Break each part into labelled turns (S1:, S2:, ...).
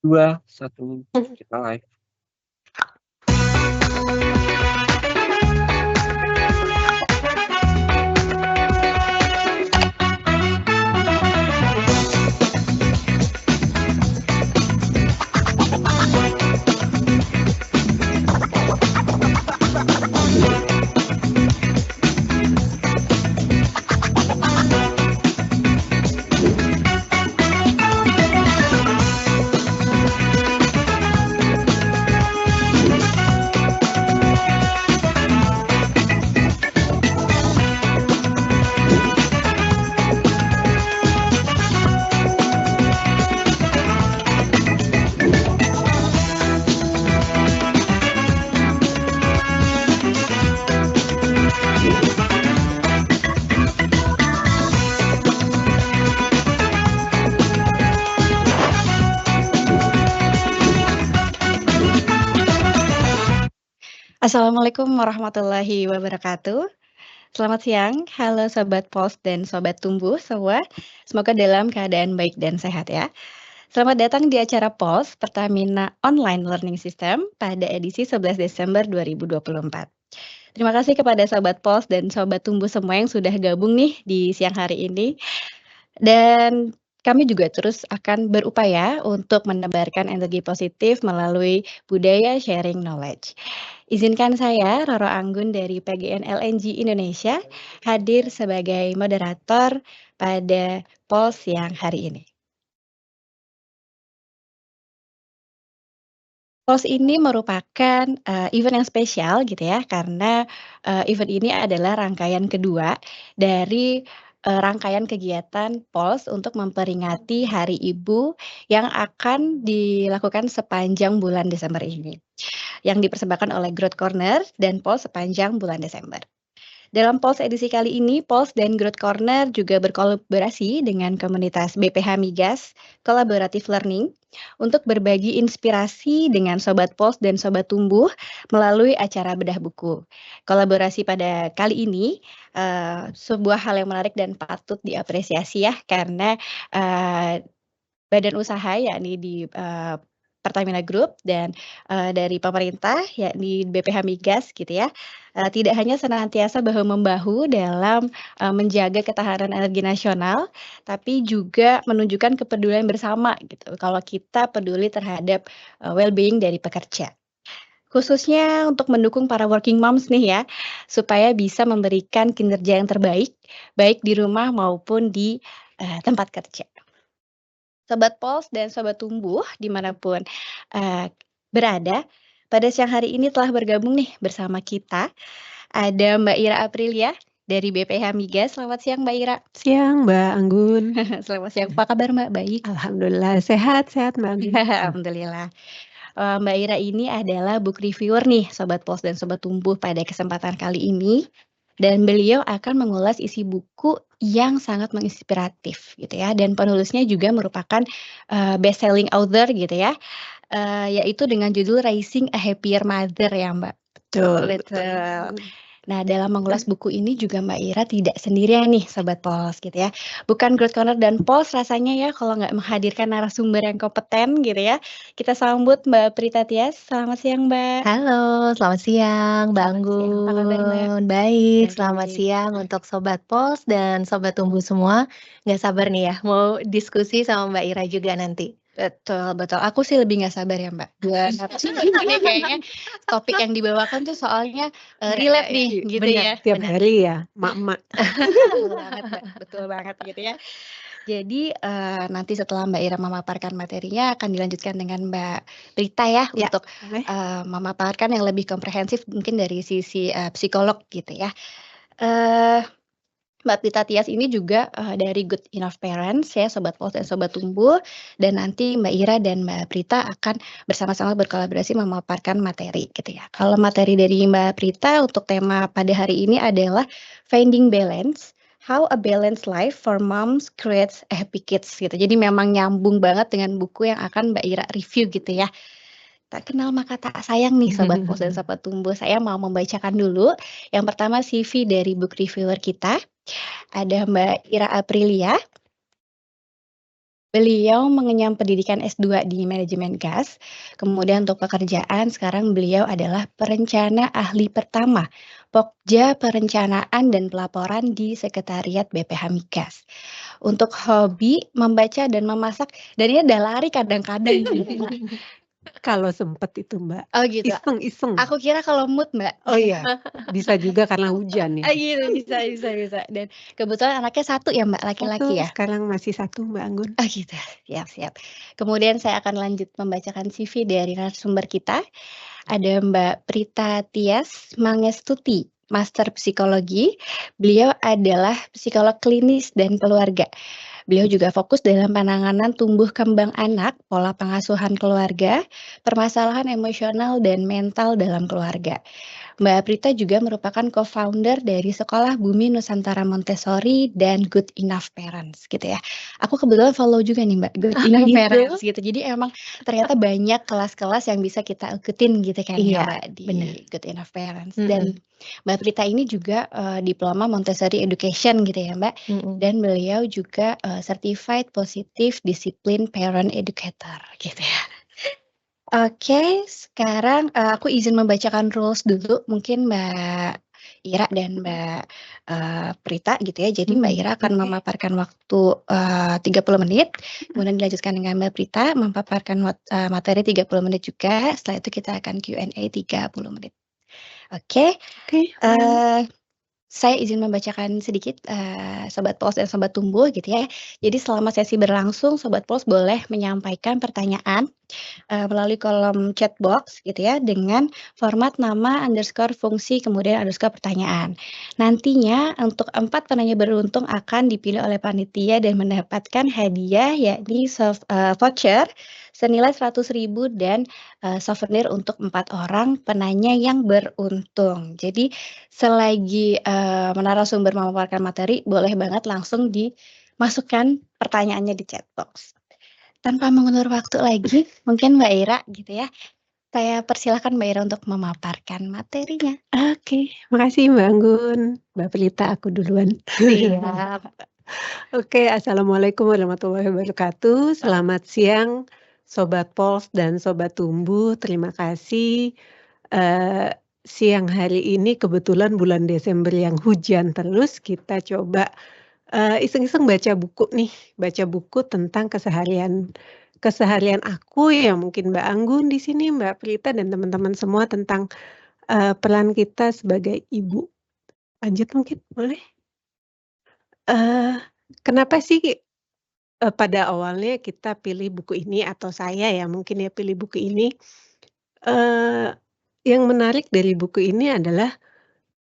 S1: 2, 1, kita live.
S2: Assalamualaikum warahmatullahi wabarakatuh. Selamat siang, halo Sobat Pos dan Sobat Tumbuh semua. Semoga dalam keadaan baik dan sehat ya. Selamat datang di acara Pos Pertamina Online Learning System pada edisi 11 Desember 2024. Terima kasih kepada Sobat Pos dan Sobat Tumbuh semua yang sudah gabung nih di siang hari ini. Dan kami juga terus akan berupaya untuk menebarkan energi positif melalui budaya sharing knowledge. Izinkan saya, Roro Anggun dari PGN LNG Indonesia, hadir sebagai moderator pada POS siang hari ini. POS ini merupakan event yang spesial gitu ya, karena event ini adalah rangkaian kedua dari rangkaian kegiatan POS untuk memperingati Hari Ibu yang akan dilakukan sepanjang bulan Desember ini, yang dipersembahkan oleh Growth Corner dan POS sepanjang bulan Desember. Dalam POS edisi kali ini, POS dan Growth Corner juga berkolaborasi dengan komunitas BPH Migas Collaborative Learning untuk berbagi inspirasi dengan Sobat POS dan Sobat Tumbuh melalui acara bedah buku. Kolaborasi pada kali ini sebuah hal yang menarik dan patut diapresiasi ya, karena badan usaha yakni di Pertamina Group dan dari pemerintah yakni BPH Migas gitu ya, tidak hanya senantiasa bahu-membahu dalam menjaga ketahanan energi nasional, tapi juga menunjukkan kepedulian bersama gitu, kalau kita peduli terhadap well-being dari pekerja. Khususnya untuk mendukung para working moms nih ya, supaya bisa memberikan kinerja yang terbaik, baik di rumah maupun di tempat kerja. Sobat Pos dan Sobat Tumbuh dimanapun berada, pada siang hari ini telah bergabung nih bersama kita, ada Mbak Ira Aprilia dari BPH Migas. Selamat siang Mbak Ira.
S3: Siang Mbak Anggun.
S2: Selamat siang, apa kabar Mbak? Baik?
S3: Alhamdulillah sehat Mbak Anggun.
S2: Alhamdulillah. Mbak Ira ini adalah book reviewer nih Sobat Pos dan Sobat Tumbuh pada kesempatan kali ini. Dan beliau akan mengulas isi buku yang sangat menginspiratif gitu ya, dan penulisnya juga merupakan best selling author gitu ya, yaitu dengan judul Raising a Happier Mother ya Mbak. Betul. Nah, dalam mengulas buku ini juga Mbak Ira tidak sendirian nih Sobat Pos gitu ya. Bukan Growth Corner dan Pos rasanya ya kalau nggak menghadirkan narasumber yang kompeten gitu ya. Kita sambut Mbak Prita Tias. Selamat siang Mbak.
S4: Halo, selamat siang Mbak
S2: Selamat siang, apa kabar, Mbak?
S4: Anggun. Baik, selamat
S2: Baik.
S4: siang untuk Sobat Pos dan Sobat Tumbuh semua. Nggak sabar nih ya, mau diskusi sama Mbak Ira juga nanti.
S2: Betul betul. Aku sih lebih nggak sabar ya Mbak, buat narasumber ini kayaknya topik yang dibawakan tuh soalnya relate nih gitu
S4: Benar,
S2: ya.
S3: Tiap hari ya, mak-mak.
S2: Betul banget Mbak, betul banget gitu ya. Jadi nanti setelah Mbak Ira memaparkan materinya akan dilanjutkan dengan Mbak Prita ya,
S3: Ya,
S2: untuk memaparkan yang lebih komprehensif mungkin dari sisi psikolog gitu ya. Mbak Prita Tias ini juga dari Good Enough Parents ya Sobat Pos dan Sobat Tumbuh, dan nanti Mbak Ira dan Mbak Prita akan bersama-sama berkolaborasi memaparkan materi gitu ya. Kalau materi dari Mbak Prita untuk tema pada hari ini adalah Finding Balance, How a Balanced Life for Moms Creates a Happy Kids gitu. Jadi memang nyambung banget dengan buku yang akan Mbak Ira review gitu ya. Tak kenal maka tak sayang nih Sobat Pos dan Sobat Tumbuh. Saya mau membacakan dulu. Yang pertama CV dari book reviewer kita. Ada Mbak Ira Aprilia. Beliau mengenyam pendidikan S2 di manajemen gas, kemudian untuk pekerjaan sekarang beliau adalah perencana ahli pertama, Pokja Perencanaan dan Pelaporan di Sekretariat BPH Migas. Untuk hobi membaca dan memasak, dan ini udah lari kadang-kadang gitu, Mbak.
S3: Kalau sempet itu, Mbak.
S2: Oh gitu.
S3: Iseng-iseng.
S2: Aku kira kalau mood, Mbak.
S3: Oh iya, bisa juga karena hujan ya.
S2: Gitu, bisa. Dan kebetulan anaknya 1 ya, Mbak,
S3: Satu,
S2: laki-laki ya?
S3: sekarang masih 1 Mbak Anggun.
S2: Oh gitu, siap. Kemudian saya akan lanjut membacakan CV dari narasumber kita. Ada Mbak Prita Tias Mangestuti, Master Psikologi. Beliau adalah psikolog klinis dan keluarga. Beliau juga fokus dalam penanganan tumbuh kembang anak, pola pengasuhan keluarga, permasalahan emosional dan mental dalam keluarga. Mbak Prita juga merupakan co-founder dari Sekolah Bumi Nusantara Montessori dan Good Enough Parents gitu ya. Aku kebetulan follow juga nih Mbak, Good Enough
S4: gitu?
S2: Parents gitu. Jadi emang ternyata banyak kelas-kelas yang bisa kita ikutin gitu kan ya
S4: Iya,
S2: Mbak di
S4: bener.
S2: Good Enough Parents.
S4: Mhm.
S2: Dan Mbak Prita ini juga diploma Montessori Education gitu ya Mbak.
S4: Mhm.
S2: Dan beliau juga Certified Positive Discipline Parent Educator gitu ya. Oke, sekarang aku izin membacakan rules dulu, mungkin Mbak Ira dan Mbak Prita gitu ya. Jadi Mbak Ira akan
S3: Oke.
S2: memaparkan waktu 30 menit, kemudian dilanjutkan dengan Mbak Prita memaparkan materi 30 menit juga. Setelah itu kita akan Q&A 30 menit. Oke,
S3: Oke, baik.
S2: saya izin membacakan sedikit Sobat Pols dan Sobat Tumbuh gitu ya. Jadi selama sesi berlangsung, Sobat Pols boleh menyampaikan pertanyaan melalui kolom chat box gitu ya dengan format nama _fungsi kemudian _pertanyaan. Nantinya untuk 4 penanya beruntung akan dipilih oleh panitia dan mendapatkan hadiah yakni voucher senilai 100.000 dan souvenir untuk 4 orang penanya yang beruntung. Jadi selagi narasumber memaparkan materi boleh banget langsung dimasukkan pertanyaannya di chat box. Tanpa mengulur waktu lagi, mungkin Mbak Ira gitu ya, saya persilahkan Mbak Ira untuk memaparkan materinya.
S3: Oke, makasih Mbak Anggun. Mbak Prita, aku duluan.
S4: Siap.
S3: Oke, Assalamualaikum warahmatullahi wabarakatuh. Selamat siang Sobat Pols dan Sobat Tumbuh. Terima kasih. Siang hari ini kebetulan bulan Desember yang hujan terus, kita coba iseng-iseng baca buku nih, baca buku tentang keseharian aku ya, mungkin Mbak Anggun di sini, Mbak Prita dan teman-teman semua tentang peran kita sebagai ibu. Lanjut mungkin boleh? Kenapa sih pada awalnya kita pilih buku ini atau saya ya mungkin ya pilih buku ini, yang menarik dari buku ini adalah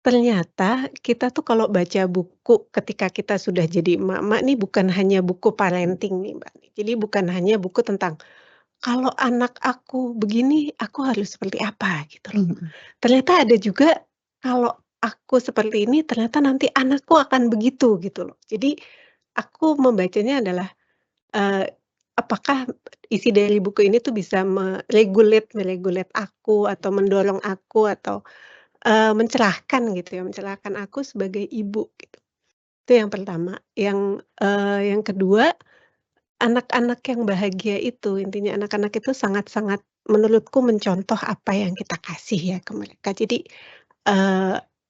S3: ternyata kita tuh kalau baca buku ketika kita sudah jadi emak-emak nih bukan hanya buku parenting nih Mbak, jadi bukan hanya buku tentang, kalau anak aku begini aku harus seperti apa gitu loh. Ternyata ada juga kalau aku seperti ini ternyata nanti anakku akan begitu gitu loh. Jadi aku membacanya adalah, apakah isi dari buku ini tuh bisa meregulate aku atau mendorong aku atau mencerahkan gitu ya, mencerahkan aku sebagai ibu gitu. Itu yang pertama. Yang kedua, anak-anak yang bahagia itu, intinya anak-anak itu sangat-sangat menurutku mencontoh apa yang kita kasih ya ke mereka. Jadi,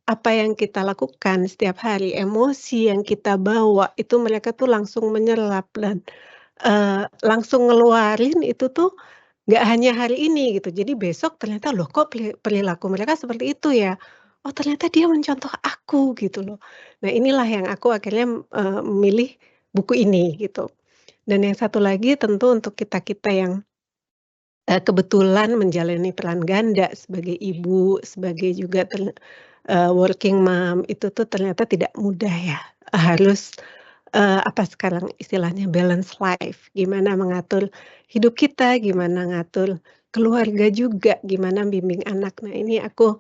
S3: apa yang kita lakukan setiap hari, emosi yang kita bawa itu mereka tuh langsung menyerap dan, langsung ngeluarin itu tuh nggak hanya hari ini gitu, jadi besok ternyata, "Loh kok perilaku mereka seperti itu ya? Oh ternyata dia mencontoh aku," gitu loh. Nah inilah yang aku akhirnya, memilih buku ini gitu. Dan yang satu lagi tentu untuk kita-kita yang, kebetulan menjalani peran ganda sebagai ibu, sebagai juga working mom, itu tuh ternyata tidak mudah ya, harus apa sekarang istilahnya balance life, gimana mengatur hidup kita, gimana ngatur keluarga juga, gimana bimbing anak. Nah ini aku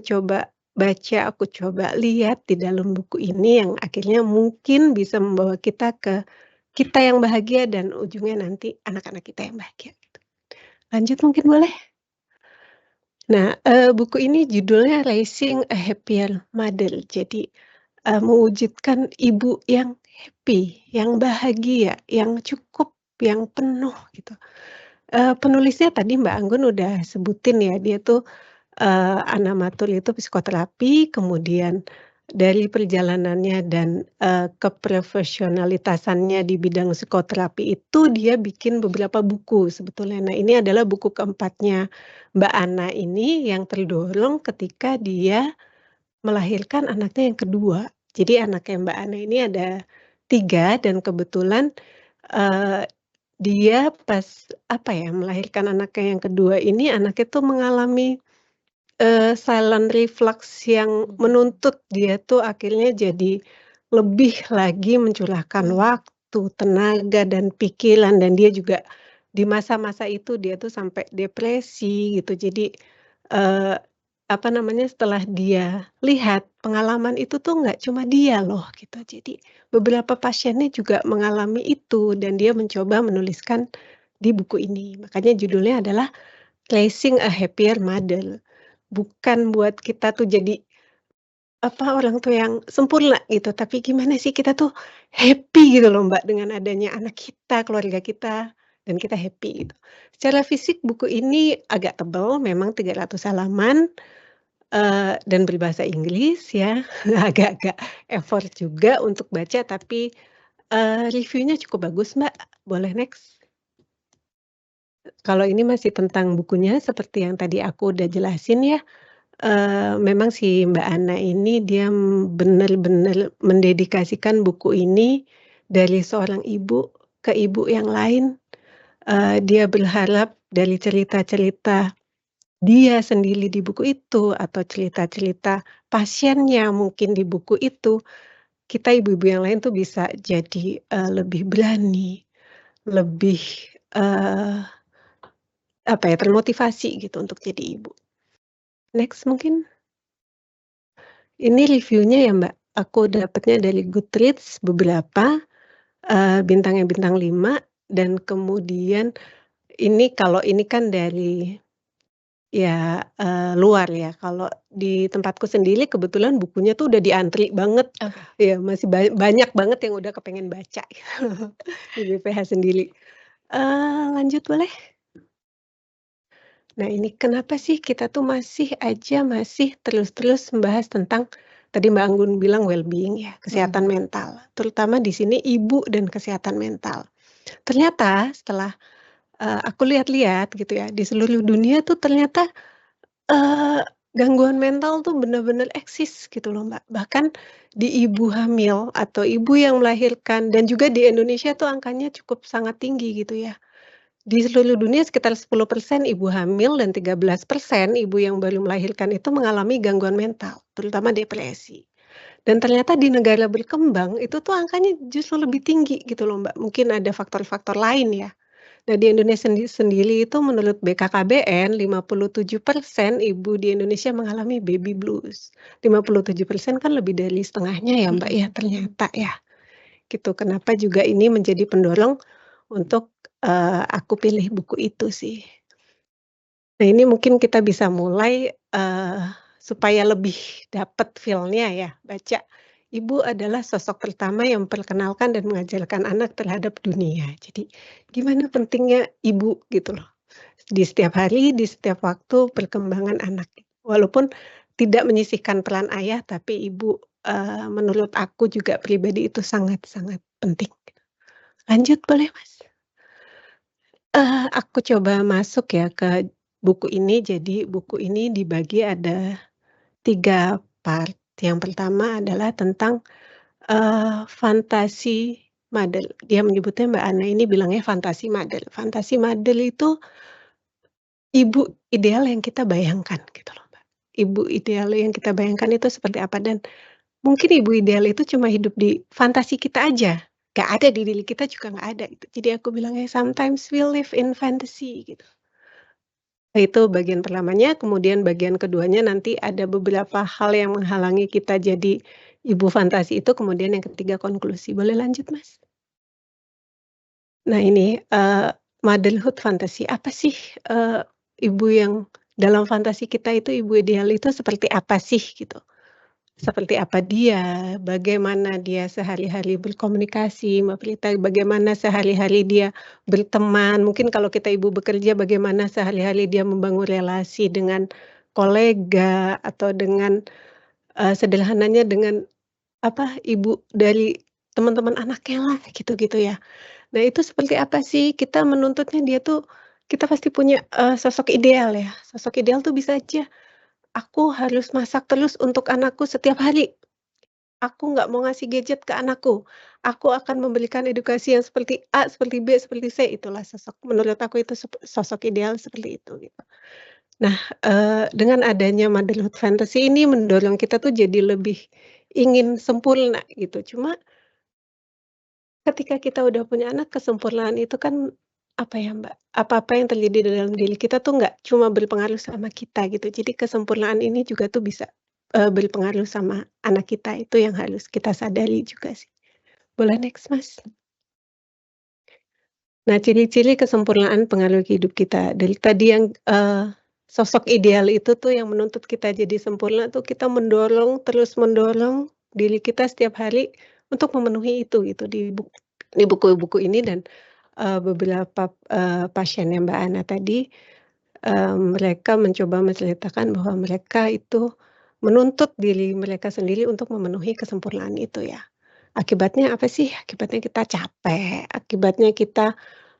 S3: coba baca, aku coba lihat di dalam buku ini yang akhirnya mungkin bisa membawa kita ke kita yang bahagia dan ujungnya nanti anak-anak kita yang bahagia gitu. Lanjut mungkin boleh? Nah, buku ini judulnya Raising a Happier Mother. Jadi, mewujudkan ibu yang happy, yang bahagia, yang cukup, yang penuh gitu. Penulisnya tadi Mbak Anggun udah sebutin ya, dia tuh, Anna Matul itu psikoterapi, kemudian dari perjalanannya dan, keprofesionalitasannya di bidang psikoterapi itu dia bikin beberapa buku sebetulnya. Nah, ini adalah buku keempatnya Mbak Anna ini yang terdorong ketika dia melahirkan anaknya yang kedua. Jadi anaknya Mbak Anna ini ada 3 dan kebetulan, eee, dia pas, melahirkan anaknya yang kedua ini, anaknya tuh mengalami, silent reflux yang menuntut dia tuh akhirnya jadi lebih lagi mencurahkan waktu, tenaga, dan pikiran, dan dia juga di masa-masa itu dia tuh sampai depresi gitu. Jadi, eee, setelah dia lihat pengalaman itu tuh nggak cuma dia loh gitu. Jadi beberapa pasiennya juga mengalami itu dan dia mencoba menuliskan di buku ini. Makanya judulnya adalah Raising a Happier Mother. Bukan buat kita tuh jadi orang tua yang sempurna gitu, tapi gimana sih kita tuh happy gitu loh Mbak dengan adanya anak kita, keluarga kita, dan kita happy gitu. Secara fisik buku ini agak tebal, memang 300 halaman, dan berbahasa Inggris ya, agak-agak effort juga untuk baca, tapi, reviewnya cukup bagus Mbak, boleh next. Kalau ini masih tentang bukunya seperti yang tadi aku udah jelasin ya. Memang si Mbak Anna ini dia benar-benar mendedikasikan buku ini dari seorang ibu ke ibu yang lain. Dia berharap dari cerita-cerita dia sendiri di buku itu atau cerita-cerita pasiennya mungkin di buku itu, kita ibu-ibu yang lain tuh bisa jadi, lebih berani, lebih, eee, termotivasi gitu untuk jadi ibu. Next mungkin. Ini reviewnya ya Mbak, aku dapatnya dari Goodreads beberapa, bintangnya bintang 5 dan kemudian kalau ini kan dari ya, luar ya, kalau di tempatku sendiri kebetulan bukunya tuh udah diantri banget,
S4: Oke.
S3: ya masih banyak banget yang udah kepengen baca di BPH sendiri. Lanjut boleh? Nah ini kenapa sih kita tuh masih terus-terus membahas tentang tadi Mbak Anggun bilang well-being ya, kesehatan mental, terutama di sini ibu dan kesehatan mental. Ternyata setelah, aku lihat-lihat gitu ya, di seluruh dunia tuh ternyata, eee, gangguan mental tuh benar-benar eksis gitu loh Mbak. Bahkan di ibu hamil atau ibu yang melahirkan dan juga di Indonesia tuh angkanya cukup sangat tinggi gitu ya. Di seluruh dunia sekitar 10% ibu hamil dan 13% ibu yang baru melahirkan itu mengalami gangguan mental, terutama depresi. Dan ternyata di negara berkembang itu tuh angkanya justru lebih tinggi gitu loh Mbak, mungkin ada faktor-faktor lain ya. Nah di Indonesia sendiri itu menurut BKKBN 57% ibu di Indonesia mengalami baby blues. 57% kan lebih dari setengahnya ya Mbak ya ternyata ya. Gitu, kenapa juga ini menjadi pendorong untuk, aku pilih buku itu sih. Nah ini mungkin kita bisa mulai, supaya lebih dapat feel-nya ya, baca. Ibu adalah sosok pertama yang memperkenalkan dan mengajarkan anak terhadap dunia. Jadi gimana pentingnya ibu gitu loh, di setiap hari, di setiap waktu perkembangan anak. Walaupun tidak menyisihkan peran ayah, tapi ibu, menurut aku juga pribadi itu sangat-sangat penting. Lanjut boleh Mas? Aku coba masuk ya ke buku ini, jadi buku ini dibagi ada 3 part. Yang pertama adalah tentang, fantasi mother. Dia menyebutnya Mbak Ana ini bilangnya fantasi mother. Fantasi mother itu ibu ideal yang kita bayangkan gitu loh Mbak. Ibu ideal yang kita bayangkan itu seperti apa dan mungkin ibu ideal itu cuma hidup di fantasi kita aja, nggak ada di diri kita juga nggak ada gitu. Jadi aku bilangnya sometimes we live in fantasy gitu. Nah itu bagian pertamanya, kemudian bagian keduanya nanti ada beberapa hal yang menghalangi kita jadi ibu fantasi itu, kemudian yang ketiga konklusi. Boleh lanjut Mas? Nah ini, motherhood fantasy, apa sih, ibu yang dalam fantasi kita itu ibu ideal itu seperti apa sih gitu? seperti apa dia, bagaimana dia sehari-hari berkomunikasi, Mbak Prita, bagaimana sehari-hari dia berteman, mungkin kalau kita ibu bekerja bagaimana sehari-hari dia membangun relasi dengan kolega atau dengan, sederhananya dengan ibu dari teman-teman anaknya lah, gitu-gitu ya. Nah itu seperti apa sih kita menuntutnya dia tuh kita pasti punya, sosok ideal ya, sosok ideal tuh bisa aja, aku harus masak terus untuk anakku setiap hari, aku nggak mau ngasih gadget ke anakku, aku akan memberikan edukasi yang seperti A, seperti B, seperti C, itulah sosok menurut aku itu sosok ideal seperti itu gitu. Nah, dengan adanya motherhood fantasy ini mendorong kita tuh jadi lebih ingin sempurna gitu, cuma ketika kita udah punya anak, kesempurnaan itu kan, apa ya Mbak, apa-apa yang terjadi di dalam diri kita tuh nggak cuma berpengaruh sama kita gitu. Jadi kesempurnaan ini juga tuh bisa, berpengaruh sama anak kita, itu yang harus kita sadari juga sih. Boleh next Mas? Nah ciri-ciri kesempurnaan pengaruh hidup kita, dari tadi yang, sosok ideal itu tuh yang menuntut kita jadi sempurna tuh kita terus mendorong diri kita setiap hari untuk memenuhi itu gitu di buku-buku ini dan beberapa, pasiennya Mbak Ana tadi, mereka mencoba menceritakan bahwa mereka itu menuntut diri mereka sendiri untuk memenuhi kesempurnaan itu ya. Akibatnya apa sih? Akibatnya kita capek, akibatnya kita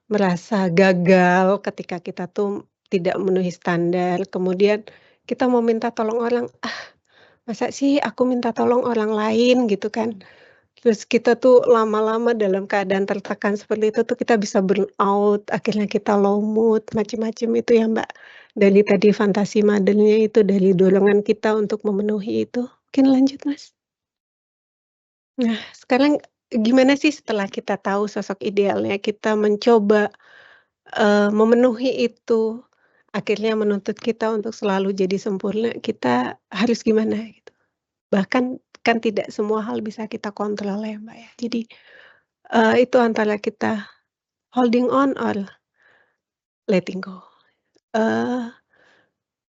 S3: merasa gagal ketika kita tuh tidak memenuhi standar, kemudian kita mau minta tolong orang, "Ah, masa sih aku minta tolong orang lain?" Gitu kan. Terus kita tuh lama-lama dalam keadaan tertekan seperti itu tuh kita bisa burnout, akhirnya kita low mood, macem-macem itu ya, Mbak. Dari tadi fantasi mother-nya itu, dari dorongan kita untuk memenuhi itu. Mungkin lanjut, Mas. Nah, sekarang gimana sih setelah kita tahu sosok idealnya, kita mencoba, memenuhi itu, akhirnya menuntut kita untuk selalu jadi sempurna, kita harus gimana gitu? Bahkan kan tidak semua hal bisa kita kontrol ya, Mbak, ya. Jadi itu antara kita holding on or letting go. Eee,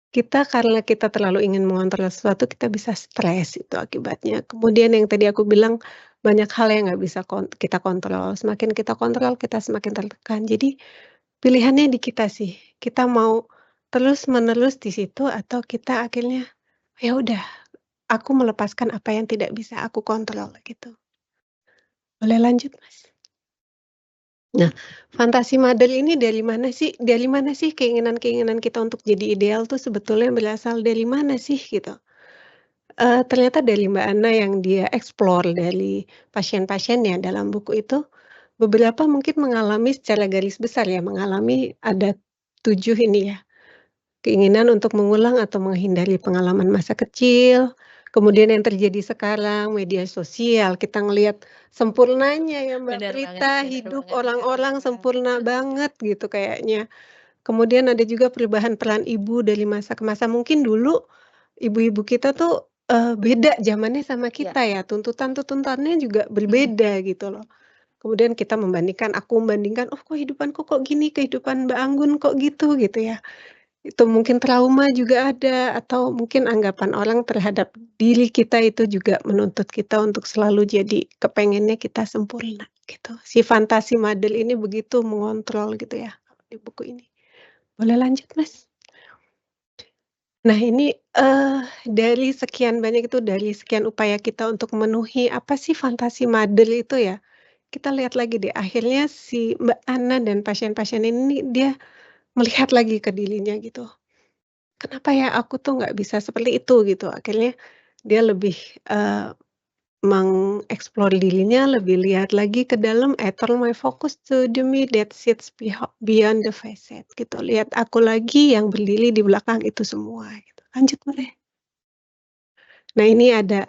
S3: kita karena kita terlalu ingin mengontrol sesuatu, kita bisa stres itu akibatnya. Kemudian yang tadi aku bilang, banyak hal yang nggak bisa kita kontrol, semakin kita kontrol, kita semakin tertekan. Jadi pilihannya di kita sih, kita mau terus-menerus di situ atau kita akhirnya, ya udah, aku melepaskan apa yang tidak bisa aku kontrol gitu. Boleh lanjut, Mas? Nah, fantasi mother ini dari mana sih keinginan-keinginan kita untuk jadi ideal tuh sebetulnya berasal dari mana sih gitu? Ternyata dari Mbak Ana yang dia explore dari pasien-pasiennya dalam buku itu, beberapa mungkin mengalami secara garis besar ya, mengalami ada 7 ini ya, keinginan untuk mengulang atau menghindari pengalaman masa kecil, kemudian yang terjadi sekarang, media sosial, kita ngelihat sempurnanya ya Mbak Prita,
S4: Bener
S3: hidup
S4: banget, Kak.
S3: orang-orang sempurna banget gitu kayaknya. Kemudian ada juga perubahan peran ibu dari masa ke masa, mungkin dulu ibu-ibu kita tuh, beda zamannya sama
S4: Iya.
S3: kita ya, tuntutannya juga
S4: Mhm.
S3: berbeda gitu loh. Kemudian aku membandingkan, "Oh kok hidupanku kok gini, kehidupan Mbak Anggun kok gitu," gitu ya. Itu mungkin trauma juga ada, atau mungkin anggapan orang terhadap diri kita itu juga menuntut kita untuk selalu jadi kepengennya kita sempurna, gitu. Si fantasi mother ini begitu mengontrol gitu ya, di buku ini. Boleh lanjut, Mas? Nah ini, dari sekian banyak itu, dari sekian upaya kita untuk memenuhi apa sih fantasi mother itu ya, kita lihat lagi deh akhirnya si Mbak Ana dan pasien-pasien ini dia melihat lagi ke dirinya gitu. Kenapa ya aku tuh nggak bisa seperti itu gitu, akhirnya dia lebih, eee, mengeksplor dirinya, lebih lihat lagi ke dalam, I turn my focus to the me that sits beyond the facade gitu, lihat aku lagi yang berdiri di belakang itu semua gitu. Lanjut boleh. Nah ini ada,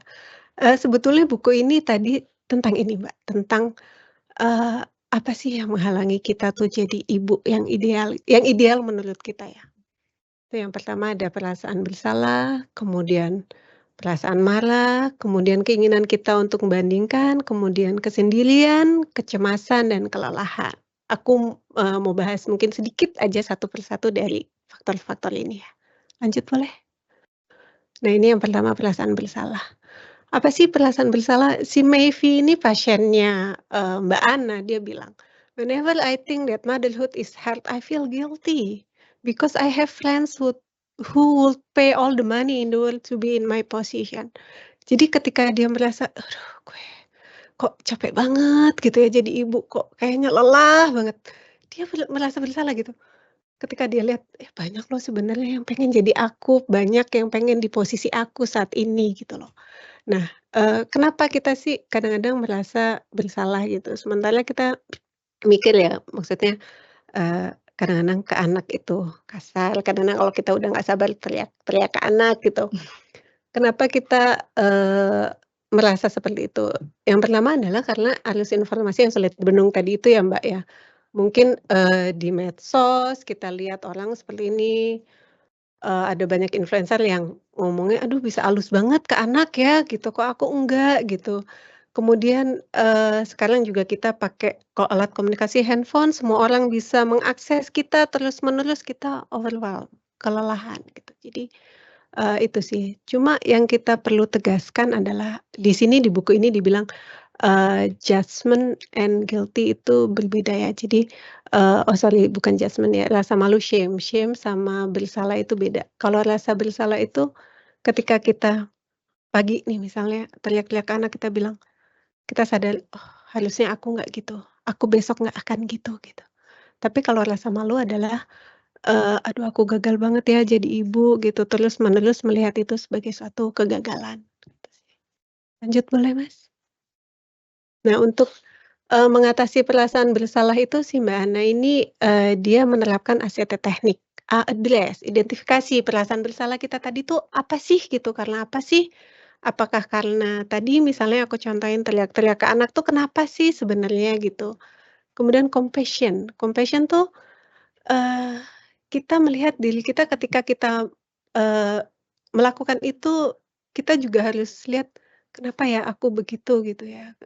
S3: sebetulnya buku ini tadi tentang ini Mbak, tentang, apa sih yang menghalangi kita tuh jadi ibu yang ideal menurut kita ya. Itu yang pertama ada perasaan bersalah, kemudian perasaan marah, kemudian keinginan kita untuk membandingkan, kemudian kesendirian, kecemasan, dan kelelahan. Aku, mau bahas mungkin sedikit aja satu persatu dari faktor-faktor ini ya. Lanjut boleh? Nah ini yang pertama perasaan bersalah. Apa sih perasaan bersalah? Si Mayvi ini pasiennya, Mbak Ana, dia bilang, "Whenever I think that motherhood is hard, I feel guilty because I have friends who would pay all the money in the world to be in my position." Jadi ketika dia merasa, "Aduh gue kok capek banget gitu ya jadi ibu, kok kayaknya lelah banget." Dia merasa bersalah gitu. Ketika dia lihat, banyak loh sebenarnya yang pengen jadi aku, banyak yang pengen di posisi aku saat ini gitu loh. Nah, kenapa kita sih kadang-kadang merasa bersalah gitu, sementara kita mikir ya, maksudnya, kadang-kadang ke anak itu kasar, kadang-kadang kalau kita udah nggak sabar teriak-teriak ke anak gitu. Kenapa kita, merasa seperti itu? Yang pertama adalah karena arus informasi yang sulit dibendung tadi itu ya, Mbak, ya. Mungkin, di medsos kita lihat orang seperti ini, ada banyak influencer yang ngomongnya, "Aduh bisa halus banget ke anak ya," gitu, "kok aku enggak," gitu. Kemudian, sekarang juga kita pakai alat komunikasi handphone, semua orang bisa mengakses kita terus-menerus, kita overwhelmed, kelelahan gitu. Jadi, itu sih. Cuma yang kita perlu tegaskan adalah di sini di buku ini dibilang, judgment and guilty itu berbeda ya. Jadi, sorry bukan judgment ya, rasa malu shame. Shame sama bersalah itu beda. Kalau rasa bersalah itu ketika kita pagi nih misalnya teriak-teriak ke anak kita bilang, kita sadar, "Oh harusnya aku nggak gitu, aku besok nggak akan gitu," gitu. Tapi kalau rasa malu adalah, "Aduh aku gagal banget ya jadi ibu," gitu, terus-menerus melihat itu sebagai suatu kegagalan, gitu sih. Lanjut boleh Mas? Nah untuk, mengatasi perasaan bersalah itu si Mbak Hana ini, dia menerapkan ACT teknik, address, identifikasi perasaan bersalah kita tadi tuh apa sih gitu, karena apa sih? Apakah karena tadi misalnya aku contohin teriak-teriak ke anak tuh kenapa sih sebenarnya gitu. Kemudian compassion, compassion tuh, eee, kita melihat diri kita ketika kita, eee, melakukan itu, kita juga harus lihat, kenapa ya aku begitu gitu ya,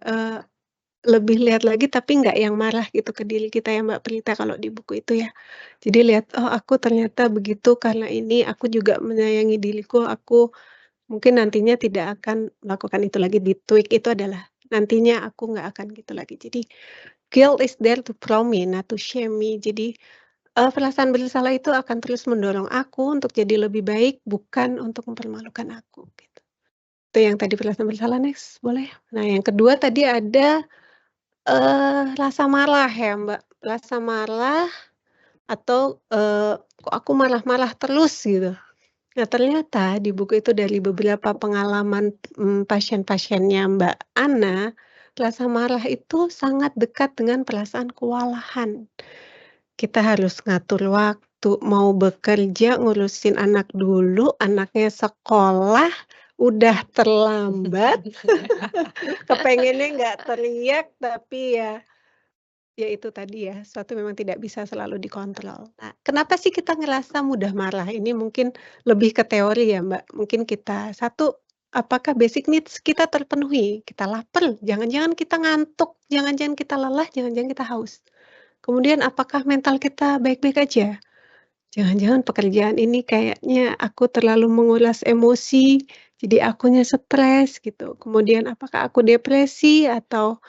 S3: lebih lihat lagi tapi nggak yang marah gitu ke diri kita ya Mbak Prita kalau di buku itu ya. Jadi lihat, oh aku ternyata begitu karena ini, aku juga menyayangi diriku, aku mungkin nantinya tidak akan melakukan itu lagi, di tweak itu adalah nantinya aku nggak akan gitu lagi. Jadi guilt is there to prompt me, not to shame me. Jadi, perasaan bersalah itu akan terus mendorong aku untuk jadi lebih baik, bukan untuk mempermalukan aku gitu. Itu yang tadi perasaan bersalah, next boleh. Nah yang kedua tadi ada rasa marah ya, Mbak, rasa marah atau, kok aku marah-marah terus gitu. Nah ternyata di buku itu dari beberapa pengalaman, pasien-pasiennya Mbak Ana, rasa marah itu sangat dekat dengan perasaan kewalahan. Kita harus ngatur waktu, mau bekerja, ngurusin anak dulu, anaknya sekolah, udah terlambat, kepengennya nggak teriak tapi ya itu tadi ya, sesuatu memang tidak bisa selalu dikontrol. Nah, kenapa sih kita ngerasa mudah marah? Ini mungkin lebih ke teori ya, Mbak. Mungkin kita satu, apakah basic needs kita terpenuhi? Kita lapar, jangan-jangan kita ngantuk, jangan-jangan kita lelah, jangan-jangan kita haus. Kemudian apakah mental kita baik-baik aja? Jangan-jangan pekerjaan ini kayaknya aku terlalu menguras emosi, jadi akunya stres gitu. Kemudian apakah aku depresi atau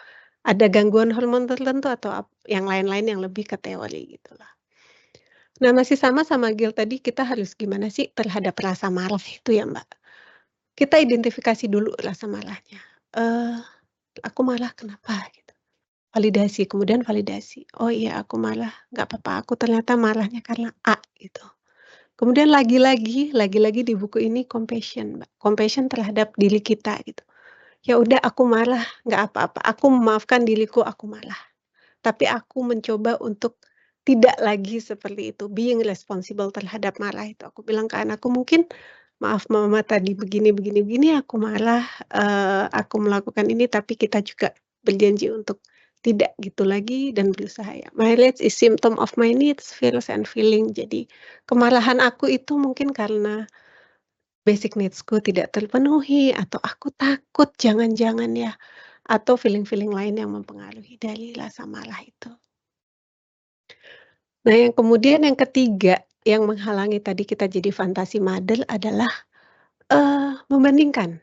S3: ada gangguan hormon tertentu atau yang lain-lain yang lebih ke teori gitulah. Nah masih sama guilt tadi kita harus gimana sih terhadap rasa marah itu ya Mbak. Kita identifikasi dulu rasa marahnya, eee, aku marah kenapa gitu, validasi kemudian validasi, oh iya aku marah, nggak apa-apa aku ternyata marahnya karena A gitu. Kemudian lagi-lagi di buku ini compassion Mbak, compassion terhadap diri kita gitu. Ya udah aku marah, nggak apa-apa, aku memaafkan diriku aku marah. Tapi aku mencoba untuk tidak lagi seperti itu, being responsible terhadap marah itu. Aku bilang ke anakku, "Mungkin maaf mama tadi begini begini begini, aku marah, aku melakukan ini, tapi kita juga berjanji untuk tidak gitu lagi dan berusaha ya. My rage is symptom of my needs, feels and feeling." Jadi kemarahan aku itu mungkin karena basic needs-ku tidak terpenuhi, atau aku takut jangan-jangan ya, atau feeling-feeling lain yang mempengaruhi dari rasa marah itu. Nah, yang kemudian yang ketiga, yang menghalangi tadi kita jadi fantasi mother adalah, membandingkan.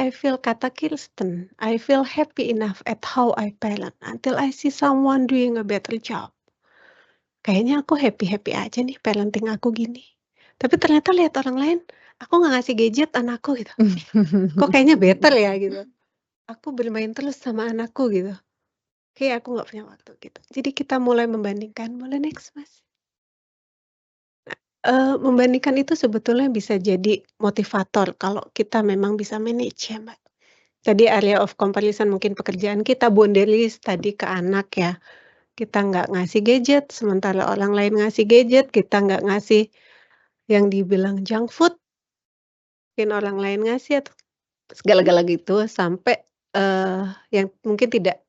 S3: I feel kata Kirsten, I feel happy enough at how I parent until I see someone doing a better job. Kayaknya aku happy-happy aja nih parenting aku gini. Tapi ternyata lihat orang lain, aku nggak ngasih gadget anakku gitu. Kok kayaknya better ya gitu. Aku bermain terus sama anakku gitu. Kayak aku nggak punya waktu gitu. Jadi kita mulai membandingkan, boleh next Mas. Membandingkan itu sebetulnya bisa jadi motivator kalau kita memang bisa manage ya Mbak. Tadi area of comparison mungkin pekerjaan kita, boundaries tadi ke anak ya. Kita nggak ngasih gadget, sementara orang lain ngasih gadget, kita nggak ngasih yang dibilang junk food, mungkin orang lain ngasih atau segala-gala gitu sampai yang mungkin tidak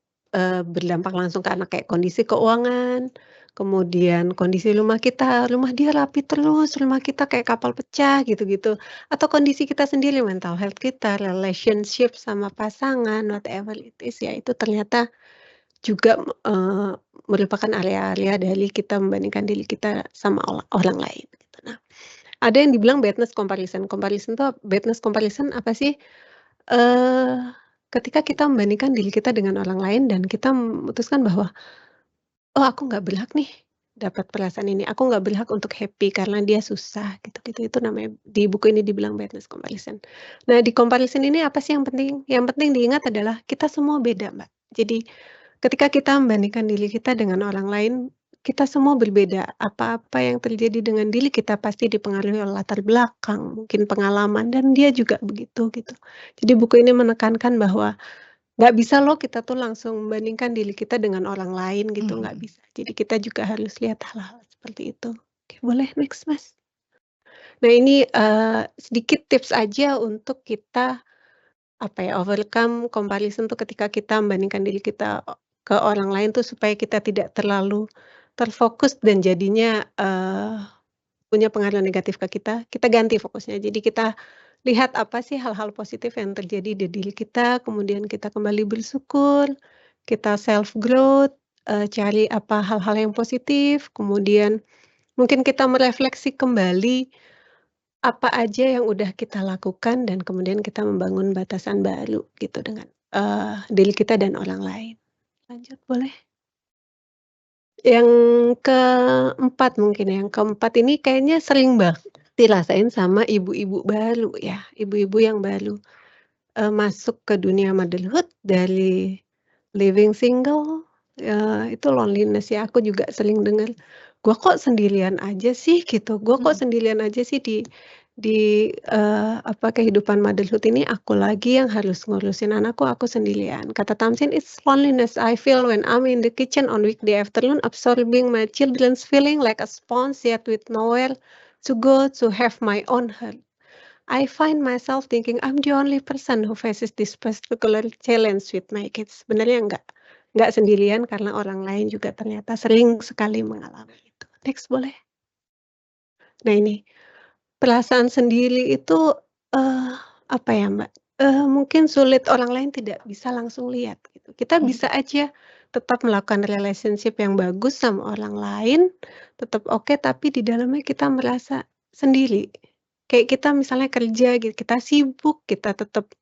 S3: berdampak langsung ke anak kayak kondisi keuangan, kemudian kondisi rumah kita, rumah dia rapi terus, rumah kita kayak kapal pecah gitu-gitu, atau kondisi kita sendiri, mental health kita, relationship sama pasangan, whatever it is ya itu ternyata juga merupakan area-area dari kita membandingkan diri kita sama orang lain gitu. Nah, ada yang dibilang badness comparison. Badness comparison apa sih? Ketika kita membandingkan diri kita dengan orang lain dan kita memutuskan bahwa, "Oh aku nggak berhak nih dapat perasaan ini, aku nggak berhak untuk happy karena dia susah," gitu-gitu. Itu namanya di buku ini dibilang badness comparison. Nah di comparison ini apa sih yang penting? Yang penting diingat adalah kita semua beda Mbak. Jadi ketika kita membandingkan diri kita dengan orang lain, kita semua berbeda. Apa-apa yang terjadi dengan diri kita pasti dipengaruhi oleh latar belakang, mungkin pengalaman, dan dia juga begitu gitu. Jadi buku ini menekankan bahwa nggak bisa loh kita tuh langsung membandingkan diri kita dengan orang lain gitu, nggak bisa. Jadi kita juga harus lihat hal-hal seperti itu. Oke, boleh next Mas. Nah ini sedikit tips aja untuk kita overcome comparison tuh ketika kita membandingkan diri kita ke orang lain tuh supaya kita tidak terlalu terfokus dan jadinya punya pengaruh negatif ke kita ganti fokusnya. Jadi kita lihat apa sih hal-hal positif yang terjadi di diri kita, kemudian kita kembali bersyukur, kita self growth, cari apa hal-hal yang positif, kemudian mungkin kita merefleksi kembali apa aja yang udah kita lakukan dan kemudian kita membangun batasan baru gitu dengan, diri kita dan orang lain. Lanjut boleh? Yang keempat mungkin ya, yang keempat ini kayaknya sering banget dirasain sama ibu-ibu baru ya, ibu-ibu yang baru, masuk ke dunia motherhood dari living single, itu loneliness ya, aku juga sering dengar, "Gua kok sendirian aja sih," gitu, "Gua kok sendirian aja sih di kehidupan motherhood ini, aku lagi yang harus ngurusin anakku, aku sendirian." Kata Tamsin, "It's loneliness I feel when I'm in the kitchen on weekday afternoon absorbing my children's feeling like a sponge yet with nowhere to go to have my own heart. I find myself thinking I'm the only person who faces this particular challenge with my kids." Sebenarnya nggak sendirian karena orang lain juga ternyata sering sekali mengalami itu. Next boleh? Nah ini, perasaan sendiri itu, apa ya Mbak, mungkin sulit orang lain tidak bisa langsung lihat gitu. Kita bisa aja tetap melakukan relationship yang bagus sama orang lain, tetap oke, tapi di dalamnya kita merasa sendiri. Kayak kita misalnya kerja gitu, kita sibuk, kita tetap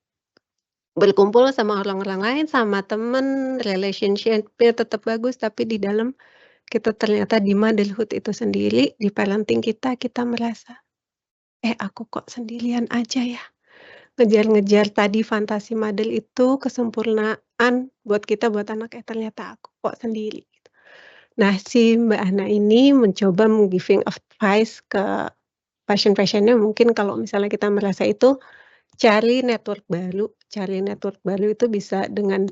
S3: berkumpul sama orang-orang lain, sama temen, relationship-nya tetap bagus, tapi di dalam kita ternyata di motherhood itu sendiri, di parenting kita merasa, aku kok sendirian aja ya. Ngejar-ngejar tadi fantasi mother itu, kesempurnaan buat kita, buat anak, ternyata aku kok sendiri gitu. Nah si Mbak Hana ini mencoba giving advice ke pasien-pasiennya mungkin kalau misalnya kita merasa itu, cari network baru itu bisa dengan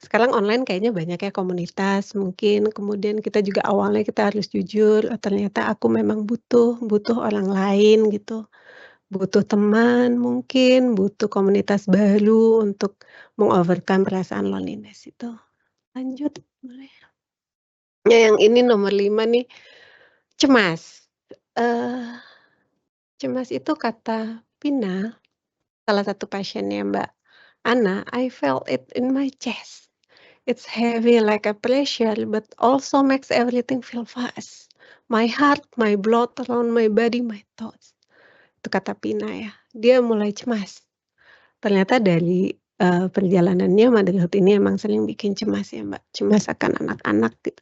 S3: sekarang online kayaknya banyak ya komunitas mungkin, kemudian kita juga awalnya kita harus jujur, ternyata aku memang butuh orang lain gitu, butuh teman mungkin, butuh komunitas baru untuk meng-overcome perasaan loneliness itu. Lanjut boleh. Ya yang ini nomor 5 nih, cemas. Cemas itu kata Pina, salah satu pasiennya Mbak Ana, "I felt it in my chest. It's heavy like a pressure but also makes everything feel fast. My heart, my blood around my body, my thoughts." Itu kata Pina ya. Dia mulai cemas. ternyata dari, perjalanannya motherhood ini emang sering bikin cemas ya, Mbak, cemas akan anak-anak gitu.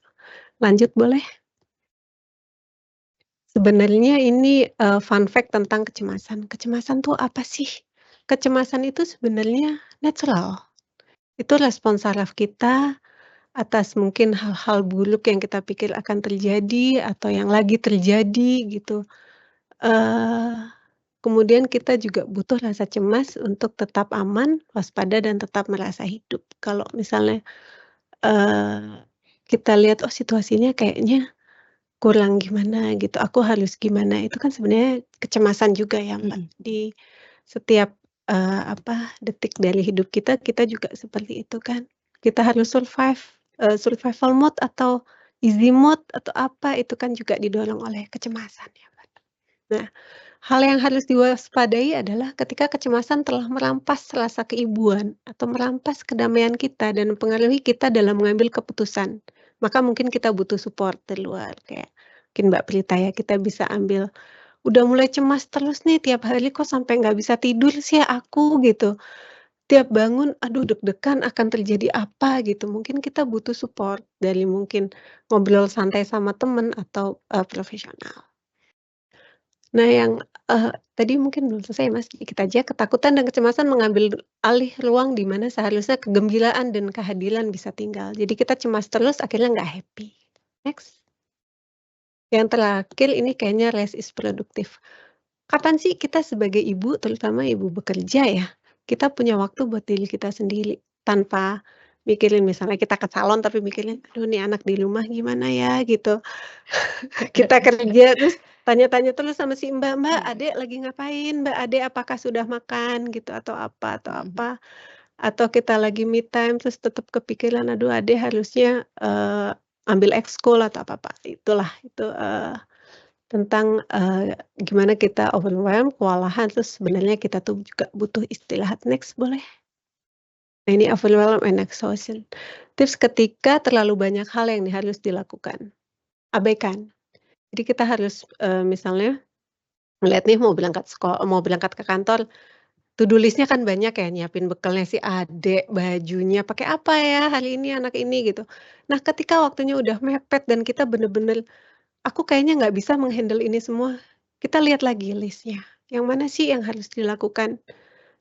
S3: Lanjut boleh? Sebenarnya ini, fun fact tentang kecemasan. Kecemasan tuh apa sih? Kecemasan itu sebenarnya natural. Itu respon saraf kita atas mungkin hal-hal buruk yang kita pikir akan terjadi atau yang lagi terjadi gitu. Eee, Kemudian kita juga butuh rasa cemas untuk tetap aman, waspada, dan tetap merasa hidup. Kalau misalnya, eee, kita lihat, oh situasinya kayaknya kurang gimana gitu, aku harus gimana, itu kan sebenarnya kecemasan juga ya, Mbak. Di setiap, detik dari hidup kita, kita juga seperti itu kan. Kita harus survive, survival mode atau easy mode atau apa, itu kan juga didorong oleh kecemasan ya, Mbak. Nah, hal yang harus diwaspadai adalah ketika kecemasan telah merampas rasa keibuan atau merampas kedamaian kita dan mempengaruhi kita dalam mengambil keputusan. Maka mungkin kita butuh support di luar, kayak mungkin Mbak Prita ya, kita bisa ambil, "Udah mulai cemas terus nih tiap hari kok sampai nggak bisa tidur sih aku," gitu. Tiap bangun, aduh deg-degan akan terjadi apa gitu, mungkin kita butuh support dari mungkin ngobrol santai sama temen atau, profesional. Nah yang, tadi mungkin belum selesai Mas, dikit aja, ketakutan dan kecemasan mengambil alih ruang di mana seharusnya kegembiraan dan kehadiran bisa tinggal. Jadi kita cemas terus akhirnya nggak happy. Next. Yang terakhir ini kayaknya less is productive. Kapan sih kita sebagai ibu, terutama ibu bekerja ya, kita punya waktu buat diri kita sendiri, tanpa mikirin misalnya kita ke salon tapi mikirin, "Aduh nih anak di rumah gimana ya?" Gitu. Kita kerja terus tanya-tanya terus sama si Mbak, "Mbak, adek lagi ngapain? Mbak, adek apakah sudah makan?" Gitu, atau apa. Atau kita lagi me time terus tetap kepikiran, "Aduh adek harusnya, ambil ekskul," atau apa-apa. Itulah, itu, tentang, gimana kita overwhelmed, kewalahan, terus sebenarnya kita tuh juga butuh istirahat. Next boleh? Nah ini overwhelmed and exhaustion. Tips ketika terlalu banyak hal yang harus dilakukan, abaikan. Jadi kita harus, misalnya ngeliat nih mau berangkat ke kantor, to do list-nya kan banyak ya, nyiapin bekalnya si adek, bajunya, pakai apa ya hari ini anak ini gitu. Nah ketika waktunya udah mepet dan kita bener-bener, aku kayaknya nggak bisa meng-handle ini semua, kita lihat lagi list-nya, yang mana sih yang harus dilakukan.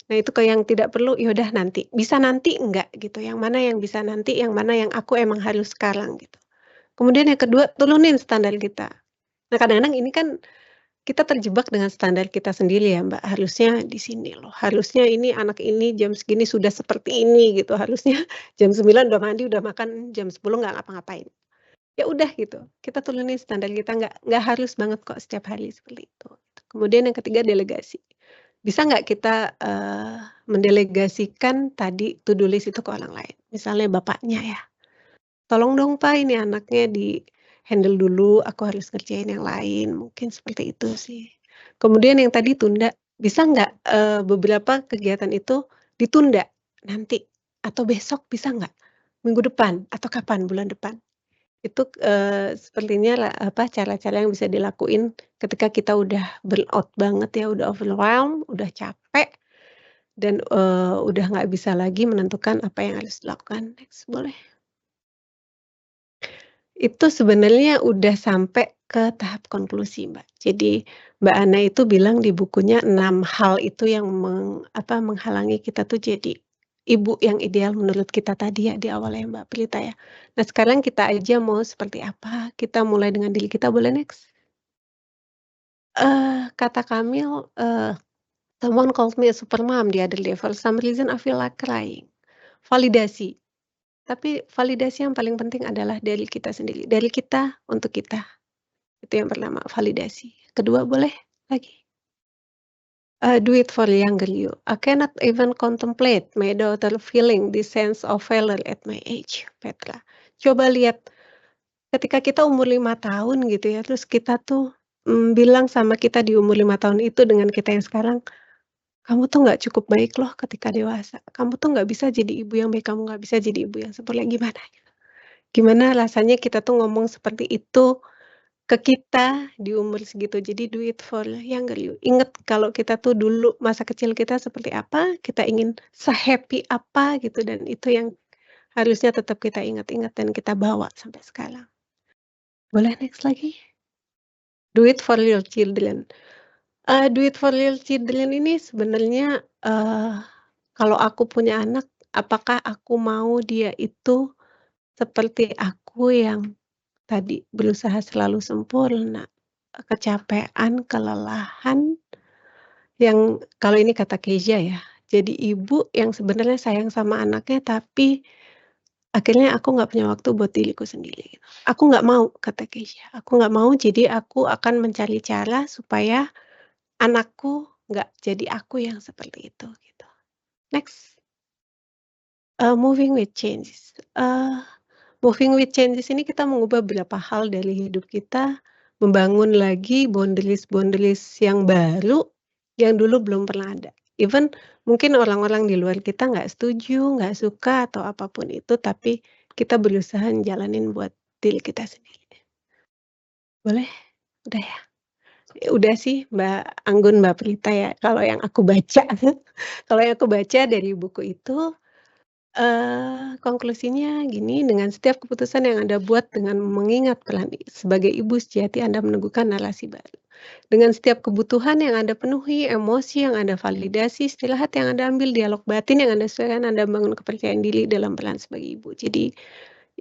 S3: Nah itu ke yang tidak perlu, ya udah nanti, bisa nanti enggak gitu, yang mana yang bisa nanti, yang mana yang aku emang harus sekarang gitu. Kemudian yang kedua, turunin standar kita. Nah kadang-kadang ini kan kita terjebak dengan standar kita sendiri ya Mbak, harusnya di sini loh, harusnya ini anak ini jam segini sudah seperti ini gitu, harusnya jam 9 udah mandi, udah makan, jam 10 nggak ngapa-ngapain. Ya udah gitu, kita turunin standar kita, nggak harus banget kok setiap hari seperti itu. Kemudian yang ketiga delegasi. Bisa nggak kita, mendelegasikan tadi to do list itu ke orang lain, misalnya bapaknya ya, "Tolong dong Pak ini anaknya di-handle dulu, aku harus ngerjain yang lain," mungkin seperti itu sih. Kemudian yang tadi tunda, bisa nggak, beberapa kegiatan itu ditunda nanti atau besok bisa nggak? Minggu depan atau kapan, bulan depan? Itu, sepertinya cara-cara yang bisa dilakuin ketika kita udah burnout banget ya, udah overwhelmed, udah capek, dan, udah nggak bisa lagi menentukan apa yang harus dilakukan. Next boleh. Itu sebenarnya udah sampai ke tahap konklusi, Mbak. Jadi Mbak Ana itu bilang di bukunya 6 hal itu yang menghalangi kita tuh jadi ibu yang ideal menurut kita tadi ya di awal ya Mbak Prita ya. Nah sekarang kita aja mau seperti apa, kita mulai dengan diri kita boleh next? Kata Kamil, "Someone called me a super mom the other day, for some reason I feel like crying." Validasi, tapi validasi yang paling penting adalah dari kita sendiri, dari kita untuk kita. Itu yang pertama, validasi. Kedua boleh lagi? Do it for younger you. I cannot even contemplate my daughter feeling this sense of failure at my age, Petra. Coba lihat, ketika kita umur 5 tahun gitu ya, terus kita tuh, bilang sama kita di umur 5 tahun itu dengan kita yang sekarang, "Kamu tuh nggak cukup baik loh ketika dewasa. Kamu tuh nggak bisa jadi ibu yang baik, kamu nggak bisa jadi ibu yang sempurna." Gimana gitu? Gimana rasanya kita tuh ngomong seperti itu ke kita di umur segitu. Jadi do it for younger you. Ingat kalau kita tuh dulu masa kecil kita seperti apa, kita ingin se-happy apa gitu, dan itu yang harusnya tetap kita ingat-ingat dan kita bawa sampai sekarang. Boleh next lagi? Do it for your children. Do it for your children ini sebenarnya, kalau aku punya anak, apakah aku mau dia itu seperti aku yang tadi berusaha selalu sempurna, kecapean, kelelahan, yang kalau ini kata Kezia ya, jadi ibu yang sebenarnya sayang sama anaknya, tapi akhirnya aku nggak punya waktu buat diriku sendiri gitu. Aku nggak mau, kata Kezia, aku nggak mau, jadi aku akan mencari cara supaya anakku nggak jadi aku yang seperti itu gitu. Next, moving with changes. Moving with changes ini kita mengubah beberapa hal dari hidup kita, membangun lagi boundaries-boundaries yang baru, yang dulu belum pernah ada. Even mungkin orang-orang di luar kita nggak setuju, nggak suka, atau apapun itu, tapi kita berusaha jalanin buat diri kita sendiri. Boleh? Udah ya? Udah sih Mbak Anggun, Mbak Prita ya, kalau yang aku baca. Kalau yang aku baca dari buku itu, konklusinya gini, dengan setiap keputusan yang Anda buat dengan mengingat pelan sebagai ibu sejati Anda meneguhkan narasi baru. Dengan setiap kebutuhan yang Anda penuhi, emosi yang Anda validasi, istirahat yang Anda ambil, dialog batin yang Anda sesuaikan, Anda membangun kepercayaan diri dalam peran sebagai ibu. Jadi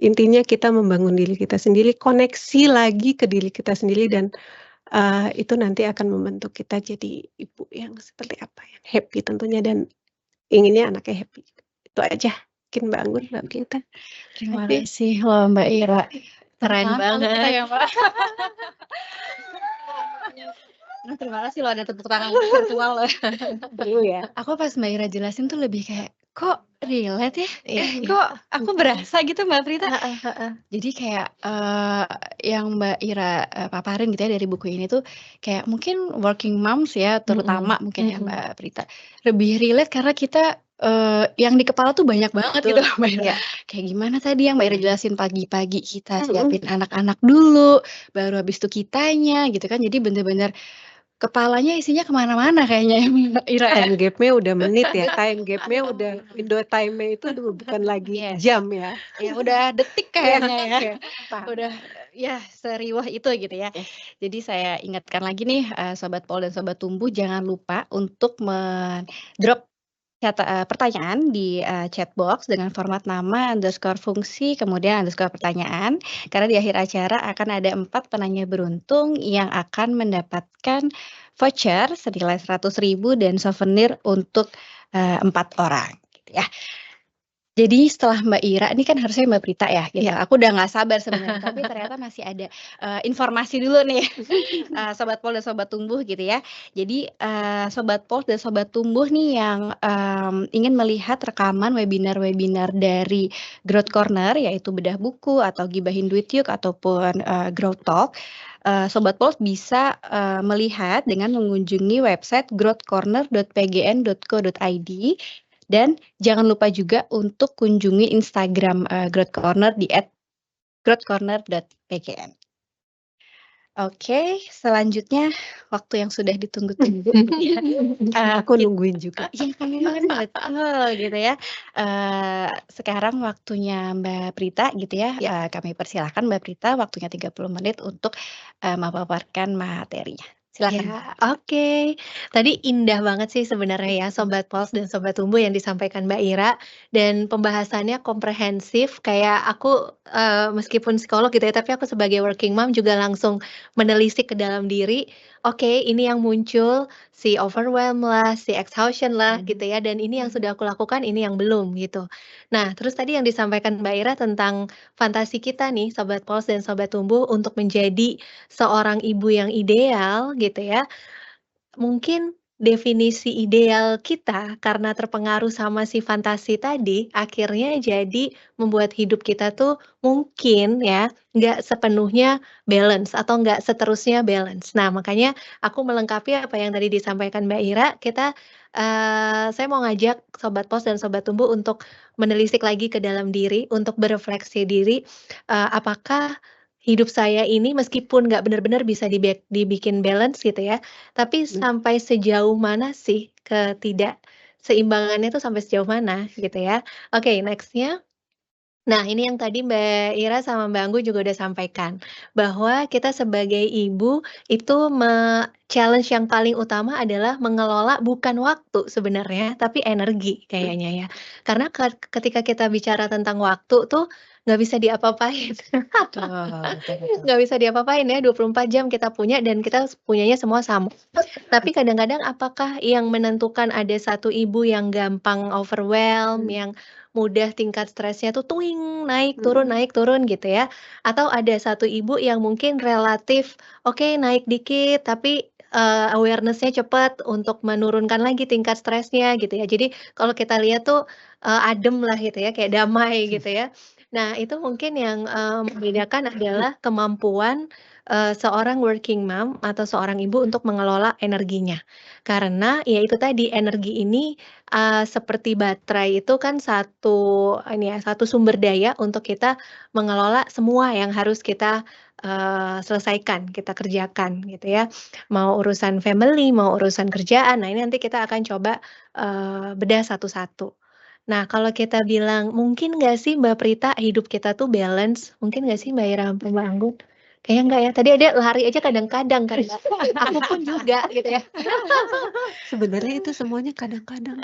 S3: intinya kita membangun diri kita sendiri, koneksi lagi ke diri kita sendiri, dan itu nanti akan membentuk kita jadi ibu yang seperti apa, yang happy tentunya, dan inginnya anaknya happy. Itu aja. Mungkin Mbak Anggun, Mbak Prita.
S2: Terima
S3: Oke.
S2: kasih loh Mbak Ira.
S4: Keren
S2: Semangat
S4: banget.
S2: kita ya, Mbak. Nah, terima kasih loh ada tepuk tangan virtual loh.
S3: Perlu ya.
S2: Aku pas Mbak Ira jelasin tuh lebih kayak, kok relate ya?
S4: Iya, iya.
S2: Kok aku berasa gitu Mbak Prita?
S4: Heeh, heeh.
S2: Jadi kayak yang Mbak Ira paparin gitu ya dari buku ini tuh kayak mungkin working moms ya, terutama mungkin ya Mbak Prita, lebih relate karena kita yang di kepala tuh banyak banget gitu
S4: Betul,
S2: Mbak Ira.
S4: iya.
S2: Kayak gimana tadi yang Mbak Ira jelasin pagi-pagi kita siapin anak-anak dulu, baru habis itu kitanya gitu kan. Jadi bener-bener kepalanya isinya kemana-mana kayaknya ya Mbak Ira ya.
S3: Time gap-nya udah menit ya, time gap-nya udah window time-nya itu bukan lagi
S2: Yes.
S3: jam ya.
S2: Ya udah detik kayaknya ya.
S3: Oke, paham.
S2: Udah ya seriwah itu gitu ya. Jadi saya ingatkan lagi nih Sobat Pol dan Sobat Tumbuh, jangan lupa untuk drop pertanyaan di chat box dengan format nama _fungsi kemudian _pertanyaan, karena di akhir acara akan ada 4 penanya beruntung yang akan mendapatkan voucher senilai 100.000 dan souvenir untuk 4 orang gitu ya. Jadi setelah Mbak Ira, ini kan harusnya Mbak Prita ya gitu.
S4: Iya.
S2: Aku udah nggak sabar sebenarnya, tapi ternyata masih ada informasi dulu nih Sobat Pol dan Sobat Tumbuh gitu ya. Jadi Sobat Pol dan Sobat Tumbuh nih yang ingin melihat rekaman webinar-webinar dari Growth Corner, yaitu bedah buku atau gibahin duit yuk ataupun Growth Talk, Sobat Pol bisa melihat dengan mengunjungi website growthcorner.pgn.co.id. Dan jangan lupa juga untuk kunjungi Instagram Growth Corner di @growthcorner.pgn. Oke, selanjutnya waktu yang sudah ditunggu-tunggu gitu ya.
S3: Aku nungguin juga.
S2: Iya kan betul gitu ya. Sekarang waktunya Mbak Prita gitu ya. Kami persilahkan Mbak Prita waktunya 30 menit untuk memaparkan materinya. Silakan.
S4: Ya, oke. Tadi indah banget sih sebenarnya ya Sobat Pos dan Sobat Tumbuh yang disampaikan Mbak Ira, dan pembahasannya komprehensif. Kayak aku meskipun psikolog gitu ya, tapi aku sebagai working mom juga langsung menelisik ke dalam diri. Oke, ini yang muncul, si overwhelm lah, si exhaustion lah gitu ya, dan ini yang sudah aku lakukan, ini yang belum gitu. Nah, terus tadi yang disampaikan Mbak Ira tentang fantasi kita nih Sobat Pos dan Sobat Tumbuh untuk menjadi seorang ibu yang ideal gitu ya. Mungkin definisi ideal kita karena terpengaruh sama si fantasi tadi, akhirnya jadi membuat hidup kita tuh mungkin ya nggak sepenuhnya balance atau nggak seterusnya balance. Nah, makanya aku melengkapi apa yang tadi disampaikan Mbak Ira, saya mau ngajak Sobat Pos dan Sobat Tumbuh untuk menelisik lagi ke dalam diri, untuk berefleksi diri, apakah hidup saya ini meskipun nggak benar-benar bisa dibikin balance gitu ya, tapi sampai sejauh mana sih ketidakseimbangannya tuh sampai sejauh mana gitu ya. Oke, next-nya. Nah, ini yang tadi Mbak Ira sama Mbak Anggun juga udah sampaikan, bahwa kita sebagai ibu itu challenge yang paling utama adalah mengelola bukan waktu sebenarnya, tapi energi kayaknya ya. Karena ketika kita bicara tentang waktu tuh nggak bisa diapa-apain.
S2: Betul, betul, betul.
S4: Nggak bisa diapa-apain ya, 24 jam kita punya dan kita punyanya semua sama. Tapi kadang-kadang apakah yang menentukan ada satu ibu yang gampang overwhelm, yang mudah tingkat stresnya tuh naik turun gitu ya. Atau ada satu ibu yang mungkin relatif oke naik dikit tapi awareness-nya cepat untuk menurunkan lagi tingkat stresnya gitu ya. Jadi kalau kita lihat tuh adem lah gitu ya, kayak damai gitu ya. Nah, itu mungkin yang membedakan adalah kemampuan seorang working mom atau seorang ibu untuk mengelola energinya. Karena ya itu tadi energi ini seperti baterai itu kan satu sumber daya untuk kita mengelola semua yang harus kita selesaikan, kita kerjakan gitu ya. Mau urusan family, mau urusan kerjaan. Nah, ini nanti kita akan coba bedah satu-satu. Nah, kalau kita bilang, mungkin nggak sih Mbak Prita hidup kita tuh balance? Mungkin nggak sih Mbak Ira sama Mbak Anggun? Kayaknya nggak ya. Tadi ada lari aja kadang-kadang kan Mbak. Aku pun juga gitu ya.
S3: Sebenarnya itu semuanya kadang-kadang.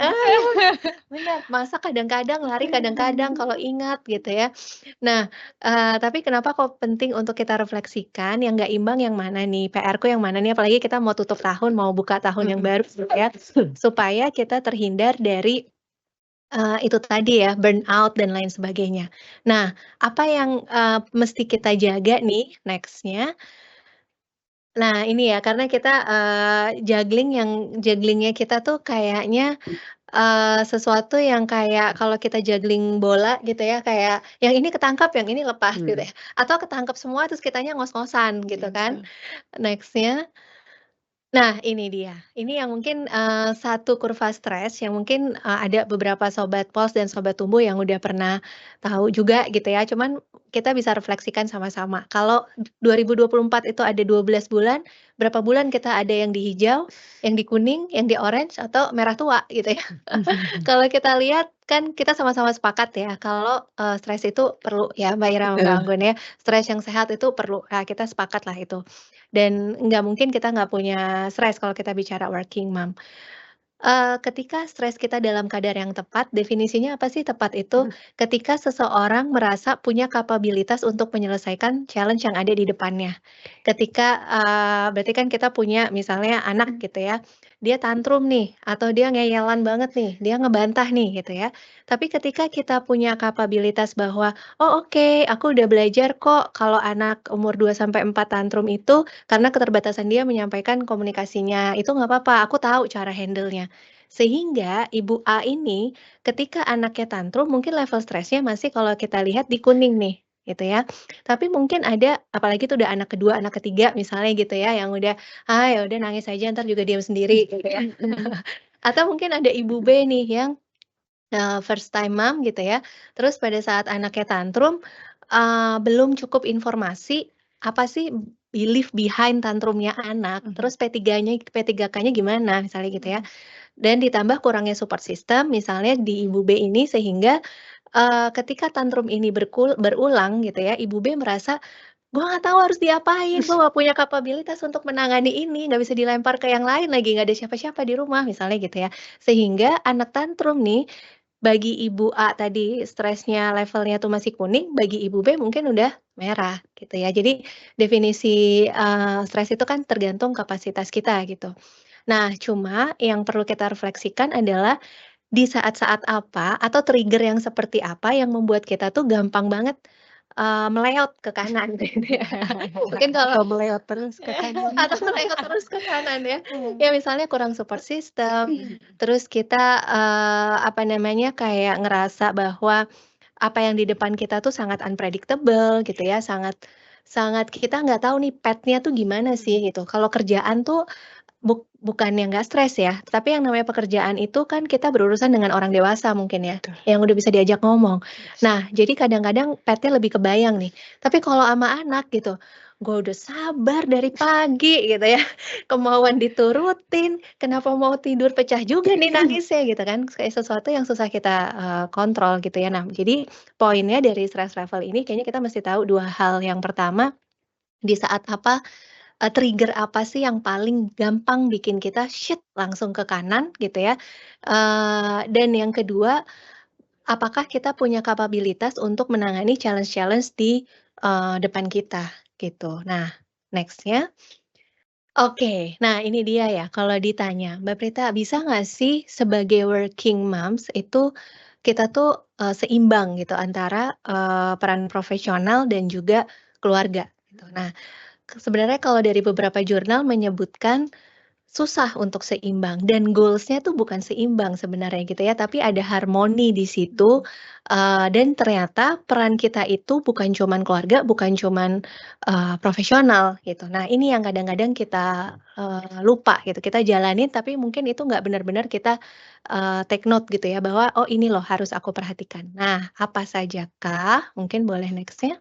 S4: Benar, masa kadang-kadang lari, kadang-kadang kalau ingat gitu ya. Nah, tapi kenapa kok penting untuk kita refleksikan yang nggak imbang yang mana nih, PR-ku yang mana nih, apalagi kita mau tutup tahun, mau buka tahun yang baru gitu ya, supaya kita terhindar dari itu tadi ya, burnout dan lain sebagainya. Nah, apa yang mesti kita jaga nih next-nya? Nah, ini ya, karena kita jugglingnya kita tuh kayaknya sesuatu yang kayak kalau kita juggling bola gitu ya, kayak yang ini ketangkap, yang ini lepas gitu ya, atau ketangkap semua terus kitanya ngos-ngosan gitu kan. Next-nya. Nah, ini dia. Ini yang mungkin satu kurva stres yang mungkin ada beberapa sobat pos dan sobat tumbuh yang udah pernah tahu juga gitu ya. Cuman kita bisa refleksikan sama-sama. Kalau 2024 itu ada 12 bulan, berapa bulan kita ada yang di hijau, yang di kuning, yang di orange, atau merah tua gitu ya. Kalau kita lihat kan kita sama-sama sepakat ya kalau stres itu perlu ya Mbak Ira sama Mbak Anggun ya. Stres yang sehat itu perlu. Nah, kita sepakat lah itu. Dan nggak mungkin kita nggak punya stres kalau kita bicara working mom. Ketika stres kita dalam kadar yang tepat, definisinya apa sih tepat itu? Ketika seseorang merasa punya kapabilitas untuk menyelesaikan challenge yang ada di depannya. Ketika berarti kan kita punya misalnya anak gitu ya, dia tantrum nih, atau dia ngeyelan banget nih, dia ngebantah nih gitu ya. Tapi ketika kita punya kapabilitas bahwa, "Oh oke, aku udah belajar kok kalau anak umur 2-4 tantrum itu karena keterbatasan dia menyampaikan komunikasinya, itu nggak apa-apa, aku tahu cara handle-nya." Sehingga ibu A ini ketika anaknya tantrum mungkin level stresnya masih kalau kita lihat di kuning nih, gitu ya. Tapi mungkin ada apalagi itu udah anak kedua, anak ketiga misalnya gitu ya, yang udah, ya udah nangis aja entar juga diam sendiri gitu ya. Atau mungkin ada ibu B nih yang first time mom gitu ya, terus pada saat anaknya tantrum, belum cukup informasi, apa sih belief behind tantrumnya anak, terus P3K-nya gimana misalnya gitu ya. Dan ditambah kurangnya support system misalnya di ibu B ini sehingga, ketika tantrum ini berulang gitu ya, ibu B merasa, "Gua nggak tahu harus diapain, gua nggak punya kapabilitas untuk menangani ini, nggak bisa dilempar ke yang lain lagi, nggak ada siapa-siapa di rumah," misalnya gitu ya. Sehingga anak tantrum nih, bagi ibu A tadi stresnya levelnya tuh masih kuning, bagi ibu B mungkin udah merah gitu ya. Jadi definisi, stres itu kan tergantung kapasitas kita gitu. Nah, cuma yang perlu kita refleksikan adalah di saat-saat apa atau trigger yang seperti apa yang membuat kita tuh gampang banget, meleot ke kanan gitu ya. Mungkin kalau
S3: Atau meleot terus ke kanan.
S4: atau meleot terus ke kanan ya. Ya misalnya kurang support system, terus kita, kayak ngerasa bahwa apa yang di depan kita tuh sangat unpredictable gitu ya, sangat sangat kita nggak tahu nih path-nya tuh gimana sih gitu. Kalau kerjaan tuh bukannya nggak stres ya, tapi yang namanya pekerjaan itu kan kita berurusan dengan orang dewasa mungkin ya,
S3: Betul.
S4: yang udah bisa diajak ngomong.
S3: Yes.
S4: Nah, jadi kadang-kadang petnya lebih kebayang nih. Tapi kalau sama anak gitu, gue udah sabar dari pagi gitu ya, kemauan diturutin, kenapa mau tidur pecah juga nih nangisnya gitu kan, kayak sesuatu yang susah kita kontrol gitu ya. Nah, jadi poinnya dari stress level ini kayaknya kita mesti tahu 2 hal. Yang pertama, di saat apa, trigger apa sih yang paling gampang bikin kita langsung ke kanan gitu ya, dan yang kedua, apakah kita punya kapabilitas untuk menangani challenge-challenge di, depan kita gitu. Nah, next-nya, oke, nah ini dia ya kalau ditanya, Mbak Prita bisa nggak sih sebagai working moms itu kita tuh, seimbang gitu antara, peran profesional dan juga keluarga gitu. Nah, sebenarnya kalau dari beberapa jurnal menyebutkan susah untuk seimbang dan goals-nya tuh bukan seimbang sebenarnya gitu ya, tapi ada harmoni di situ, dan ternyata peran kita itu bukan cuman keluarga, bukan cuman, profesional gitu. Nah, ini yang kadang-kadang kita, lupa gitu, kita jalanin tapi mungkin itu nggak benar-benar kita, take note gitu ya, bahwa, "Oh ini loh harus aku perhatikan." Nah, apa sajakah? Mungkin boleh next-nya.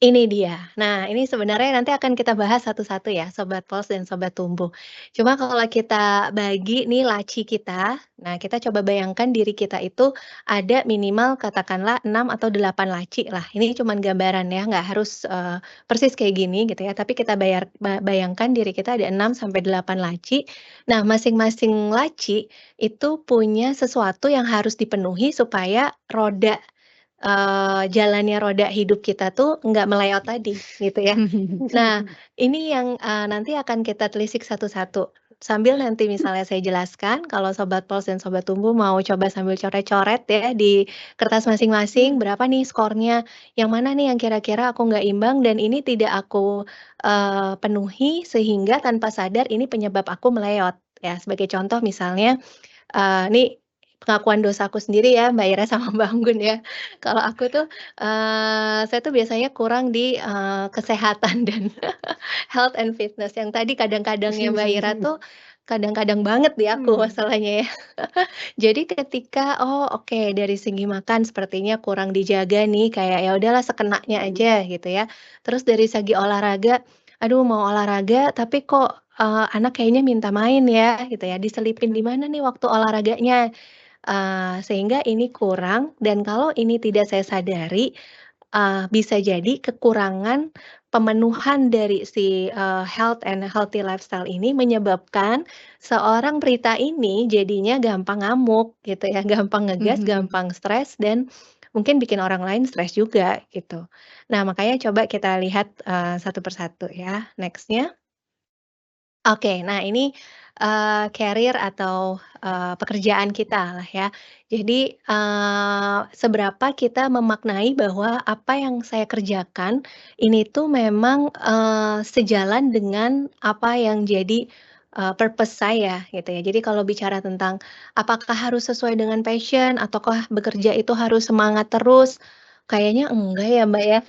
S4: Ini dia. Nah, ini sebenarnya nanti akan kita bahas satu-satu ya, Sobat Pos dan Sobat Tumbuh. Cuma kalau kita bagi nih laci kita, nah kita coba bayangkan diri kita itu ada minimal katakanlah 6 atau 8 laci lah. Ini cuman gambaran ya, nggak harus, persis kayak gini gitu ya, tapi kita bayangkan diri kita ada 6 sampai 8 laci. Nah, masing-masing laci itu punya sesuatu yang harus dipenuhi supaya jalannya roda hidup kita tuh nggak meleot tadi, gitu ya. Nah, ini yang, nanti akan kita telisik satu-satu. Sambil nanti misalnya saya jelaskan, kalau Sobat Pos dan Sobat Tumbuh mau coba sambil coret-coret ya di kertas masing-masing, berapa nih skornya, yang mana nih yang kira-kira aku nggak imbang dan ini tidak aku, penuhi sehingga tanpa sadar ini penyebab aku meleot. Ya, sebagai contoh misalnya, ini pengakuan dosaku sendiri ya, Mbak Ira sama Mbak Anggun ya. Kalau aku tuh, saya tuh biasanya kurang di, kesehatan dan health and fitness yang tadi kadang-kadangnya Mbak Ira tuh, kadang-kadang banget di aku masalahnya ya. Jadi ketika, oh oke dari segi makan sepertinya kurang dijaga nih, kayak ya udahlah sekenanya aja gitu ya. Terus dari segi olahraga, aduh mau olahraga tapi kok, anak kayaknya minta main ya gitu ya, diselipin di mana nih waktu olahraganya. Sehingga ini kurang dan kalau ini tidak saya sadari, bisa jadi kekurangan pemenuhan dari si, health and healthy lifestyle ini menyebabkan seorang Prita ini jadinya gampang ngamuk gitu ya, gampang ngegas, gampang stres dan mungkin bikin orang lain stres juga gitu. Nah makanya coba kita lihat, satu persatu ya, next-nya. Oke, nah ini, career atau, pekerjaan kita lah ya. Jadi, seberapa kita memaknai bahwa apa yang saya kerjakan ini tuh memang, sejalan dengan apa yang jadi, purpose saya gitu ya. Jadi kalau bicara tentang apakah harus sesuai dengan passion ataukah bekerja itu harus semangat terus, kayaknya enggak ya, Mbak, ya.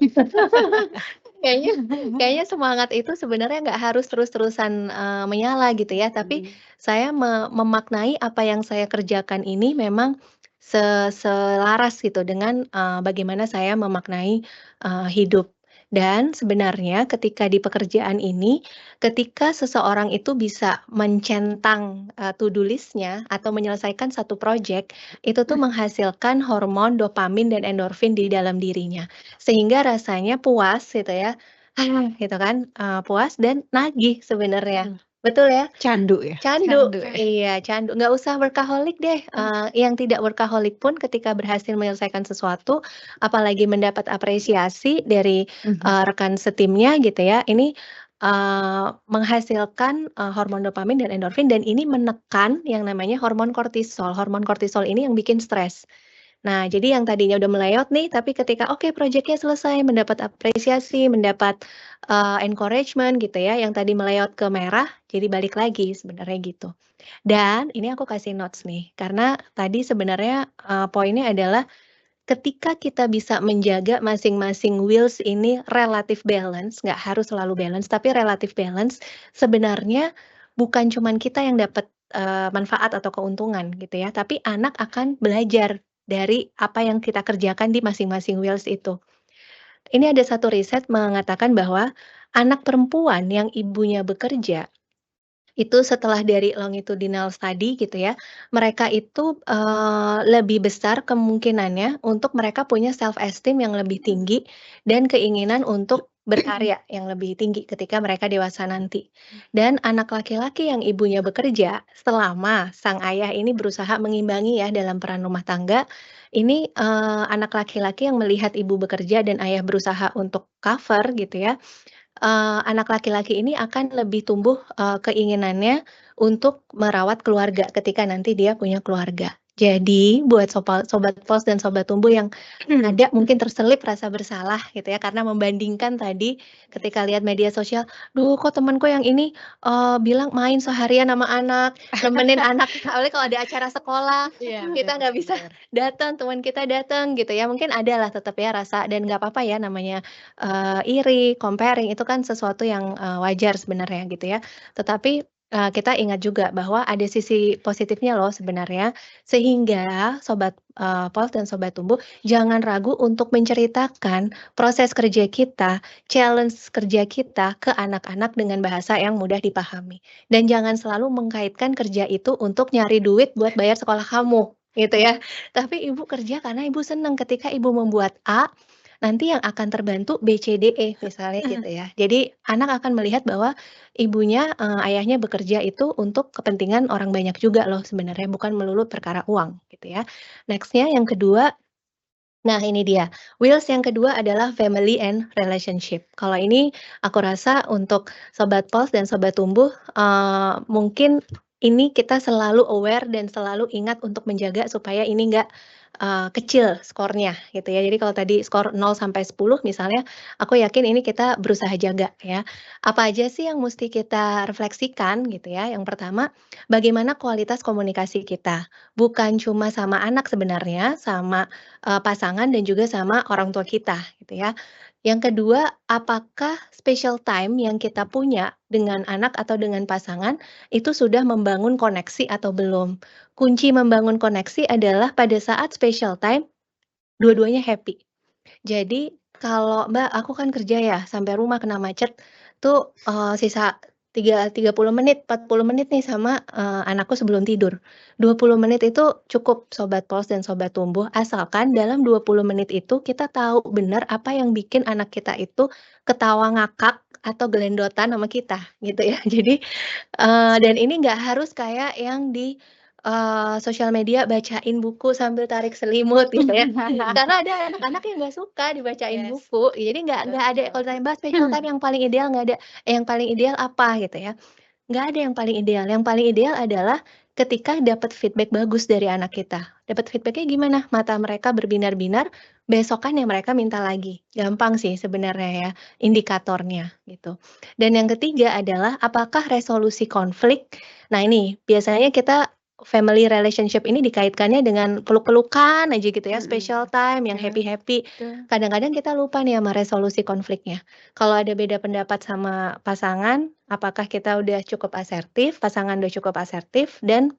S4: Kayaknya kayaknya semangat itu sebenarnya nggak harus terus-terusan, menyala gitu ya, tapi saya memaknai apa yang saya kerjakan ini memang selaras gitu dengan, bagaimana saya memaknai, hidup. Dan sebenarnya ketika di pekerjaan ini, ketika seseorang itu bisa mencentang, to do list-nya atau menyelesaikan satu project, itu tuh menghasilkan hormon dopamin dan endorfin di dalam dirinya. Sehingga rasanya puas gitu ya, gitu kan, puas dan nagih sebenarnya. Betul ya?
S3: Candu ya?
S4: Candu,
S2: Candu ya.
S4: iya candu, nggak usah workaholic deh, yang tidak workaholic pun ketika berhasil menyelesaikan sesuatu, apalagi mendapat apresiasi dari, rekan setimnya gitu ya, ini, menghasilkan, hormon dopamin dan endorfin dan ini menekan yang namanya hormon kortisol. Hormon kortisol ini yang bikin stres. Nah, jadi yang tadinya udah meleot nih, tapi ketika oke projeknya selesai, mendapat apresiasi, mendapat, encouragement gitu ya, yang tadi meleot ke merah, jadi balik lagi sebenarnya gitu. Dan ini aku kasih notes nih, karena tadi sebenarnya, poinnya adalah ketika kita bisa menjaga masing-masing wheels ini relatif balance, nggak harus selalu balance, tapi relatif balance, sebenarnya bukan cuman kita yang dapat, manfaat atau keuntungan gitu ya, tapi anak akan belajar dari apa yang kita kerjakan di masing-masing wheels itu. Ini ada satu riset mengatakan bahwa anak perempuan yang ibunya bekerja, itu setelah dari longitudinal study gitu ya, mereka itu, lebih besar kemungkinannya untuk mereka punya self esteem yang lebih tinggi dan keinginan untuk berkarya yang lebih tinggi ketika mereka dewasa nanti. Dan anak laki-laki yang ibunya bekerja, selama sang ayah ini berusaha mengimbangi ya dalam peran rumah tangga, ini, anak laki-laki yang melihat ibu bekerja dan ayah berusaha untuk cover gitu ya, anak laki-laki ini akan lebih tumbuh, keinginannya untuk merawat keluarga ketika nanti dia punya keluarga. Jadi buat sobat pos dan sobat tumbuh yang ada mungkin terselip rasa bersalah gitu ya karena membandingkan tadi ketika lihat media sosial, "Duh kok temenku yang ini, bilang main seharian sama anak, nemenin anak," apalagi kalau ada acara sekolah,
S2: Iya,
S4: kita nggak bisa datang, teman kita datang gitu ya. Mungkin ada lah tetap ya rasa dan nggak apa-apa ya namanya iri, comparing itu kan sesuatu yang, wajar sebenarnya gitu ya. Tetapi, kita ingat juga bahwa ada sisi positifnya loh sebenarnya, sehingga sobat, pos dan sobat tumbuh jangan ragu untuk menceritakan proses kerja kita, challenge kerja kita ke anak-anak dengan bahasa yang mudah dipahami. Dan jangan selalu mengkaitkan kerja itu untuk nyari duit buat bayar sekolah kamu, gitu ya. Tapi ibu kerja karena ibu senang ketika ibu membuat A, nanti yang akan terbantu B, C, D, E misalnya gitu ya. Jadi anak akan melihat bahwa ibunya, ayahnya bekerja itu untuk kepentingan orang banyak juga loh sebenarnya, bukan melulu perkara uang gitu ya. Next-nya yang kedua, nah ini dia, wheels yang kedua adalah family and relationship. Kalau ini aku rasa untuk sobat pos dan sobat tumbuh, mungkin ini kita selalu aware dan selalu ingat untuk menjaga supaya ini nggak, kecil skornya gitu ya. Jadi kalau tadi skor 0 sampai 10 misalnya, aku yakin ini kita berusaha jaga ya. Apa aja sih yang musti kita refleksikan gitu ya. Yang pertama, bagaimana kualitas komunikasi kita. Bukan cuma sama anak sebenarnya, sama pasangan dan juga sama orang tua kita gitu ya. Yang kedua, apakah special time yang kita punya dengan anak atau dengan pasangan itu sudah membangun koneksi atau belum? Kunci membangun koneksi adalah pada saat special time dua-duanya happy. Jadi kalau, "Mbak, aku kan kerja ya, sampai rumah kena macet tuh, sisa 30 menit, 40 menit nih sama, anakku sebelum tidur." 20 menit itu cukup sobat pos dan sobat tumbuh, asalkan dalam 20 menit itu kita tahu benar apa yang bikin anak kita itu ketawa ngakak atau gelendotan sama kita, gitu ya. Jadi, dan ini nggak harus kayak yang di, sosial media bacain buku sambil tarik selimut gitu ya. Karena ada anak-anak yang nggak suka dibacain
S2: Yes,
S4: buku, jadi nggak ada kalau ditanya, "Mbak, special time yang paling ideal nggak ada yang paling ideal apa?" Gitu ya. Nggak ada yang paling ideal, yang paling ideal adalah ketika dapat feedback bagus dari anak kita. Dapat feedback-nya gimana? Mata mereka berbinar-binar, besokannya mereka minta lagi. Gampang sih sebenarnya ya, indikatornya gitu. Dan yang ketiga adalah apakah resolusi konflik, nah ini biasanya kita family relationship ini dikaitkannya dengan peluk-pelukan aja gitu ya, special time yang
S2: Iya,
S4: happy-happy.
S2: betul.
S4: Kadang-kadang kita lupa nih sama resolusi konfliknya. Kalau ada beda pendapat sama pasangan, apakah kita udah cukup asertif, pasangan udah cukup asertif, dan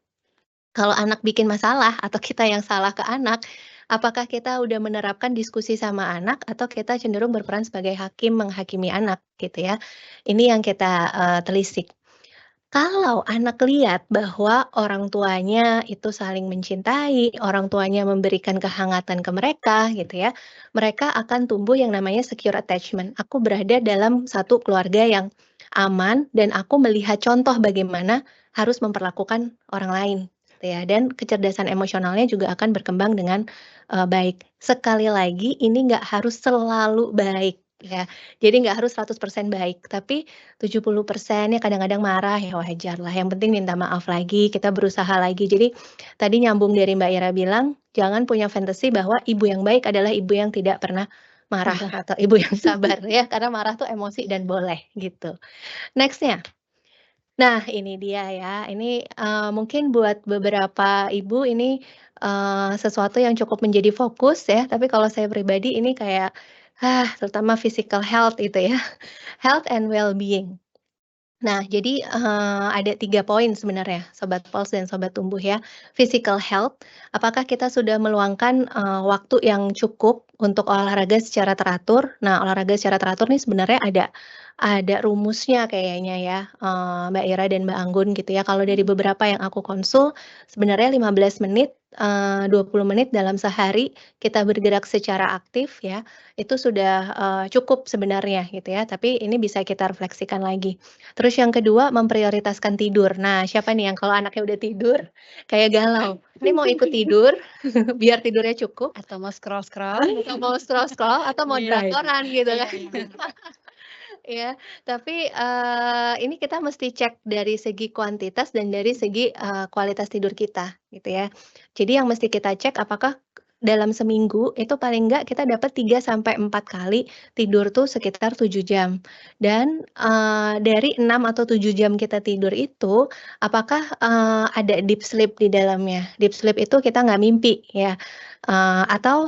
S4: kalau anak bikin masalah atau kita yang salah ke anak, apakah kita udah menerapkan diskusi sama anak atau kita cenderung berperan sebagai hakim menghakimi anak gitu ya. Ini yang kita, telisik. Kalau anak lihat bahwa orang tuanya itu saling mencintai, orang tuanya memberikan kehangatan ke mereka gitu ya, mereka akan tumbuh yang namanya secure attachment. Aku berada dalam satu keluarga yang aman dan aku melihat contoh bagaimana harus memperlakukan orang lain gitu ya, dan kecerdasan emosionalnya juga akan berkembang dengan, baik. Sekali lagi ini nggak harus selalu baik ya, jadi nggak harus 100% baik, tapi 70% ya kadang-kadang marah, ya wajarlah, yang penting minta maaf lagi, kita berusaha lagi. Jadi tadi nyambung dari Mbak Ira bilang, jangan punya fantasi bahwa ibu yang baik adalah ibu yang tidak pernah marah atau ibu yang sabar ya, karena marah tuh emosi dan boleh gitu. Next-nya, nah ini dia ya, ini, mungkin buat beberapa ibu ini, sesuatu yang cukup menjadi fokus ya, tapi kalau saya pribadi ini kayak, terutama physical health itu ya, health and well-being. Nah, jadi, ada 3 poin sebenarnya Sobat Pulse dan Sobat Tumbuh ya. Physical health, apakah kita sudah meluangkan, waktu yang cukup untuk olahraga secara teratur? Nah, olahraga secara teratur nih sebenarnya ada rumusnya kayaknya ya, Mbak Ira dan Mbak Anggun gitu ya. Kalau dari beberapa yang aku konsul, sebenarnya 15 menit, 20 menit dalam sehari kita bergerak secara aktif ya, itu sudah, cukup sebenarnya gitu ya, tapi ini bisa kita refleksikan lagi. Terus yang kedua, memprioritaskan tidur. Nah, siapa nih yang kalau anaknya udah tidur, kayak galau, ini mau ikut tidur, biar tidurnya cukup,
S2: Atau mau scroll-scroll.
S4: atau mau scroll-scroll, atau mau
S3: Iya,
S4: draktoran gitu
S2: Iya
S4: kan.
S2: iya.
S4: Ya, tapi, ini kita mesti cek dari segi kuantitas dan dari segi, kualitas tidur kita, gitu ya. Jadi yang mesti kita cek apakah dalam seminggu itu paling enggak kita dapat 3 sampai 4 kali tidur tuh sekitar 7 jam. Dan, dari 6 atau 7 jam kita tidur itu, apakah, ada deep sleep di dalamnya. Deep sleep itu kita nggak mimpi ya, atau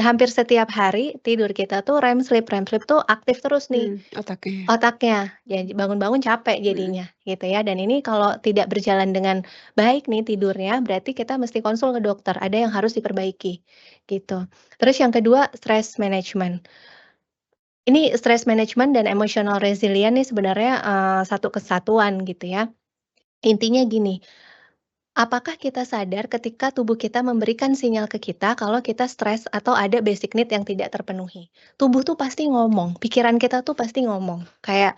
S4: hampir setiap hari tidur kita tuh REM sleep. REM sleep tuh aktif terus nih
S3: Otaknya.
S4: otaknya. Jadi bangun-bangun capek jadinya gitu ya, dan ini kalau tidak berjalan dengan baik nih tidurnya, berarti kita mesti konsul ke dokter, ada yang harus diperbaiki, gitu. Terus yang kedua, stress management. Ini stress management dan emotional resilient nih sebenarnya, satu kesatuan gitu ya. Intinya gini, apakah kita sadar ketika tubuh kita memberikan sinyal ke kita kalau kita stres atau ada basic need yang tidak terpenuhi? Tubuh tuh pasti ngomong, pikiran kita tuh pasti ngomong, kayak,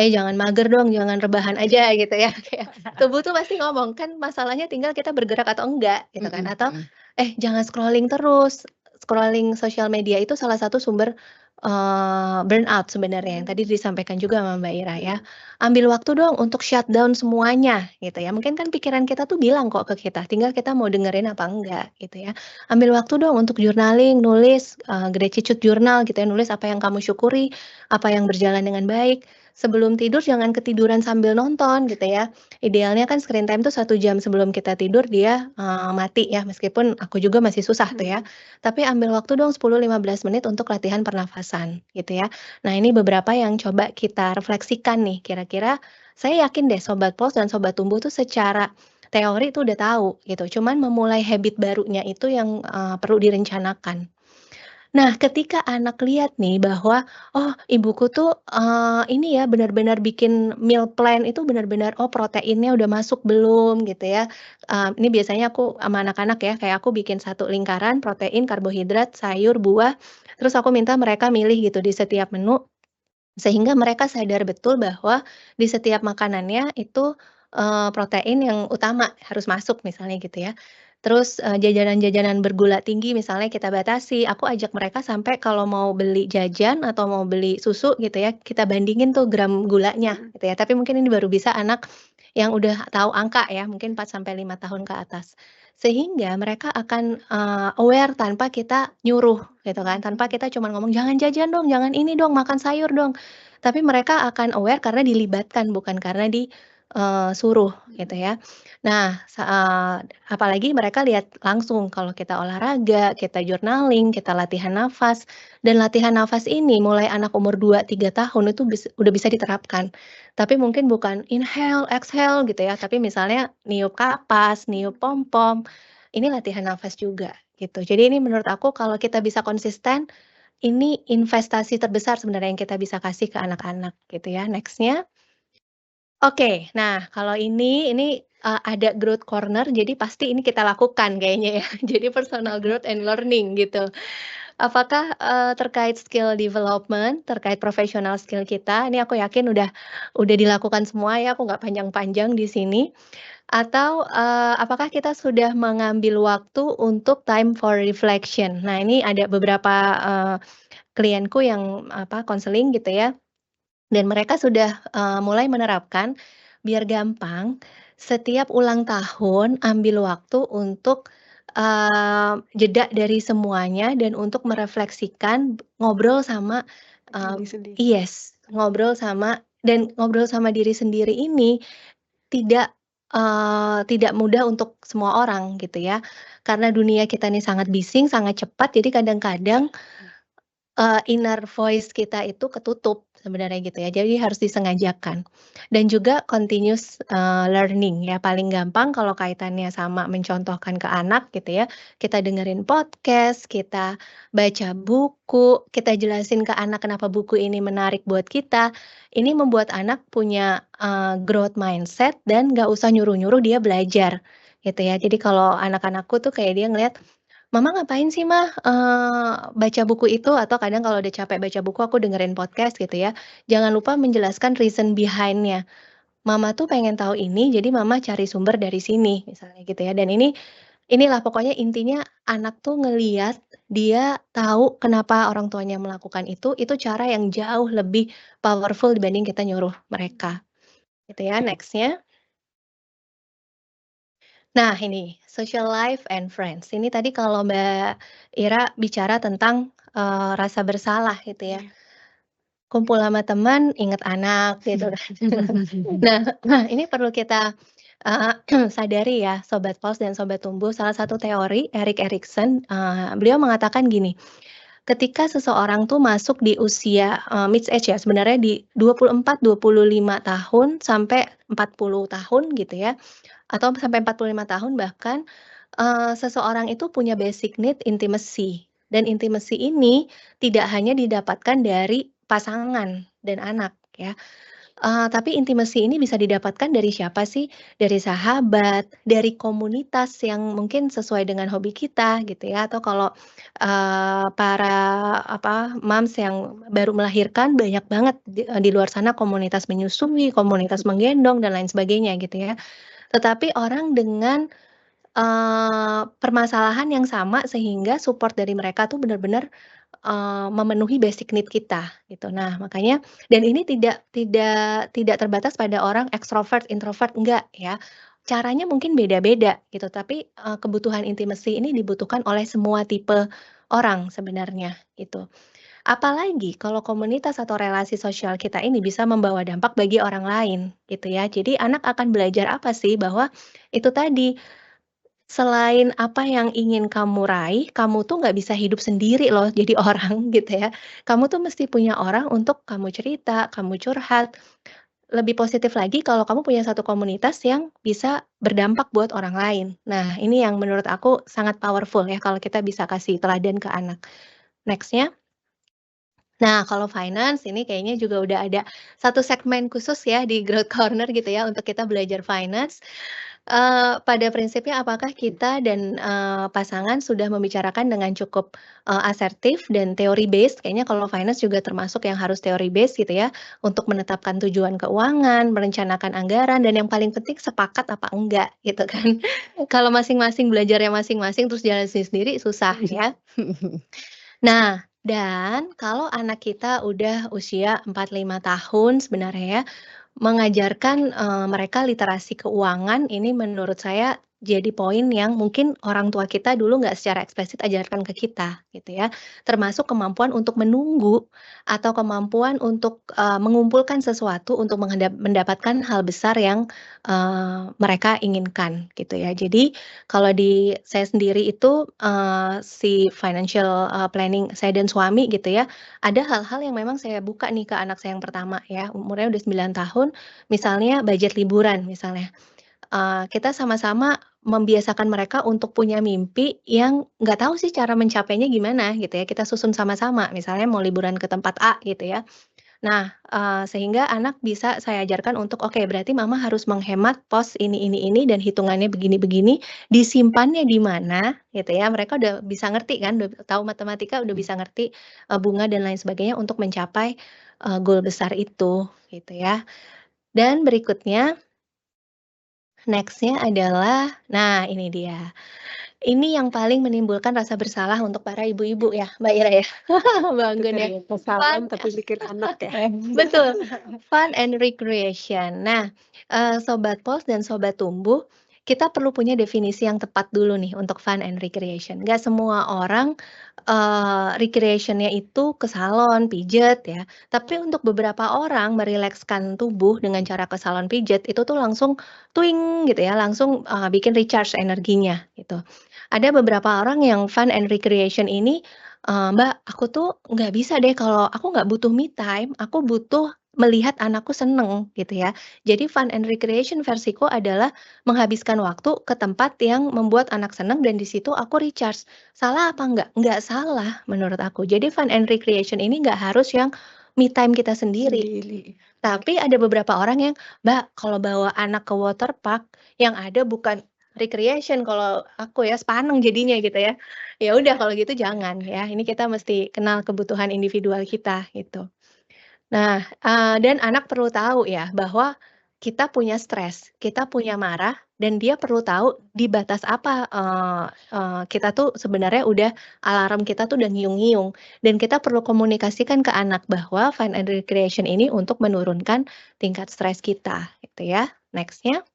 S4: jangan mager dong, jangan rebahan aja," gitu ya, kayak tubuh tuh pasti ngomong, kan masalahnya tinggal kita bergerak atau enggak, gitu kan. Atau, jangan scrolling terus, scrolling sosial media itu salah satu sumber, burnout sebenarnya yang tadi disampaikan juga sama Mbak Ira ya. Ambil waktu dong untuk shutdown semuanya, gitu ya. Mungkin kan pikiran kita tuh bilang kok ke kita, tinggal kita mau dengerin apa enggak, gitu ya. Ambil waktu dong untuk journaling, nulis, gratitude journal gitu ya, nulis apa yang kamu syukuri, apa yang berjalan dengan baik. Sebelum tidur jangan ketiduran sambil nonton gitu ya. Idealnya kan screen time tuh 1 jam sebelum kita tidur dia, mati ya, meskipun aku juga masih susah tuh ya. Tapi ambil waktu dong 10-15 menit untuk latihan pernafasan gitu ya. Nah, ini beberapa yang coba kita refleksikan nih, kira-kira saya yakin deh Sobat Pulse dan Sobat Tumbuh tuh secara teori tuh udah tahu gitu, cuman memulai habit barunya itu yang, perlu direncanakan. Nah, ketika anak lihat nih bahwa, "Oh, ibuku tuh, ini ya benar-benar bikin meal plan itu benar-benar, oh proteinnya udah masuk belum?" Gitu ya. Ini biasanya aku sama anak-anak ya, kayak aku bikin satu lingkaran protein, karbohidrat, sayur, buah, terus aku minta mereka milih gitu di setiap menu, sehingga mereka sadar betul bahwa di setiap makanannya itu, protein yang utama harus masuk misalnya gitu ya. Terus, jajanan-jajanan bergula tinggi misalnya kita batasi, aku ajak mereka sampai kalau mau beli jajan atau mau beli susu gitu ya, kita bandingin tuh gram gulanya gitu ya. Tapi mungkin ini baru bisa anak yang udah tahu angka ya, mungkin 4 sampai 5 tahun ke atas. Sehingga mereka akan, aware tanpa kita nyuruh gitu kan, tanpa kita cuman ngomong, "Jangan jajan dong, jangan ini dong, makan sayur dong." Tapi mereka akan aware karena dilibatkan, bukan karena suruh gitu ya. Nah, apalagi mereka lihat langsung kalau kita olahraga, kita journaling, kita latihan nafas, dan latihan nafas ini mulai anak umur 2, 3 tahun itu udah bisa diterapkan. Tapi mungkin bukan inhale, exhale gitu ya, tapi misalnya niup kapas, niup pom-pom, ini latihan nafas juga gitu. Jadi ini menurut aku kalau kita bisa konsisten, ini investasi terbesar sebenarnya yang kita bisa kasih ke anak-anak gitu ya. Next-nya. Oke, nah kalau ini, ada growth corner, jadi pasti ini kita lakukan kayaknya ya. Jadi personal growth and learning gitu. Apakah, terkait skill development, terkait professional skill kita, ini aku yakin udah dilakukan semua ya, aku nggak panjang-panjang di sini. Atau, apakah kita sudah mengambil waktu untuk time for reflection. Nah ini ada beberapa, klienku yang konseling gitu ya, dan mereka sudah, mulai menerapkan biar gampang, setiap ulang tahun ambil waktu untuk, jeda dari semuanya dan untuk merefleksikan, ngobrol sama,
S3: Diri sendiri.
S4: yes, ngobrol sama diri sendiri ini tidak mudah untuk semua orang gitu ya. Karena dunia kita ini sangat bising, sangat cepat, jadi kadang-kadang inner voice kita itu ketutup sebenarnya gitu ya. Jadi harus disengajakan. Dan juga continuous learning ya. Paling gampang kalau kaitannya sama mencontohkan ke anak gitu ya. Kita dengerin podcast, kita baca buku, kita jelasin ke anak kenapa buku ini menarik buat kita. Ini membuat anak punya growth mindset dan nggak usah nyuruh-nyuruh dia belajar gitu ya. Jadi kalau anak-anakku tuh kayak dia ngeliat, "Mama ngapain sih Mah, baca buku itu?" Atau kadang kalau udah capek baca buku aku dengerin podcast gitu ya. Jangan lupa menjelaskan reason behind-nya. "Mama tuh pengen tahu ini, jadi Mama cari sumber dari sini," misalnya gitu ya. Dan inilah pokoknya intinya anak tuh ngeliat, dia tahu kenapa orang tuanya melakukan itu cara yang jauh lebih powerful dibanding kita nyuruh mereka, gitu ya. Next-nya. Nah ini, social life and friends. Ini tadi kalau Mbak Ira bicara tentang, rasa bersalah gitu ya. Kumpul sama teman, inget anak gitu kan. Nah, ini perlu kita, sadari ya Sobat Pulse dan Sobat Tumbuh, salah satu teori Erik Erikson, beliau mengatakan gini, ketika seseorang tuh masuk di usia, mid age ya, sebenarnya di 24, 25 tahun sampai 40 tahun gitu ya, atau sampai 45 tahun bahkan, seseorang itu punya basic need intimacy, dan intimacy ini tidak hanya didapatkan dari pasangan dan anak ya, tapi intimacy ini bisa didapatkan dari siapa sih? Dari sahabat, dari komunitas yang mungkin sesuai dengan hobi kita gitu ya, atau kalau, para moms yang baru melahirkan banyak banget di luar sana komunitas menyusui, komunitas menggendong dan lain sebagainya gitu ya. Tetapi orang dengan, permasalahan yang sama sehingga support dari mereka tuh benar-benar, memenuhi basic need kita gitu. Nah makanya dan ini tidak terbatas pada orang ekstrovert, introvert, enggak ya. Caranya mungkin beda-beda gitu, tapi, kebutuhan intimacy ini dibutuhkan oleh semua tipe orang sebenarnya gitu. Apalagi kalau komunitas atau relasi sosial kita ini bisa membawa dampak bagi orang lain gitu ya. Jadi anak akan belajar apa sih? Bahwa itu tadi, selain apa yang ingin kamu raih, kamu tuh nggak bisa hidup sendiri loh jadi orang gitu ya. Kamu tuh mesti punya orang untuk kamu cerita, kamu curhat. Lebih positif lagi kalau kamu punya satu komunitas yang bisa berdampak buat orang lain. Nah ini yang menurut aku sangat powerful ya kalau kita bisa kasih teladan ke anak. Next-nya. Nah, kalau finance ini kayaknya juga udah ada satu segmen khusus ya di Growth Corner gitu ya untuk kita belajar finance. Pada prinsipnya apakah kita dan, pasangan sudah membicarakan dengan cukup, asertif dan teori based, kayaknya kalau finance juga termasuk yang harus teori based gitu ya, untuk menetapkan tujuan keuangan, merencanakan anggaran, dan yang paling penting sepakat apa enggak gitu kan. Kalau masing-masing belajarnya masing-masing terus jalan sendiri-sendiri susah ya. Nah, dan kalau anak kita udah usia 4, 5 tahun sebenarnya ya, mengajarkan, mereka literasi keuangan ini menurut saya jadi poin yang mungkin orang tua kita dulu nggak secara eksplisit ajarkan ke kita gitu ya. Termasuk kemampuan untuk menunggu atau kemampuan untuk, mengumpulkan sesuatu untuk mendapatkan hal besar yang, mereka inginkan gitu ya. Jadi kalau di saya sendiri itu, si financial, planning saya dan suami gitu ya, ada hal-hal yang memang saya buka nih ke anak saya yang pertama ya, umurnya udah 9 tahun, misalnya budget liburan misalnya. Kita sama-sama membiasakan mereka untuk punya mimpi yang nggak tahu sih cara mencapainya gimana gitu ya, kita susun sama-sama, misalnya mau liburan ke tempat A gitu ya. Nah, sehingga anak bisa saya ajarkan untuk, "Oke, berarti mama harus menghemat pos ini, dan hitungannya begini-begini, disimpannya di mana," gitu ya. Mereka udah bisa ngerti kan, udah tahu matematika, udah bisa ngerti, bunga dan lain sebagainya untuk mencapai, goal besar itu, gitu ya. Dan berikutnya, next-nya adalah nah ini dia. Ini yang paling menimbulkan rasa bersalah untuk para ibu-ibu ya, Mbak Ira ya.
S3: Itu
S4: Bangun ya.
S3: tadi kesalahan
S4: Fun
S3: tapi bikin anak ya.
S4: betul, fun and recreation. Nah, Sobat Pos dan Sobat Tumbuh, kita perlu punya definisi yang tepat dulu nih untuk fun and recreation. Nggak semua orang, recreation-nya itu ke salon, pijet ya. Tapi untuk beberapa orang merilekskan tubuh dengan cara ke salon pijet, itu tuh langsung twing gitu ya, langsung, bikin recharge energinya gitu. Ada beberapa orang yang fun and recreation ini, "Mbak, aku tuh nggak bisa deh kalau aku nggak butuh me time, aku butuh melihat anakku seneng," gitu ya. Jadi fun and recreation versiku adalah menghabiskan waktu ke tempat yang membuat anak seneng dan di situ aku recharge. Salah apa enggak? Enggak salah menurut aku. Jadi fun and recreation ini nggak harus yang me time kita sendiri.
S3: Sendiri.
S4: Tapi ada beberapa orang yang, "Mbak, kalau bawa anak ke water park, yang ada bukan recreation kalau aku ya, sepaneng jadinya," gitu ya. Ya udah kalau gitu jangan ya, ini kita mesti kenal kebutuhan individual kita, gitu. Nah, dan anak perlu tahu ya bahwa kita punya stres, kita punya marah, dan dia perlu tahu di batas apa, kita tuh sebenarnya udah alarm kita tuh udah ngiung-ngiung, dan kita perlu komunikasikan ke anak bahwa fun and recreation ini untuk menurunkan tingkat stres kita, gitu ya. Next-nya.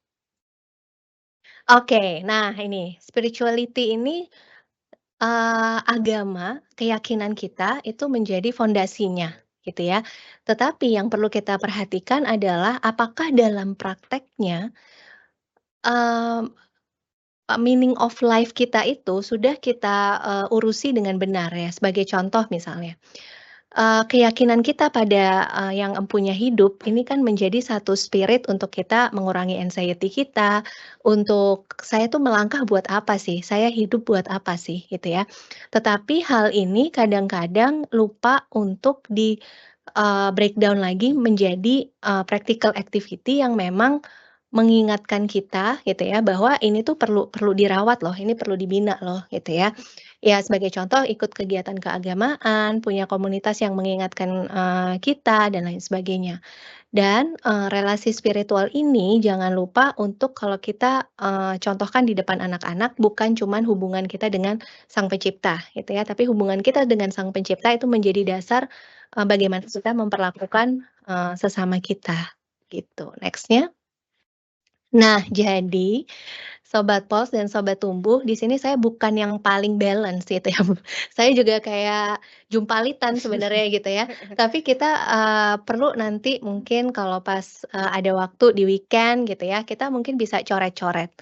S4: Oke, nah ini, spirituality ini, agama, keyakinan kita itu menjadi fondasinya, gitu ya. Tetapi yang perlu kita perhatikan adalah apakah dalam prakteknya, mmm, meaning of life kita itu sudah kita, urusi dengan benar ya. Sebagai contoh misalnya, keyakinan kita pada, yang empunya hidup ini kan menjadi satu spirit untuk kita mengurangi anxiety kita, untuk saya tuh melangkah buat apa sih, saya hidup buat apa sih, gitu ya. Tetapi hal ini kadang-kadang lupa untuk di, breakdown lagi menjadi, practical activity yang memang mengingatkan kita gitu ya, bahwa ini tuh perlu perlu dirawat loh, ini perlu dibina loh, gitu ya. Ya sebagai contoh ikut kegiatan keagamaan, punya komunitas yang mengingatkan, kita dan lain sebagainya. Dan, relasi spiritual ini jangan lupa untuk kalau kita, contohkan di depan anak-anak bukan cuman hubungan kita dengan Sang Pencipta gitu ya, tapi hubungan kita dengan Sang Pencipta itu menjadi dasar, bagaimana kita memperlakukan, sesama kita, gitu. Next-nya. Nah, jadi Sobat Pos dan Sobat Tumbuh, di sini saya bukan yang paling balance gitu ya, saya juga kayak jumpalitan sebenarnya gitu ya. Tapi kita, perlu nanti mungkin kalau pas, ada waktu di weekend gitu ya, kita mungkin bisa coret-coret.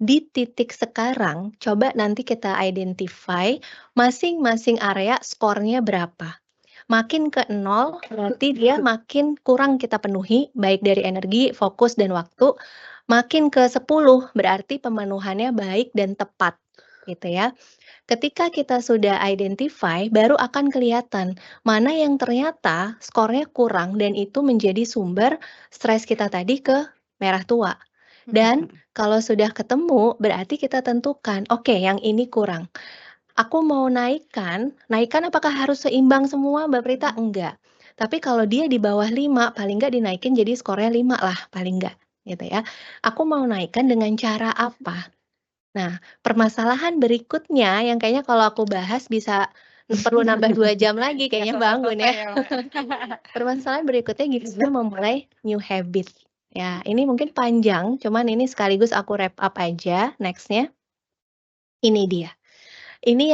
S4: Di titik sekarang, coba nanti kita identify masing-masing area skornya berapa. Makin ke 0, berarti dia makin kurang kita penuhi, baik dari energi, fokus, dan waktu. Makin ke 10, berarti pemenuhannya baik dan tepat, gitu ya. Ketika kita sudah identify, baru akan kelihatan mana yang ternyata skornya kurang dan itu menjadi sumber stres kita tadi ke merah tua. Dan kalau sudah ketemu, berarti kita tentukan, oke yang ini kurang. Aku mau naikkan apakah harus seimbang semua Mbak Prita? Enggak. Tapi kalau dia di bawah 5, paling enggak dinaikin jadi skornya 5 lah, paling enggak, gitu ya. Aku mau naikkan dengan cara apa? Nah, permasalahan berikutnya yang kayaknya kalau aku bahas bisa perlu nambah 2 jam lagi kayaknya bangun ya. Permasalahan berikutnya gimana memulai new habit. Ya, ini mungkin panjang, cuman ini sekaligus aku wrap up aja, next-nya. Ini dia. Ini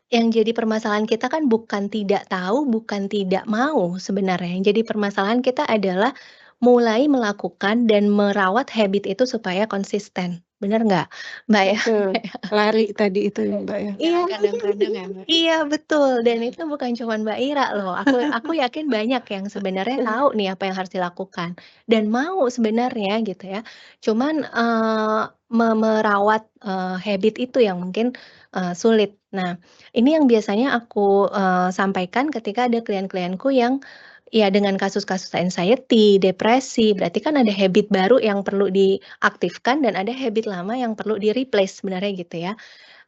S4: yang jadi permasalahan kita kan bukan tidak tahu, bukan tidak mau sebenarnya. Yang jadi permasalahan kita adalah mulai melakukan dan merawat habit itu supaya konsisten. Bener nggak, Mbak, ya?
S3: Betul, lari tadi itu ya, Mbak, ya?
S4: Iya,
S2: Kadang-kadang ya, Mbak.
S4: iya betul, dan itu bukan cuman Mbak Ira loh, aku yakin banyak yang sebenarnya tahu nih apa yang harus dilakukan, dan mau sebenarnya gitu ya. Cuman, merawat, habit itu yang mungkin, sulit. Nah, ini yang biasanya aku, sampaikan ketika ada klien-klienku yang, ya dengan kasus-kasus anxiety, depresi, berarti kan ada habit baru yang perlu diaktifkan dan ada habit lama yang perlu di-replace sebenarnya gitu ya.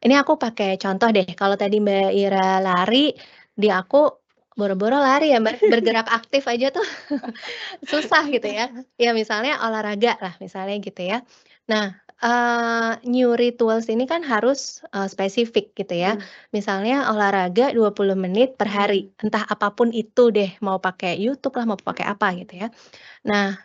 S4: Ini aku pakai contoh deh, kalau tadi Mbak Ira lari, di aku boro-boro lari ya Mbak, bergerak aktif aja tuh susah gitu ya. Ya misalnya olahraga lah, misalnya gitu ya. Nah, new rituals ini kan harus, spesifik gitu ya. Misalnya olahraga 20 menit per hari, entah apapun itu deh, mau pakai YouTube lah, mau pakai apa gitu ya. Nah,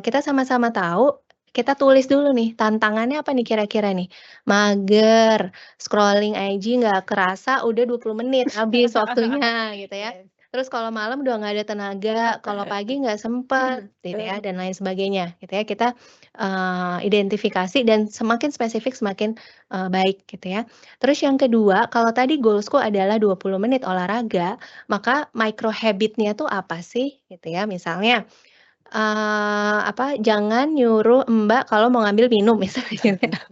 S4: kita sama-sama tahu, kita tulis dulu nih, tantangannya apa nih kira-kira nih? Mager, scrolling IG nggak kerasa udah 20 menit habis waktunya gitu ya. terus kalau malam udah nggak ada tenaga, kalau pagi nggak sempet, gitu ya, dan lain sebagainya, gitu ya. Kita identifikasi dan semakin spesifik semakin baik, gitu ya. Terus yang kedua, kalau tadi goalsku adalah 20 menit olahraga, maka micro habit-nya tuh apa sih, gitu ya. Misalnya, jangan nyuruh Mbak kalau mau ngambil minum misalnya gitu ya.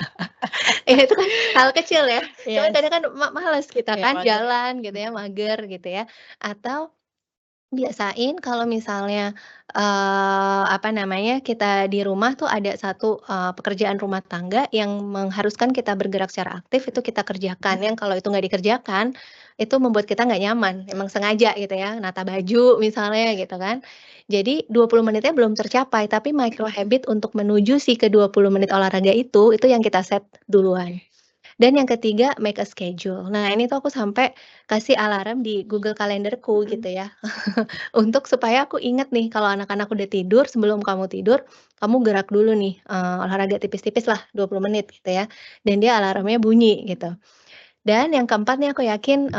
S4: Ya itu kan hal kecil ya, cuman
S2: Yes.
S4: kadang kan males kita
S2: Kayak
S4: kan
S2: mager.
S4: jalan gitu ya, mager gitu ya. Atau biasain kalau misalnya, kita di rumah tuh ada satu, pekerjaan rumah tangga yang mengharuskan kita bergerak secara aktif, itu kita kerjakan. Yang kalau itu nggak dikerjakan, itu membuat kita nggak nyaman, emang sengaja gitu ya, nata baju misalnya gitu kan. Jadi 20 menitnya belum tercapai, tapi micro habit untuk menuju si ke 20 menit olahraga itu yang kita set duluan. Dan yang ketiga, make a schedule. Nah, ini tuh aku sampai kasih alarm di Google Kalenderku gitu ya. Untuk supaya aku inget nih kalau anak-anak udah tidur, sebelum kamu tidur, kamu gerak dulu nih, olahraga tipis-tipis lah 20 menit gitu ya, dan dia alarmnya bunyi gitu. Dan yang keempat nih aku yakin,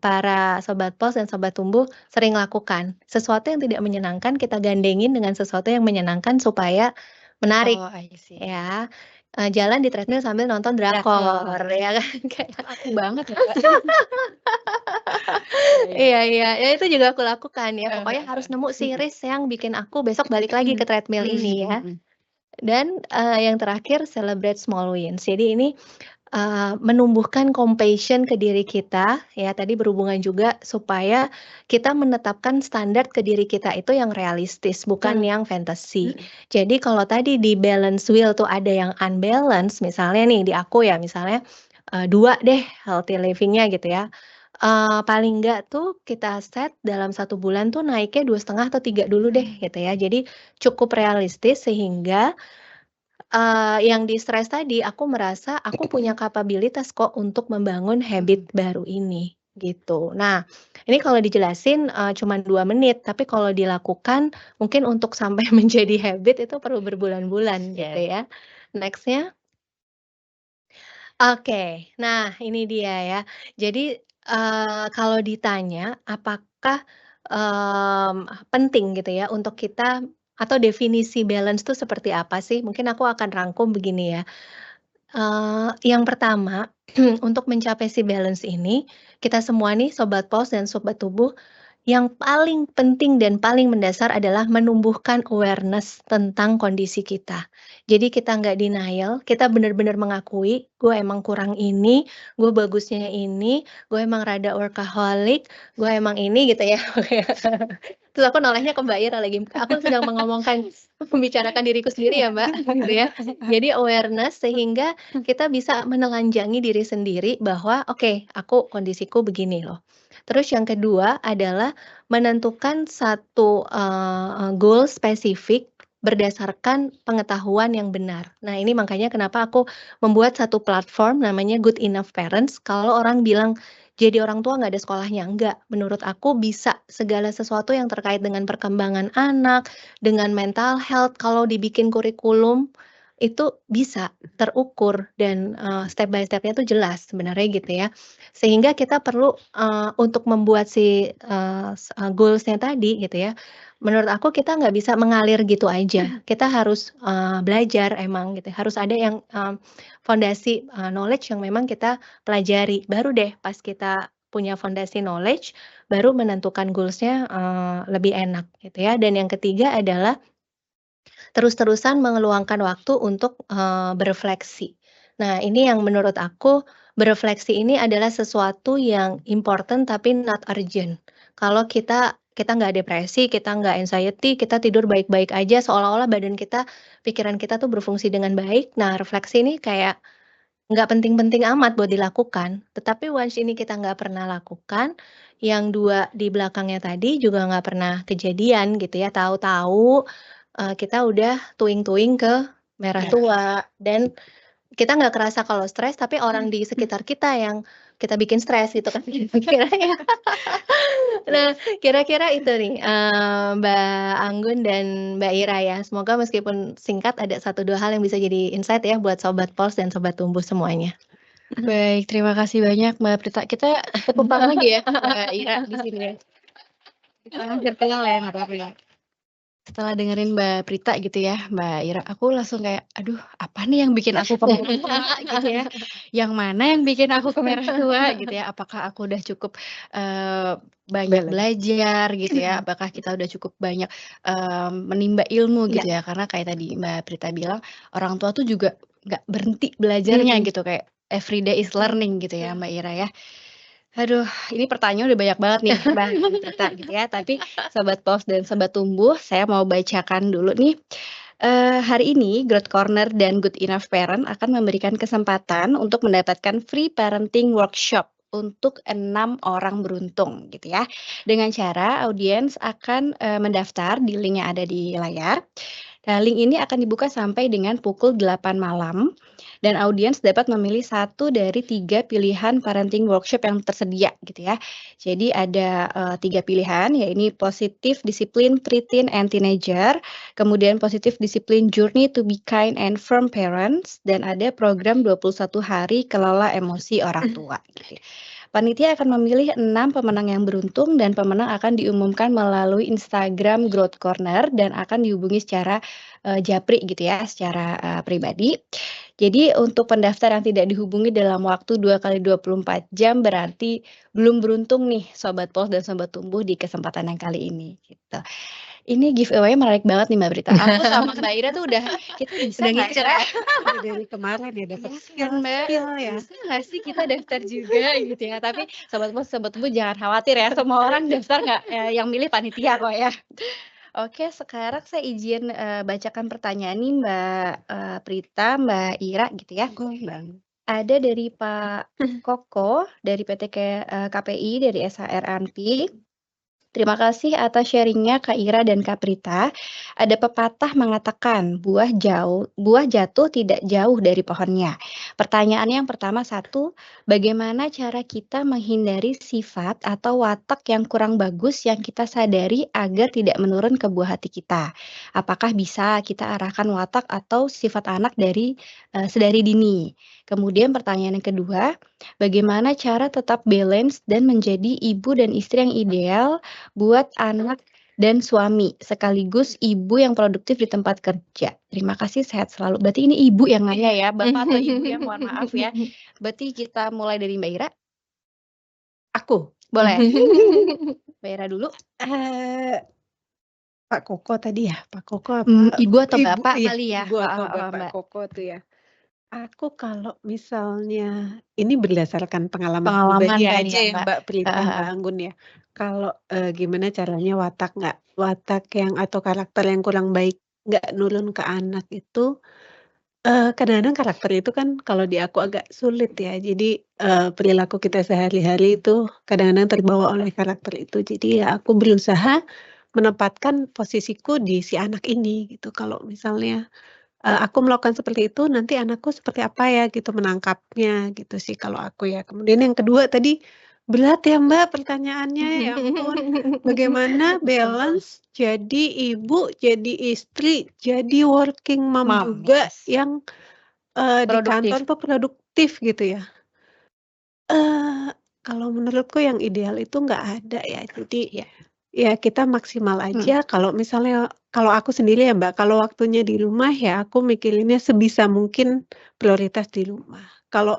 S4: para sobat pos dan sobat tumbuh sering lakukan. Sesuatu yang tidak menyenangkan kita gandengin dengan sesuatu yang menyenangkan supaya menarik
S2: Oh, I see.
S4: ya. Jalan di treadmill sambil nonton drakor ya kan, kayak
S2: Aku banget ya, Kak. Iya.
S4: iya, ya itu juga aku lakukan ya, pokoknya harus nemu series yang bikin aku besok balik lagi ke treadmill ini ya. Dan, yang terakhir celebrate small wins. Jadi ini, menumbuhkan compassion ke diri kita, ya tadi berhubungan juga supaya kita menetapkan standar ke diri kita itu yang realistis, bukan yang fantasi. Jadi kalau tadi di balance wheel tuh ada yang unbalance, misalnya nih di aku ya, misalnya, 2 deh healthy living-nya gitu ya. Paling enggak tuh kita set dalam 1 bulan tuh naiknya 2,5 atau 3 dulu deh gitu ya. Jadi cukup realistis sehingga yang di stres tadi, aku merasa aku punya kapabilitas kok untuk membangun habit baru ini, gitu. Nah, ini kalau dijelasin, cuman 2 menit, tapi kalau dilakukan mungkin untuk sampai menjadi habit itu perlu berbulan-bulan gitu ya. Next-nya. Oke, nah ini dia ya. Jadi, kalau ditanya apakah, penting gitu ya untuk kita atau definisi balance itu seperti apa sih? Mungkin aku akan rangkum begini ya. Yang pertama, untuk mencapai si balance ini, kita semua nih sobat pos dan sobat tubuh, yang paling penting dan paling mendasar adalah menumbuhkan awareness tentang kondisi kita. Jadi kita nggak denial, kita benar-benar mengakui, "Gue emang kurang ini, gue bagusnya ini, gue emang rada workaholic, gue emang ini," gitu ya. Terus aku nolehnya ke Mbak Ira lagi, aku sedang membicarakan diriku sendiri ya Mbak, gitu ya. Jadi awareness sehingga kita bisa menelanjangi diri sendiri bahwa, "Oke, aku kondisiku begini loh." Terus yang kedua adalah menentukan satu, goal spesifik berdasarkan pengetahuan yang benar. Nah, ini makanya kenapa aku membuat satu platform namanya Good Enough Parents. Kalau orang bilang, "Jadi orang tua nggak ada sekolahnya." Enggak, menurut aku bisa segala sesuatu yang terkait dengan perkembangan anak, dengan mental health, kalau dibikin kurikulum, itu bisa terukur dan, step by step-nya tuh jelas sebenarnya gitu ya. Sehingga kita perlu, untuk membuat si, goals-nya tadi gitu ya, menurut aku kita nggak bisa mengalir gitu aja. Kita harus, belajar emang gitu, harus ada yang, fondasi, knowledge yang memang kita pelajari. Baru deh pas kita punya fondasi knowledge, baru menentukan goals-nya, lebih enak gitu ya. Dan yang ketiga adalah terus-terusan mengeluangkan waktu untuk, berefleksi. Nah, ini yang menurut aku, berefleksi ini adalah sesuatu yang important tapi not urgent. Kalau kita nggak depresi, kita nggak anxiety, kita tidur baik-baik aja, seolah-olah badan kita, pikiran kita tuh berfungsi dengan baik. Nah, refleksi ini kayak nggak penting-penting amat buat dilakukan. Tetapi once ini kita nggak pernah lakukan, yang 2 di belakangnya tadi juga nggak pernah kejadian gitu ya, tahu-tahu kita udah tuing-tuing ke merah tua dan kita nggak kerasa kalau stres, tapi orang di sekitar kita yang kita bikin stres gitu kan kira-kira ya. Nah, kira-kira itu nih, Mbak Anggun dan Mbak Ira ya. Semoga meskipun singkat ada 1, 2 hal yang bisa jadi insight ya buat sobat pos dan sobat tumbuh semuanya.
S2: Baik, terima kasih banyak Mbak Prita. Kita tepuk tangan lagi ya, Mbak Ira di sini ya. Circle ya, nggak apa-apa ya. Setelah dengerin Mbak Prita gitu ya, Mbak Ira, aku langsung kayak, aduh apa nih yang bikin aku kemerah tua gitu ya, yang mana yang bikin aku kemerah tua gitu ya, apakah aku udah cukup banyak
S3: Balance.
S2: belajar gitu ya, apakah kita udah cukup banyak menimba ilmu gitu
S4: Ya.
S2: ya, karena kayak tadi Mbak Prita bilang, orang tua tuh juga nggak berhenti belajarnya gitu, kayak everyday is learning gitu ya Mbak Ira ya. Aduh, ini pertanyaan udah banyak banget nih, Mbak Prita gitu ya. Tapi Sobat Pos dan Sobat Tumbuh, saya mau bacakan dulu nih. Hari ini Growth Corner dan Good Enough Parent akan memberikan kesempatan untuk mendapatkan free parenting workshop untuk 6 orang beruntung gitu ya. Dengan cara audiens akan mendaftar di link yang ada di layar. Nah, link ini akan dibuka sampai dengan pukul 8 malam dan audiens dapat memilih 1 dari 3 pilihan parenting workshop yang tersedia gitu ya. Jadi ada 3 pilihan, yaitu positif disiplin preteen and teenager, kemudian positif disiplin journey to be kind and firm parents, dan ada program 21 hari kelola emosi orang tua gitu. Panitia akan memilih 6 pemenang yang beruntung dan pemenang akan diumumkan melalui Instagram Growth Corner dan akan dihubungi secara japri gitu ya, secara pribadi. Jadi untuk pendaftar yang tidak dihubungi dalam waktu 2 kali 24 jam berarti belum beruntung nih Sobat Pos dan Sobat Tumbuh di kesempatan yang kali ini gitu. Ini giveaway menarik banget nih Mbak Prita. Aku sama Mbak Ira tuh kita bisa
S4: Udah
S2: nggak
S4: ngincer
S2: ya?
S3: Udah dari kemarin ya dapat
S2: Iya kan Mbak,
S3: skill ya.
S2: bisa nggak sih kita daftar juga gitu ya? Tapi Sobat Pos, Sobat Tumbuh jangan khawatir ya, semua orang daftar nggak yang milih panitia kok ya. Oke, sekarang saya izin bacakan pertanyaan nih Mbak Prita, Mbak Ira gitu ya.
S3: Bang.
S2: Ada dari Pak Koko dari PT KPI dari SHR ANPI. Terima kasih atas sharingnya Kak Ira dan Kak Prita. Ada pepatah mengatakan buah jatuh tidak jauh dari pohonnya. Pertanyaan yang pertama satu, bagaimana cara kita menghindari sifat atau watak yang kurang bagus yang kita sadari agar tidak menurun ke buah hati kita? Apakah bisa kita arahkan watak atau sifat anak dari sedari dini? Kemudian pertanyaan yang kedua, bagaimana cara tetap balance dan menjadi ibu dan istri yang ideal buat anak dan suami, sekaligus ibu yang produktif di tempat kerja. Terima kasih, sehat selalu. Berarti ini ibu yang nanya ya, Bapak atau ibu ya, mohon maaf ya. Berarti kita mulai dari Mbak Ira.
S3: Aku.
S2: Boleh. Mbak Ira dulu.
S3: Pak Koko tadi ya, Pak Koko apa?
S2: Ibu atau Bapak
S3: Iya,
S2: kali ya?
S3: Ibu atau Bapak
S2: Mbak.
S3: Koko tuh ya. Aku kalau misalnya ini berdasarkan pengalaman
S2: Pengalaman
S3: pribadi
S2: kan
S3: aja
S2: ya,
S3: ya Mbak Prita, Mbak Anggun ya. Kalau gimana caranya watak yang atau karakter yang kurang baik nggak nurun ke anak itu, kadang-kadang karakter itu kan kalau di aku agak sulit ya. Jadi perilaku kita sehari-hari itu kadang-kadang terbawa oleh karakter itu. Jadi ya aku berusaha menempatkan posisiku di si anak ini gitu. Kalau misalnya aku melakukan seperti itu, nanti anakku seperti apa ya gitu menangkapnya gitu sih kalau aku ya. Kemudian yang kedua tadi, berat ya Mbak pertanyaannya, ya ampun. Bagaimana balance jadi ibu, jadi istri, jadi working mom juga
S2: yes.
S3: yang di kantor tuh produktif gitu ya. Kalau menurutku yang ideal itu nggak ada ya. Jadi ya kita maksimal aja kalau misalnya kalau aku sendiri ya Mbak, kalau waktunya di rumah ya aku mikirinnya sebisa mungkin prioritas di rumah. Kalau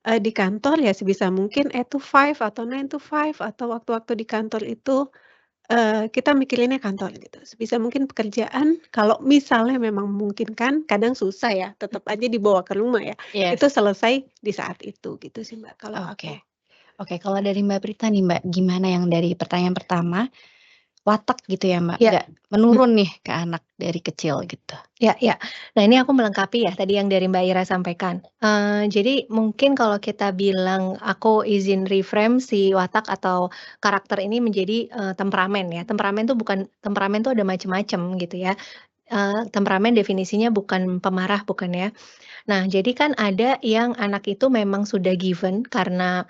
S3: di kantor ya sebisa mungkin 8 to 5 atau 9 to 5 atau waktu-waktu di kantor itu kita mikirinnya kantor gitu. Sebisa mungkin pekerjaan kalau misalnya memang memungkinkan, kadang susah ya, tetap aja dibawa ke rumah ya. Itu selesai di saat itu gitu sih Mbak kalau aku.
S2: Oke, kalau dari Mbak Prita nih Mbak, gimana yang dari pertanyaan pertama, watak gitu ya Mbak, nggak menurun nih ke anak dari kecil gitu.
S4: Ya. Nah ini aku melengkapi ya tadi yang dari Mbak Ira sampaikan. Jadi mungkin kalau kita bilang aku izin reframe si watak atau karakter ini menjadi temperamen ya. Temperamen tuh ada macam-macam gitu ya. Temperamen definisinya bukan pemarah, bukan ya. Nah, jadi kan ada yang anak itu memang sudah given karena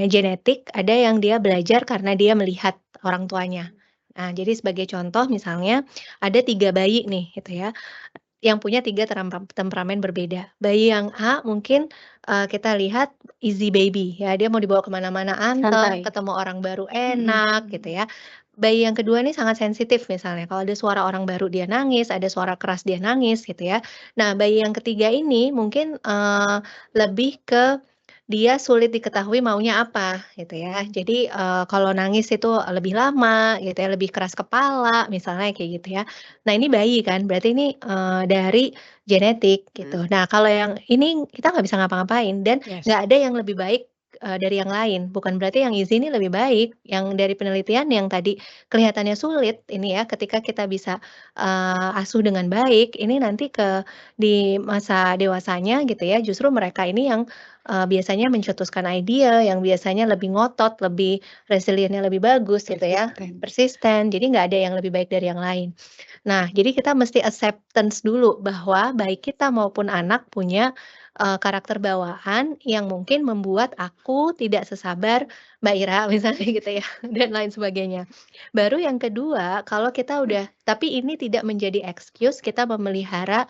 S4: genetik, ada yang dia belajar karena dia melihat orang tuanya. Nah, jadi sebagai contoh misalnya ada 3 bayi nih gitu ya. yang punya 3 temperamen berbeda. Bayi yang A mungkin, kita lihat easy baby ya, dia mau dibawa kemana-mana anteng,
S2: Santai.
S4: ketemu orang baru enak gitu ya. Bayi yang kedua nih sangat sensitif misalnya, kalau ada suara orang baru dia nangis, ada suara keras dia nangis gitu ya. Nah, bayi yang ketiga ini mungkin, lebih ke dia sulit diketahui maunya apa gitu ya. Jadi, kalau nangis itu lebih lama gitu ya, lebih keras kepala misalnya kayak gitu ya. Nah, ini bayi kan, berarti ini, dari genetik gitu. Nah, kalau yang ini kita nggak bisa ngapa-ngapain dan
S2: Yes.
S4: nggak ada yang lebih baik, dari yang lain. Bukan berarti yang easy ini lebih baik, yang dari penelitian yang tadi kelihatannya sulit ini ya, ketika kita bisa, asuh dengan baik, ini nanti di masa dewasanya gitu ya, justru mereka ini yang, biasanya mencetuskan ide, yang biasanya lebih ngotot, lebih resiliennya lebih bagus gitu ya, persisten, jadi nggak ada yang lebih baik dari yang lain. Nah, jadi kita mesti acceptance dulu bahwa baik kita maupun anak punya, karakter bawaan yang mungkin membuat aku tidak sesabar Mbak Ira misalnya gitu ya, dan lain sebagainya. Baru yang kedua, kalau kita udah tapi ini tidak menjadi excuse kita memelihara,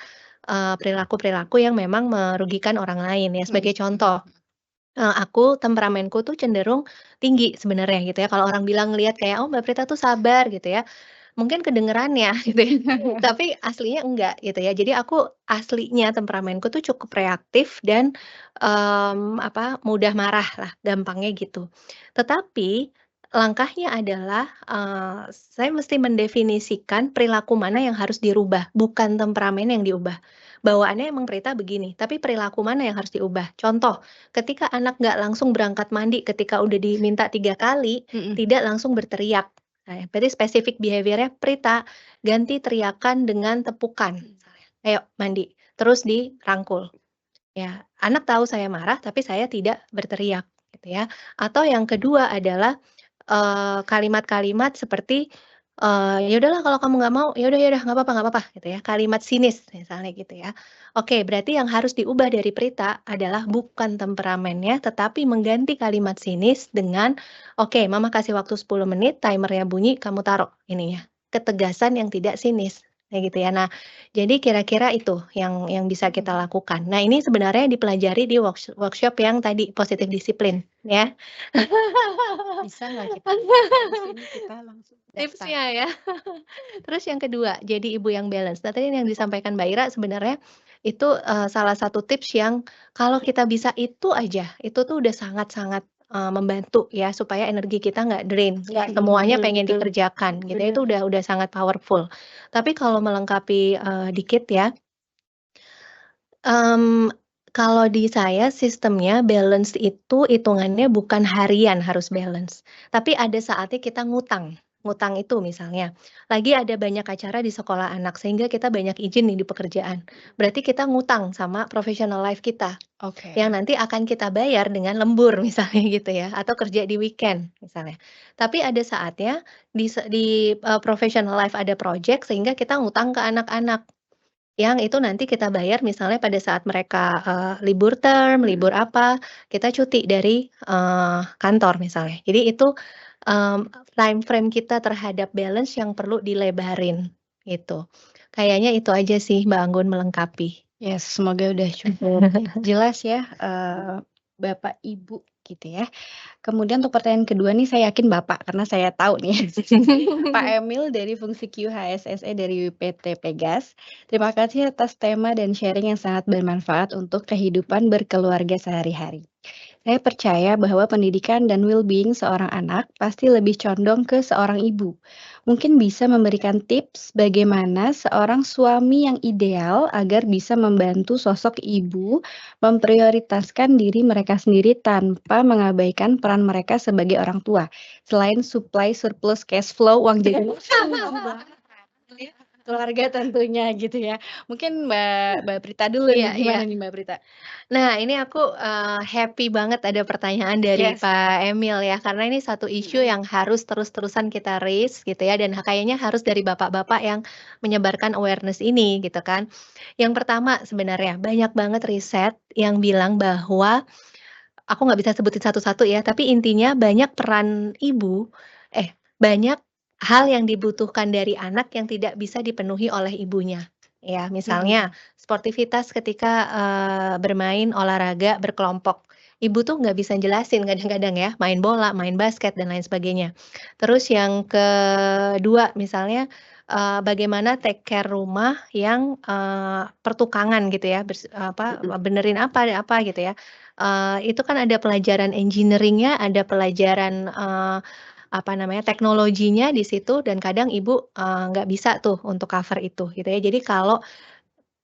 S4: perilaku-perilaku yang memang merugikan orang lain ya. Sebagai contoh, aku temperamenku tuh cenderung tinggi sebenarnya gitu ya, kalau orang bilang ngelihat kayak, "Oh Mbak Prita tuh sabar," gitu ya, mungkin kedengerannya gitu ya, tapi aslinya enggak gitu ya. Jadi aku aslinya temperamenku tuh cukup reaktif dan, mudah marah lah gampangnya gitu. Tetapi langkahnya adalah, saya mesti mendefinisikan perilaku mana yang harus dirubah, bukan temperamen yang diubah. Bawaannya emang Prita begini, tapi perilaku mana yang harus diubah. Contoh, ketika anak nggak langsung berangkat mandi ketika udah diminta 3 kali, tidak langsung berteriak. Nah, berarti spesifik behavior-nya, "Prita, ganti teriakan dengan tepukan," misalnya, "Ayo mandi," terus dirangkul. Ya, anak tahu saya marah, tapi saya tidak berteriak, gitu ya. Atau yang kedua adalah, kalimat-kalimat seperti, "Ya udahlah kalau kamu nggak mau, ya udah nggak apa-apa," gitu ya. Kalimat sinis misalnya gitu ya. Oke, berarti yang harus diubah dari Prita adalah bukan temperamennya, tetapi mengganti kalimat sinis dengan, "Oke, mama kasih waktu 10 menit, timer-nya bunyi, kamu taruh ininya." Ketegasan yang tidak sinis, kayak gitu ya. Nah, jadi kira-kira itu yang bisa kita lakukan. Nah, ini sebenarnya dipelajari di workshop yang tadi, positif disiplin ya.
S3: Bisa nggak kita habis ini kita langsung daftar?
S4: Tipsnya ya. Terus yang kedua, jadi ibu yang balance. Nah, tadi yang disampaikan Mbak Ira sebenarnya itu, salah satu tips yang kalau kita bisa itu aja, itu tuh udah sangat-sangat, membantu ya supaya energi kita nggak drain, nggak semuanya pengen
S3: betul.
S4: dikerjakan gitu ya, itu
S3: Bener.
S4: udah sangat powerful. Tapi kalau melengkapi, dikit ya, kalau di saya sistemnya balance itu hitungannya bukan harian harus balance, tapi ada saatnya kita ngutang. Ngutang itu misalnya, lagi ada banyak acara di sekolah anak sehingga kita banyak izin nih di pekerjaan. Berarti kita ngutang sama professional life kita,
S2: Oke.
S4: yang nanti akan kita bayar dengan lembur misalnya gitu ya, atau kerja di weekend misalnya. Tapi ada saatnya professional life ada project sehingga kita ngutang ke anak-anak. Yang itu nanti kita bayar misalnya pada saat mereka, libur term, libur apa, kita cuti dari, kantor misalnya. Jadi itu, time frame kita terhadap balance yang perlu dilebarin, gitu. Kayaknya itu aja sih Mbak Anggun melengkapi.
S2: Yes, semoga udah cukup jelas ya, Bapak, Ibu gitu ya. Kemudian untuk pertanyaan kedua nih saya yakin Bapak, karena saya tahu nih Pak Emil dari Fungsi Q HSSE dari PT Pegas. Terima kasih atas tema dan sharing yang sangat bermanfaat untuk kehidupan berkeluarga sehari-hari. Saya percaya bahwa pendidikan dan well-being seorang anak pasti lebih condong ke seorang ibu. Mungkin bisa memberikan tips bagaimana seorang suami yang ideal agar bisa membantu sosok ibu memprioritaskan diri mereka sendiri tanpa mengabaikan peran mereka sebagai orang tua. Selain supply surplus cash flow uang jajan keluarga tentunya gitu ya. Mungkin Mbak Prita dulu nih,
S4: Iya,
S2: gimana
S4: iya.
S2: nih Mbak Prita?
S4: Nah, ini aku, happy banget ada pertanyaan dari
S2: Yes.
S4: Pak Emil ya, karena ini satu isu yang harus terus-terusan kita raise gitu ya, dan kayaknya harus dari bapak-bapak yang menyebarkan awareness ini gitu kan. Yang pertama sebenarnya banyak banget riset yang bilang bahwa, aku nggak bisa sebutin satu-satu ya, tapi intinya banyak peran ibu banyak hal yang dibutuhkan dari anak yang tidak bisa dipenuhi oleh ibunya. ya.
S3: Mhm.
S4: Misalnya sportivitas ketika, bermain olahraga berkelompok. Ibu tuh nggak bisa jelasin kadang-kadang ya, main bola, main basket, dan lain sebagainya. Terus yang kedua misalnya, bagaimana take care rumah yang, pertukangan gitu ya,
S3: Mhm.
S4: benerin apa gitu ya. Itu kan ada pelajaran engineering-nya, ada pelajaran, teknologinya di situ, dan kadang ibu, nggak bisa tuh untuk cover itu gitu ya. Jadi kalau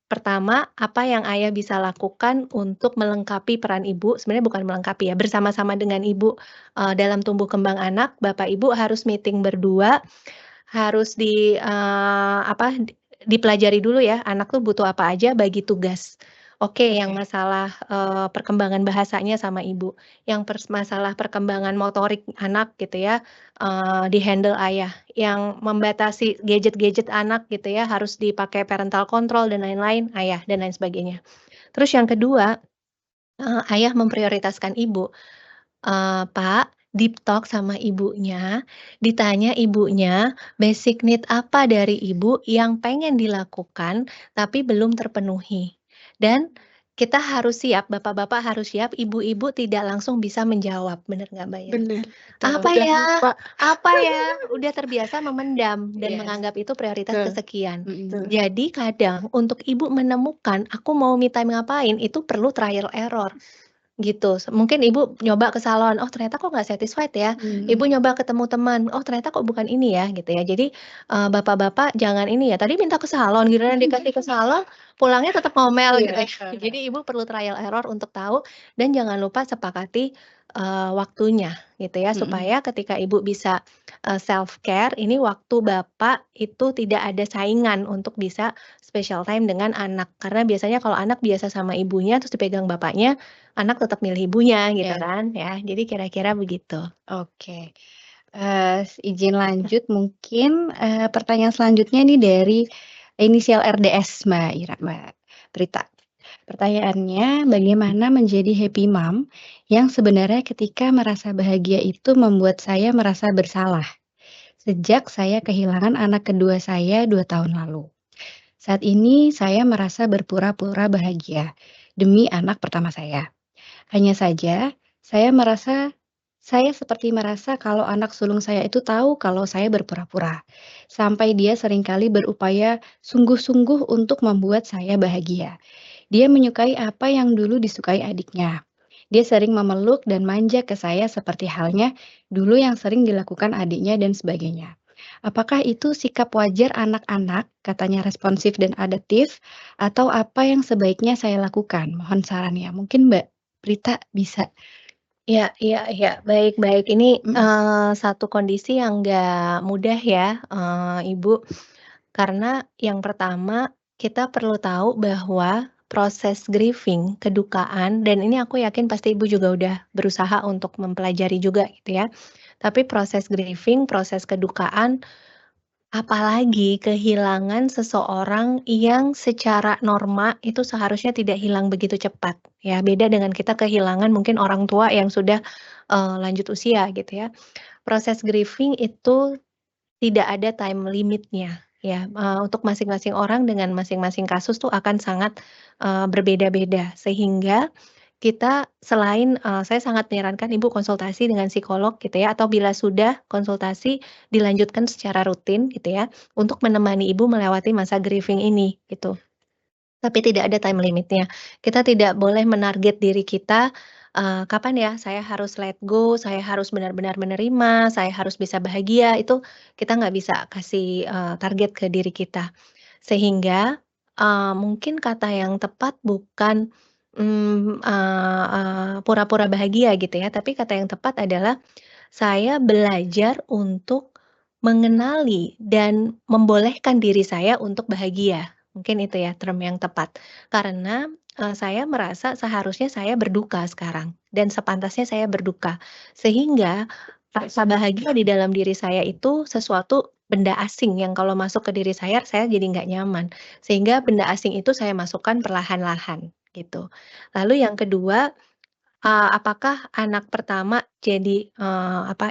S4: pertama, apa yang ayah bisa lakukan untuk melengkapi peran ibu, sebenarnya bukan melengkapi ya, bersama-sama dengan ibu, dalam tumbuh kembang anak, bapak ibu harus meeting berdua, harus dipelajari dulu ya, anak tuh butuh apa aja, bagi tugas. Oke, yang masalah, perkembangan bahasanya sama ibu, yang masalah perkembangan motorik anak gitu ya, di-handle ayah, yang membatasi gadget-gadget anak gitu ya, harus dipakai parental control dan lain-lain, ayah, dan lain sebagainya. Terus yang kedua, ayah memprioritaskan ibu. Pak, deep talk sama ibunya, ditanya ibunya basic need apa dari ibu yang pengen dilakukan tapi belum terpenuhi. Dan kita harus siap, bapak-bapak harus siap, ibu-ibu tidak langsung bisa menjawab, bener nggak Mbak Ira?
S3: Bener,
S4: Apa
S3: udah
S4: ya?
S3: lupa.
S4: Apa ya? Udah terbiasa memendam dan
S2: Yes.
S4: menganggap itu prioritas
S3: Betul.
S4: kesekian.
S3: Betul.
S4: Jadi kadang untuk ibu menemukan, aku mau me time ngapain, itu perlu trial error. Gitu, mungkin ibu nyoba ke salon, oh ternyata kok nggak satisfied ya, ibu nyoba ketemu teman, oh ternyata kok bukan ini ya, gitu ya. Jadi, bapak-bapak jangan ini ya, tadi minta ke salon, giliran dikasih ke salon, pulangnya tetap ngomel gitu ya. Jadi ibu perlu trial error untuk tahu, dan jangan lupa sepakati, waktunya gitu ya, supaya ketika ibu bisa, self care, ini waktu bapak itu tidak ada saingan untuk bisa special time dengan anak. Karena biasanya kalau anak biasa sama ibunya terus dipegang bapaknya, anak tetap milih ibunya gitu
S2: Yes.
S4: kan ya, jadi kira-kira begitu.
S2: Oke. Izin lanjut mungkin, pertanyaan selanjutnya nih dari inisial RDS Mbak Prita. Pertanyaannya, bagaimana menjadi happy mom yang sebenarnya ketika merasa bahagia itu membuat saya merasa bersalah, sejak saya kehilangan anak kedua saya 2 tahun lalu. Saat ini saya merasa berpura-pura bahagia demi anak pertama saya. Hanya saja, saya seperti merasa kalau anak sulung saya itu tahu kalau saya berpura-pura, sampai dia seringkali berupaya sungguh-sungguh untuk membuat saya bahagia. Dia menyukai apa yang dulu disukai adiknya. Dia sering memeluk dan manja ke saya seperti halnya dulu yang sering dilakukan adiknya dan sebagainya. Apakah itu sikap wajar anak-anak, katanya responsif dan adaptif, atau apa yang sebaiknya saya lakukan? Mohon sarannya. Mungkin Mbak Prita bisa.
S4: Iya iya iya, baik baik. Ini,
S2: Mhm.
S4: satu kondisi yang nggak mudah ya, Ibu. Karena yang pertama, kita perlu tahu bahwa proses grieving, kedukaan, dan ini aku yakin pasti Ibu juga udah berusaha untuk mempelajari juga gitu ya. Tapi proses grieving, proses kedukaan, apalagi kehilangan seseorang yang secara norma itu seharusnya tidak hilang begitu cepat, ya. Beda dengan kita kehilangan mungkin orang tua yang sudah, lanjut usia gitu ya. Proses grieving itu tidak ada time limit-nya ya, untuk masing-masing orang dengan masing-masing kasus tuh akan sangat, berbeda-beda. Sehingga kita selain, saya sangat menyarankan Ibu konsultasi dengan psikolog gitu ya, atau bila sudah konsultasi dilanjutkan secara rutin gitu ya, untuk menemani Ibu melewati masa grieving ini gitu. Tapi tidak ada time limit-nya. Kita tidak boleh menarget diri kita, kapan ya saya harus let go, saya harus benar-benar menerima, saya harus bisa bahagia, itu kita nggak bisa kasih, target ke diri kita. Sehingga, mungkin kata yang tepat bukan, pura-pura bahagia gitu ya, tapi kata yang tepat adalah saya belajar untuk mengenali dan membolehkan diri saya untuk bahagia. Mungkin itu ya term yang tepat. Karena, saya merasa seharusnya saya berduka sekarang dan sepantasnya saya berduka. Sehingga rasa bahagia di dalam diri saya itu sesuatu benda asing yang kalau masuk ke diri saya jadi nggak nyaman. Sehingga benda asing itu saya masukkan perlahan-lahan gitu. Lalu yang kedua, apakah anak pertama jadi,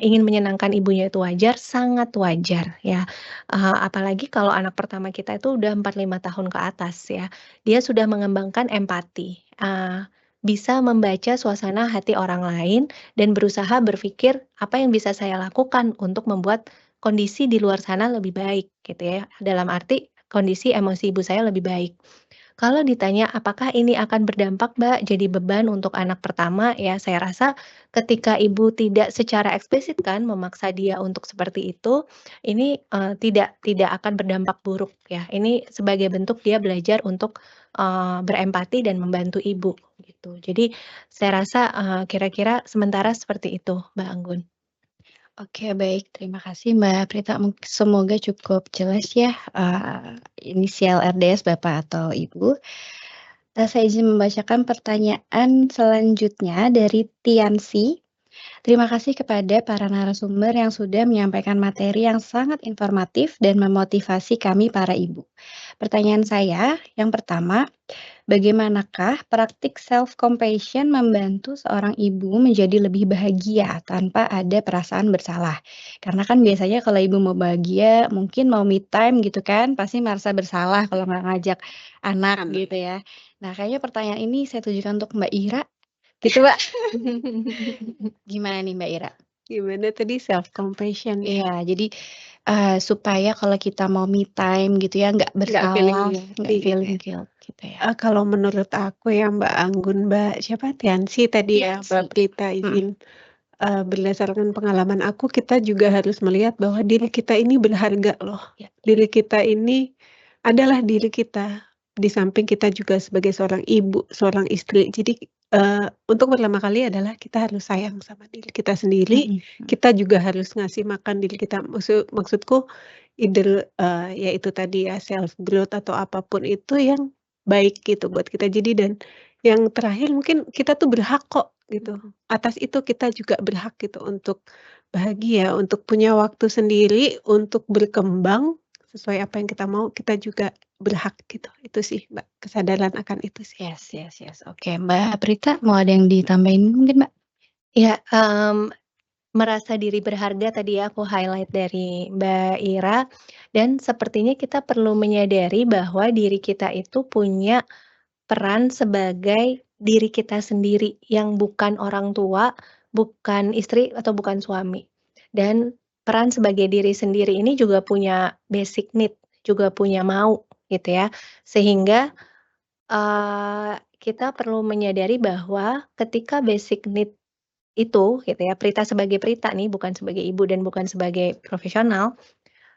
S4: ingin menyenangkan ibunya itu wajar? Sangat wajar ya, apalagi kalau anak pertama kita itu udah 4, 5 tahun ke atas ya. Dia sudah mengembangkan empati, bisa membaca suasana hati orang lain dan berusaha berpikir, "Apa yang bisa saya lakukan untuk membuat kondisi di luar sana lebih baik?" Gitu ya, dalam arti kondisi emosi ibu saya lebih baik. Kalau ditanya apakah ini akan berdampak, Mbak, jadi beban untuk anak pertama, ya saya rasa ketika ibu tidak secara eksplisit kan memaksa dia untuk seperti itu, ini, tidak akan berdampak buruk ya. Ini sebagai bentuk dia belajar untuk, berempati dan membantu ibu, gitu. Jadi saya rasa, kira-kira sementara seperti itu, Mbak Anggun.
S2: Oke, baik. Terima kasih Mbak Prita. Semoga cukup jelas ya, inisial RDS Bapak atau Ibu. Saya izin membacakan pertanyaan selanjutnya dari Tiansi. Terima kasih kepada para narasumber yang sudah menyampaikan materi yang sangat informatif dan memotivasi kami para ibu. Pertanyaan saya yang pertama, bagaimanakah praktik self-compassion membantu seorang ibu menjadi lebih bahagia tanpa ada perasaan bersalah? Karena kan biasanya kalau ibu mau bahagia, mungkin mau me time gitu kan, pasti merasa bersalah kalau nggak ngajak anak gitu ya. Nah, kayaknya pertanyaan ini saya tujukan untuk Mbak Ira, gitu Mbak. Gimana nih Mbak Ira?
S3: Gimana tadi self-compassion ya?
S2: Iya, jadi, supaya kalau kita mau me time gitu ya, nggak bersalah, nggak feeling guilt gitu ya.
S3: Kalau menurut aku ya Mbak Anggun, Mbak siapa? Tiansi tadi ya, Mbak
S2: Tiansi.
S3: Prita izin, berdasarkan pengalaman aku kita juga harus melihat bahwa diri kita ini berharga loh.
S2: Ya.
S3: Diri kita ini adalah diri kita, di samping kita juga sebagai seorang ibu, seorang istri. Jadi, untuk pertama kali adalah kita harus sayang sama diri kita sendiri, kita juga harus ngasih makan diri kita. Maksudku either, ya itu tadi ya self growth atau apapun itu yang baik gitu buat kita. Jadi dan yang terakhir mungkin kita tuh berhak kok gitu. Atas itu kita juga berhak gitu untuk bahagia, untuk punya waktu sendiri, untuk berkembang sesuai apa yang kita mau, kita juga berhak gitu. Itu sih Mbak, kesadaran akan itu sih.
S2: Yes. Oke, Mbak Prita mau ada yang ditambahin mungkin Mbak?
S4: Ya, merasa diri berharga tadi ya aku highlight dari Mbak Ira, dan sepertinya kita perlu menyadari bahwa diri kita itu punya peran sebagai diri kita sendiri yang bukan orang tua, bukan istri, atau bukan suami. Dan peran sebagai diri sendiri ini juga punya basic need, juga punya mau gitu ya. Sehingga, kita perlu menyadari bahwa ketika basic need itu gitu ya, Prita sebagai Prita nih, bukan sebagai ibu dan bukan sebagai profesional,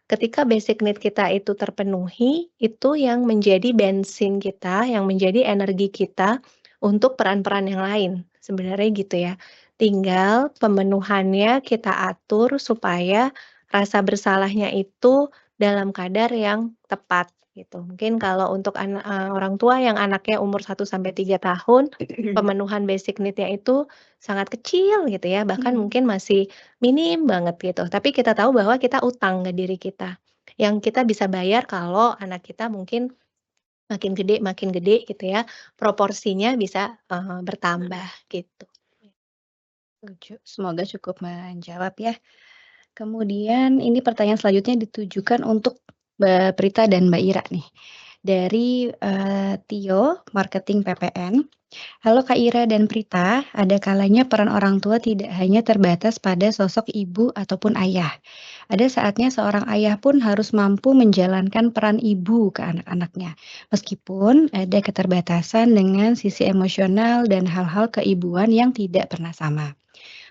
S4: ketika basic need kita itu terpenuhi, itu yang menjadi bensin kita, yang menjadi energi kita untuk peran-peran yang lain, sebenarnya gitu ya. Tinggal pemenuhannya kita atur supaya rasa bersalahnya itu dalam kadar yang tepat gitu. Mungkin kalau untuk orang tua yang anaknya umur 1 sampai 3 tahun, pemenuhan basic need-nya itu sangat kecil gitu ya, bahkan mungkin masih minim banget gitu, tapi kita tahu bahwa kita utang ke diri kita, yang kita bisa bayar kalau anak kita mungkin makin gede gitu ya, proporsinya bisa, bertambah gitu.
S2: Setuju, semoga cukup menjawab ya. Kemudian ini pertanyaan selanjutnya ditujukan untuk Mbak Prita dan Mbak Ira nih. Dari, Tio, marketing PPN. Halo Kak Ira dan Prita, ada kalanya peran orang tua tidak hanya terbatas pada sosok ibu ataupun ayah. Ada saatnya seorang ayah pun harus mampu menjalankan peran ibu ke anak-anaknya. Meskipun ada keterbatasan dengan sisi emosional dan hal-hal keibuan yang tidak pernah sama.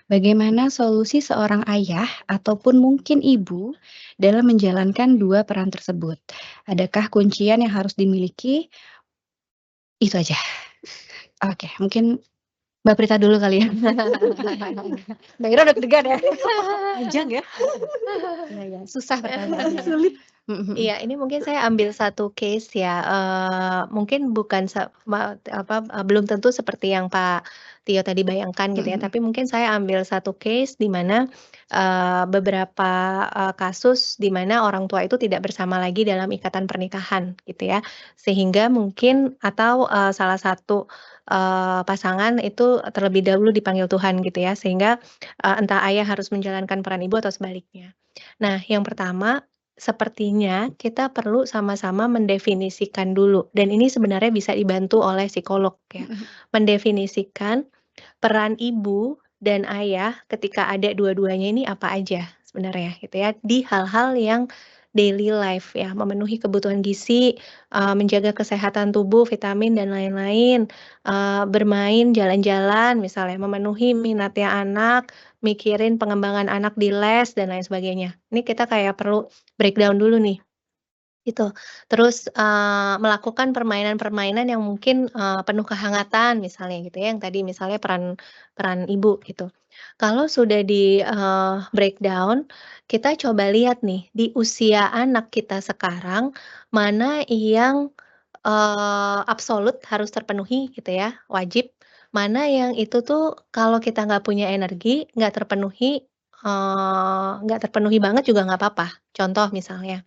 S2: Bagaimana solusi seorang ayah ataupun mungkin ibu dalam menjalankan dua peran tersebut? Adakah kuncian yang harus dimiliki? Itu aja. Oke, mungkin Mbak Prita dulu kali ya. Mbak Ira udah deg-degan ya?
S3: Panjang ya?
S2: Iya, susah pertanyaannya.
S3: Sulit.
S2: Mhm mhm.
S4: Iya, ini mungkin saya ambil satu case ya, mungkin bukan belum tentu seperti yang Pak Tio tadi bayangkan gitu ya,
S2: Mhm.
S4: tapi mungkin saya ambil satu case di mana, beberapa, kasus di mana orang tua itu tidak bersama lagi dalam ikatan pernikahan gitu ya. Sehingga mungkin atau, salah satu, pasangan itu terlebih dahulu dipanggil Tuhan gitu ya, sehingga, entah ayah harus menjalankan peran ibu atau sebaliknya. Nah, yang pertama sepertinya kita perlu sama-sama mendefinisikan dulu, dan ini sebenarnya bisa dibantu oleh psikolog ya.
S2: Mhm.
S4: Mendefinisikan peran ibu dan ayah ketika ada dua-duanya ini apa aja sebenarnya gitu ya, di hal-hal yang daily life ya, memenuhi kebutuhan gizi, menjaga kesehatan tubuh, vitamin dan lain-lain, bermain, jalan-jalan misalnya, memenuhi minatnya anak, mikirin pengembangan anak di les dan lain sebagainya. Ini kita kayak perlu breakdown dulu nih. Gitu. Terus, melakukan permainan-permainan yang mungkin, penuh kehangatan misalnya gitu ya, yang tadi misalnya peran peran ibu gitu. Kalau sudah di, breakdown, kita coba lihat nih di usia anak kita sekarang, mana yang, absolut harus terpenuhi gitu ya, wajib, mana yang itu tuh kalau kita nggak punya energi, nggak terpenuhi banget juga nggak apa-apa. Contoh misalnya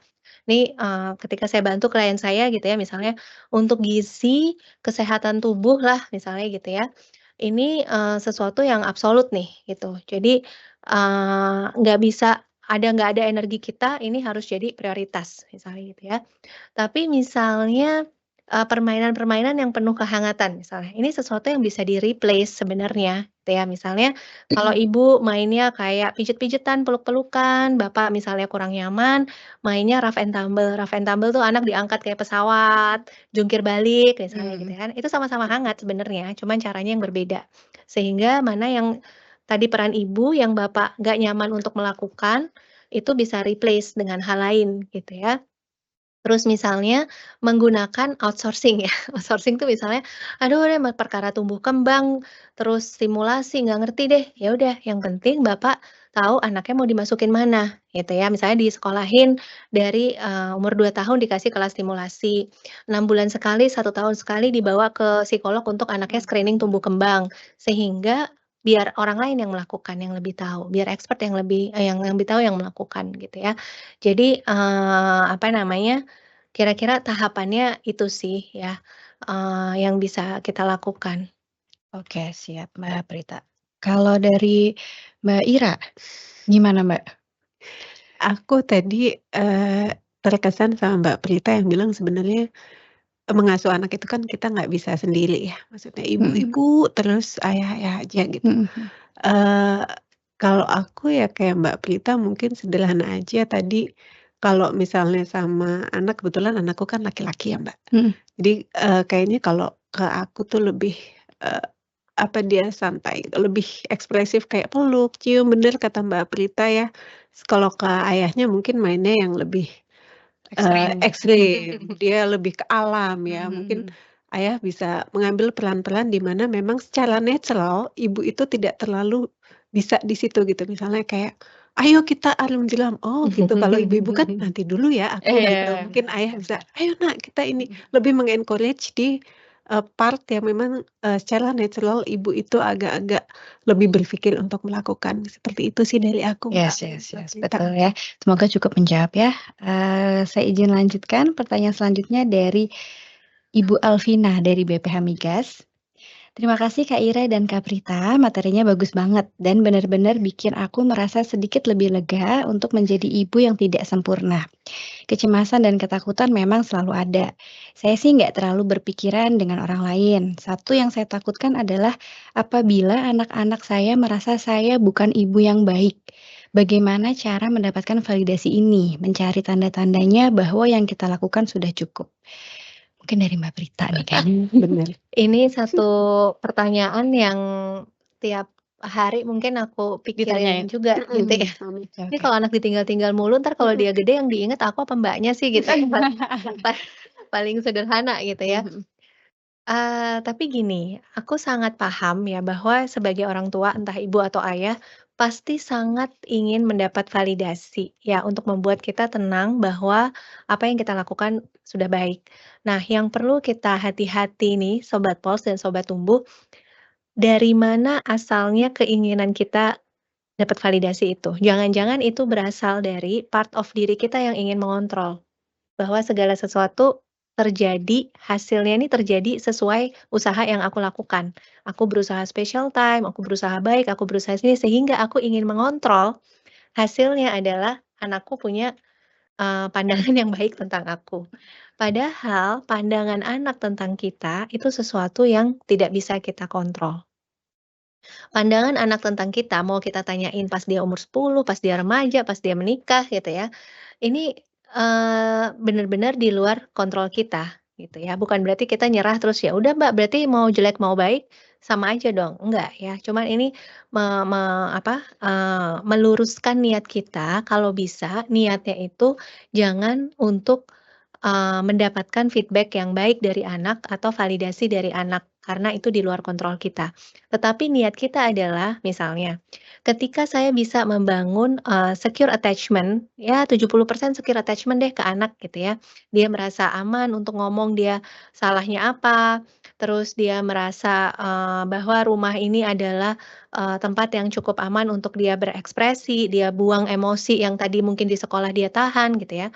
S4: ini, ketika saya bantu klien saya gitu ya, misalnya untuk gizi, kesehatan tubuh lah misalnya gitu ya, ini, sesuatu yang absolut nih gitu. Jadi, nggak ada energi kita, ini harus jadi prioritas misalnya gitu ya. Tapi misalnya, permainan-permainan yang penuh kehangatan misalnya, ini sesuatu yang bisa di-replace sebenarnya gitu ya. Misalnya kalau ibu mainnya kayak pijet-pijetan, peluk-pelukan, bapak misalnya kurang nyaman, mainnya rough and tumble. Rough and tumble tuh anak diangkat kayak pesawat, jungkir balik misalnya gitu
S2: Mmm.
S4: kan. Itu sama-sama hangat sebenarnya, cuman caranya yang berbeda. Sehingga mana yang tadi peran ibu yang bapak nggak nyaman untuk melakukan, itu bisa replace dengan hal lain gitu ya. Terus misalnya menggunakan outsourcing ya, outsourcing tuh misalnya, "Aduh deh perkara tumbuh kembang, terus stimulasi nggak ngerti deh." Ya udah yang penting Bapak tahu anaknya mau dimasukin mana, gitu ya. Misalnya disekolahin dari, umur 2 tahun dikasih kelas stimulasi, 6 bulan sekali, 1 tahun sekali dibawa ke psikolog untuk anaknya screening tumbuh kembang. Sehingga biar orang lain yang melakukan, yang lebih tahu, biar expert yang lebih tahu yang melakukan gitu ya. Jadi, apa namanya, kira-kira tahapannya itu sih ya, yang bisa kita lakukan.
S2: Oke, siap Mbak Prita. Kalau dari Mbak Ira, gimana Mbak?
S3: Aku tadi, terkesan sama Mbak Prita yang bilang sebenarnya, mengasuh anak itu kan kita nggak bisa sendiri ya, maksudnya
S2: Mhm.
S3: ibu-ibu terus ayah-ayah aja gitu.
S2: Mhm mhm.
S3: Eee, kalau aku ya kayak Mbak Prita mungkin sederhana aja tadi, kalau misalnya sama anak kebetulan anakku kan laki-laki ya Mbak.
S2: Mhm.
S3: Jadi, kayaknya kalau ke aku tuh lebih, eee, apa dia santai gitu, lebih ekspresif kayak peluk, cium, bener kata Mbak Prita ya. Kalau ke ayahnya mungkin mainnya yang lebih,
S2: Ekstrim.
S3: ekstrim, dia lebih ke alam ya.
S2: Mhm
S3: Mungkin
S2: mhm.
S3: ayah bisa mengambil peran-peran di mana memang secara natural ibu itu tidak terlalu bisa di situ gitu. Misalnya kayak, "Ayo kita arum jeram." Oh gitu, kalau ibu-ibu kan, "Nanti dulu ya aku," gitu.
S2: Iya,
S3: Mungkin ayah bisa,
S2: bener.
S3: "Ayo Nak kita ini."
S2: Mhm.
S3: Lebih meng-encourage di, part yang memang, secara natural ibu itu agak-agak lebih berpikir untuk melakukan. Seperti itu sih dari aku Mbak
S2: Yes yes
S3: Mbak
S2: yes,
S3: Prita.
S2: betul ya. Semoga cukup menjawab ya. Saya izin lanjutkan pertanyaan selanjutnya dari Ibu Alvina dari BPH Migas. Terima kasih Kak Ira dan Kak Prita, materinya bagus banget dan benar-benar bikin aku merasa sedikit lebih lega untuk menjadi ibu yang tidak sempurna. Kecemasan dan ketakutan memang selalu ada. Saya sih nggak terlalu berpikiran dengan orang lain. Satu yang saya takutkan adalah apabila anak-anak saya merasa saya bukan ibu yang baik. Bagaimana cara mendapatkan validasi ini? Mencari tanda-tandanya bahwa yang kita lakukan sudah cukup. Mungkin dari Mbak Prita nih kayaknya.
S3: Bener.
S4: Ini satu pertanyaan yang tiap hari mungkin aku
S2: Ditanyain?
S4: pikirin juga gitu ya.
S3: Mhm.
S2: Oke
S4: Ini
S2: oke.
S4: kalau anak ditinggal-tinggal mulu, entar kalau dia gede yang diinget aku apa mbaknya sih gitu ya, paling sederhana gitu ya.
S2: Mhm mhm.
S4: Tapi gini, aku sangat paham ya bahwa sebagai orang tua, entah ibu atau ayah, pasti sangat ingin mendapat validasi ya untuk membuat kita tenang bahwa apa yang kita lakukan sudah baik. Nah, yang perlu kita hati-hati nih Sobat Pulse dan Sobat Tumbuh, dari mana asalnya keinginan kita dapat validasi itu? Jangan-jangan itu berasal dari part of diri kita yang ingin mengontrol. Bahwa segala sesuatu terjadi, hasilnya ini terjadi sesuai usaha yang aku lakukan. Aku berusaha special time, aku berusaha baik, aku berusaha sini, sehingga aku ingin mengontrol, hasilnya adalah anakku punya, pandangan yang baik tentang aku. Padahal pandangan anak tentang kita itu sesuatu yang tidak bisa kita kontrol. Pandangan anak tentang kita, mau kita tanyain pas dia umur 10, pas dia remaja, pas dia menikah gitu ya, ini, bener-bener di luar kontrol kita gitu ya. Bukan berarti kita nyerah terus, "Ya udah Mbak, berarti mau jelek mau baik sama aja dong." Enggak ya, cuman ini me me apa, meluruskan niat kita kalau bisa niatnya itu jangan untuk, mendapatkan feedback yang baik dari anak atau validasi dari anak, karena itu di luar kontrol kita. Tetapi niat kita adalah misalnya, ketika saya bisa membangun, secure attachment, ya 70% secure attachment deh ke anak gitu ya. Dia merasa aman untuk ngomong dia salahnya apa, terus dia merasa, bahwa rumah ini adalah, tempat yang cukup aman untuk dia berekspresi, dia buang emosi yang tadi mungkin di sekolah dia tahan gitu ya.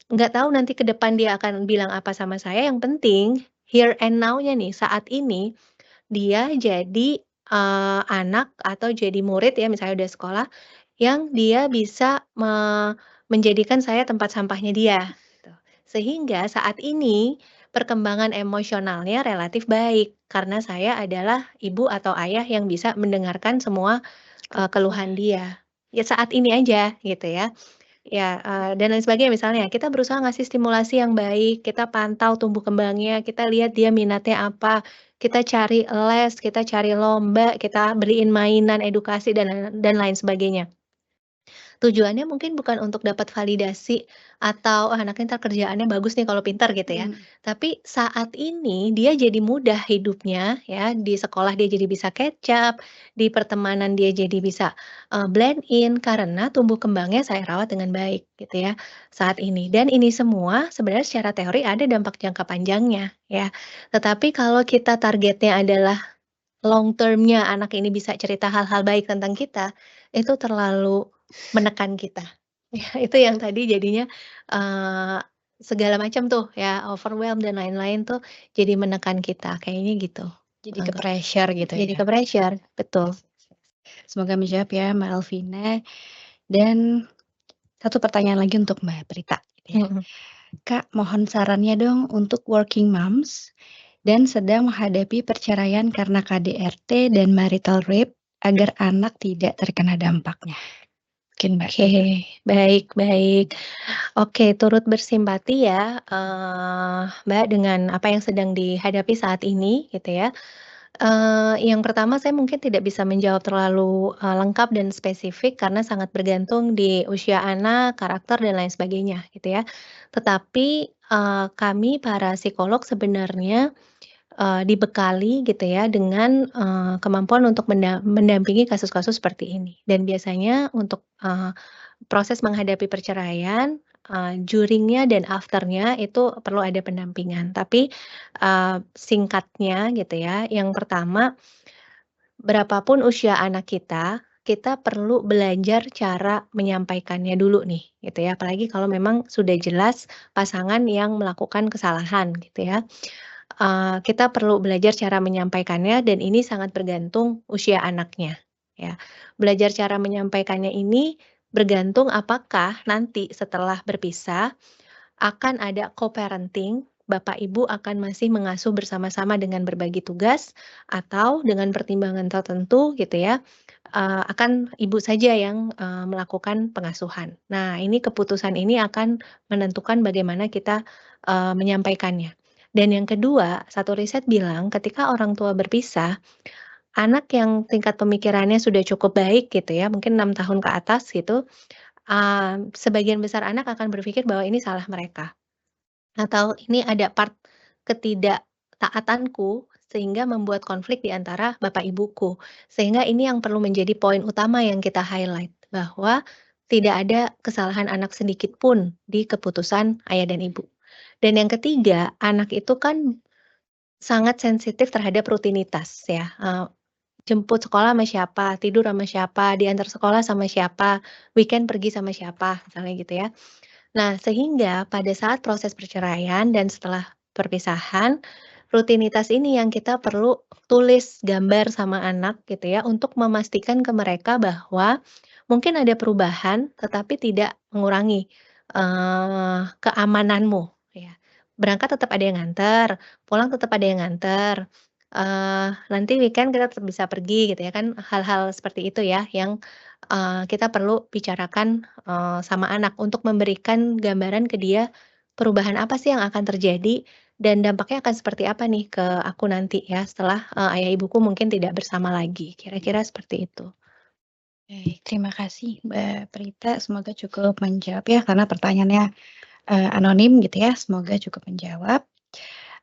S4: Nggak tahu nanti ke depan dia akan bilang apa sama saya, yang penting here and now-nya nih, saat ini dia jadi, anak atau jadi murid ya misalnya udah sekolah, yang dia bisa menjadikan saya tempat sampahnya dia, gitu. Sehingga saat ini perkembangan emosionalnya relatif baik, karena saya adalah ibu atau ayah yang bisa mendengarkan semua, keluhan dia. Ya saat ini aja gitu ya. Ya, dan lain sebagainya misalnya kita berusaha ngasih stimulasi yang baik, kita pantau tumbuh kembangnya, kita lihat dia minatnya apa, kita cari les, kita cari lomba, kita beliin mainan edukasi dan lain sebagainya. Tujuannya mungkin bukan untuk dapat validasi atau, "Oh anaknya entar kerjaannya bagus nih kalau pintar," gitu ya. Tapi saat ini dia jadi mudah hidupnya ya, di sekolah dia jadi bisa catch up, di pertemanan dia jadi bisa, blend in karena tumbuh kembangnya saya rawat dengan baik gitu ya, saat ini. Dan ini semua sebenarnya secara teori ada dampak jangka panjangnya ya. Tetapi kalau kita targetnya adalah long term-nya anak ini bisa cerita hal-hal baik tentang kita, itu terlalu menekan kita. Ya, itu yang tadi jadinya, eee, segala macam tuh ya, overwhelm dan lain-lain tuh jadi menekan kita, kayaknya gitu.
S2: Jadi ke-pressure gitu
S4: Jadi
S2: ya?
S4: ke-pressure, betul.
S2: Semoga menjawab ya Mbak Alvina. Dan satu pertanyaan lagi untuk Mbak Prita gitu ya. Kak, mohon sarannya dong untuk working moms dan sedang menghadapi perceraian karena KDRT dan marital rape agar anak tidak terkena dampaknya. Mungkin Mbak Prita.
S4: Oke, baik baik. Oke, turut bersimpati ya, Mbak, dengan apa yang sedang dihadapi saat ini gitu ya. Yang pertama saya mungkin tidak bisa menjawab terlalu, lengkap dan spesifik karena sangat bergantung di usia anak, karakter dan lain sebagainya gitu ya. Tetapi, kami para psikolog sebenarnya, dibekali gitu ya dengan, kemampuan untuk mendampingi kasus-kasus seperti ini. Dan biasanya untuk, proses menghadapi perceraian, during-nya dan after-nya itu perlu ada pendampingan. Tapi, singkatnya gitu ya, yang pertama, berapapun usia anak kita perlu belajar cara menyampaikannya dulu nih, gitu ya. Apalagi kalau memang sudah jelas pasangan yang melakukan kesalahan gitu ya. Kita perlu belajar cara menyampaikannya dan ini sangat bergantung usia anaknya, ya. Belajar cara menyampaikannya ini bergantung apakah nanti setelah berpisah akan ada co-parenting, bapak ibu akan masih mengasuh bersama-sama dengan berbagi tugas, atau dengan pertimbangan tertentu gitu ya, akan ibu saja yang, melakukan pengasuhan. Nah, ini keputusan ini akan menentukan bagaimana kita, menyampaikannya. Dan yang kedua, satu riset bilang ketika orang tua berpisah, anak yang tingkat pemikirannya sudah cukup baik gitu ya, mungkin 6 tahun ke atas gitu, sebagian besar anak akan berpikir bahwa ini salah mereka. Atau ini ada part ketaatanku sehingga membuat konflik di antara bapak ibuku. Sehingga ini yang perlu menjadi poin utama yang kita highlight, bahwa tidak ada kesalahan anak sedikit pun di keputusan ayah dan ibu. Dan yang ketiga, anak itu kan sangat sensitif terhadap rutinitas ya, jemput sekolah sama siapa, tidur sama siapa, diantar sekolah sama siapa, weekend pergi sama siapa, misalnya gitu ya. Nah, sehingga pada saat proses perceraian dan setelah perpisahan, rutinitas ini yang kita perlu tulis gambar sama anak gitu ya, untuk memastikan ke mereka bahwa mungkin ada perubahan, tetapi tidak mengurangi, keamananmu ya. Berangkat tetap ada yang nganter, pulang tetap ada yang nganter, nanti weekend kita tetap bisa pergi gitu ya kan, hal-hal seperti itu ya yang kita perlu bicarakan, sama anak untuk memberikan gambaran ke dia, perubahan apa sih yang akan terjadi dan dampaknya akan seperti apa nih ke aku nanti ya setelah, ayah ibuku mungkin tidak bersama lagi, kira-kira seperti itu.
S2: Baik, terima kasih Mbak Prita, semoga cukup menjawab ya, karena pertanyaannya, anonim gitu ya, semoga cukup menjawab.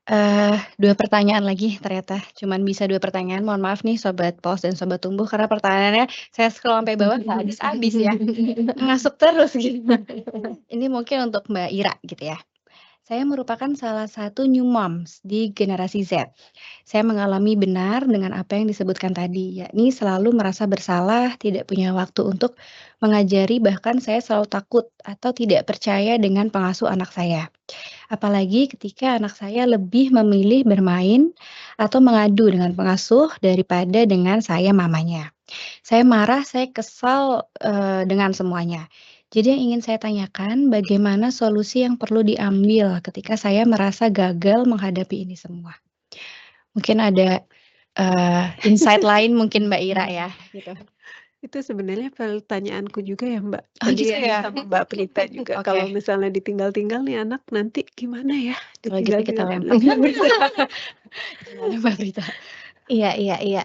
S2: 2 pertanyaan lagi ternyata, cuman bisa 2 pertanyaan, mohon maaf nih Sobat Pos dan Sobat Tumbuh karena pertanyaannya saya scroll sampai bawah nggak habis-habis ya, masuk terus gitu. Ini mungkin untuk Mbak Ira gitu ya. Saya merupakan salah satu new moms di generasi Z. Saya mengalami benar dengan apa yang disebutkan tadi, yakni selalu merasa bersalah, tidak punya waktu untuk mengajari, bahkan saya selalu takut atau tidak percaya dengan pengasuh anak saya. Apalagi ketika anak saya lebih memilih bermain atau mengadu dengan pengasuh daripada dengan saya mamanya. Saya marah, saya kesal, dengan semuanya. Jadi yang ingin saya tanyakan, bagaimana solusi yang perlu diambil ketika saya merasa gagal menghadapi ini semua? Mungkin ada, insight lain mungkin Mbak Ira ya, gitu.
S3: Itu sebenarnya pertanyaanku juga ya, Mbak.
S2: Oh
S3: Tadi
S2: gitu
S3: yang
S2: ya?
S3: sama Mbak Prita juga, kalau
S2: Oke,
S3: misalnya ditinggal-tinggal nih anak nanti gimana ya?
S2: kalau gitu kita
S3: Ditinggal-tinggal
S2: lempar. Gimana Mbak Prita?
S4: Iya iya iya,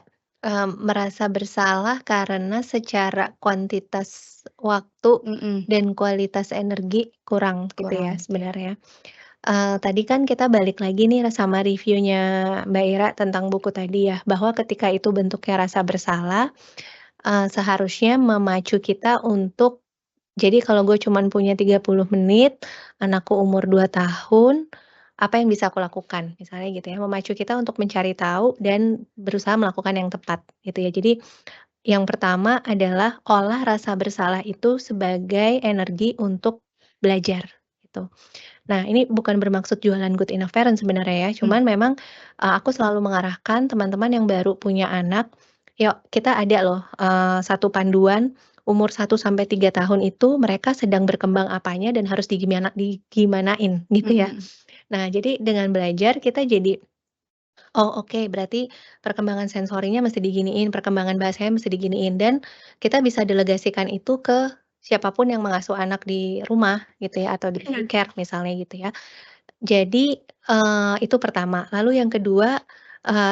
S4: merasa bersalah karena secara kuantitas waktu
S2: Mhm,
S4: dan kualitas energi kurang gitu ya
S2: kurang, ya.
S4: sebenarnya. Tadi kan kita balik lagi nih sama reviewnya Mbak Ira tentang buku tadi ya, bahwa ketika itu bentuknya rasa bersalah, seharusnya memacu kita untuk jadi kalau gue cuman punya 30 menit, anakku umur 2 tahun, apa yang bisa aku lakukan? Misalnya gitu ya, memacu kita untuk mencari tahu dan berusaha melakukan yang tepat gitu ya. Jadi yang pertama adalah olah rasa bersalah itu sebagai energi untuk belajar gitu. Nah, ini bukan bermaksud jualan good enough parent sebenarnya ya, cuman memang, aku selalu mengarahkan teman-teman yang baru punya anak, yuk kita ada loh, satu panduan umur 1 sampai 3 tahun itu mereka sedang berkembang apanya dan harus digimanain gitu ya.
S2: Mhm,
S4: Nah, jadi dengan belajar kita jadi, oh oke berarti perkembangan sensorinya mesti diginiin, perkembangan bahasanya mesti diginiin dan kita bisa delegasikan itu ke siapapun yang mengasuh anak di rumah gitu ya atau di daycare misalnya gitu ya. Jadi, itu pertama. Lalu yang kedua,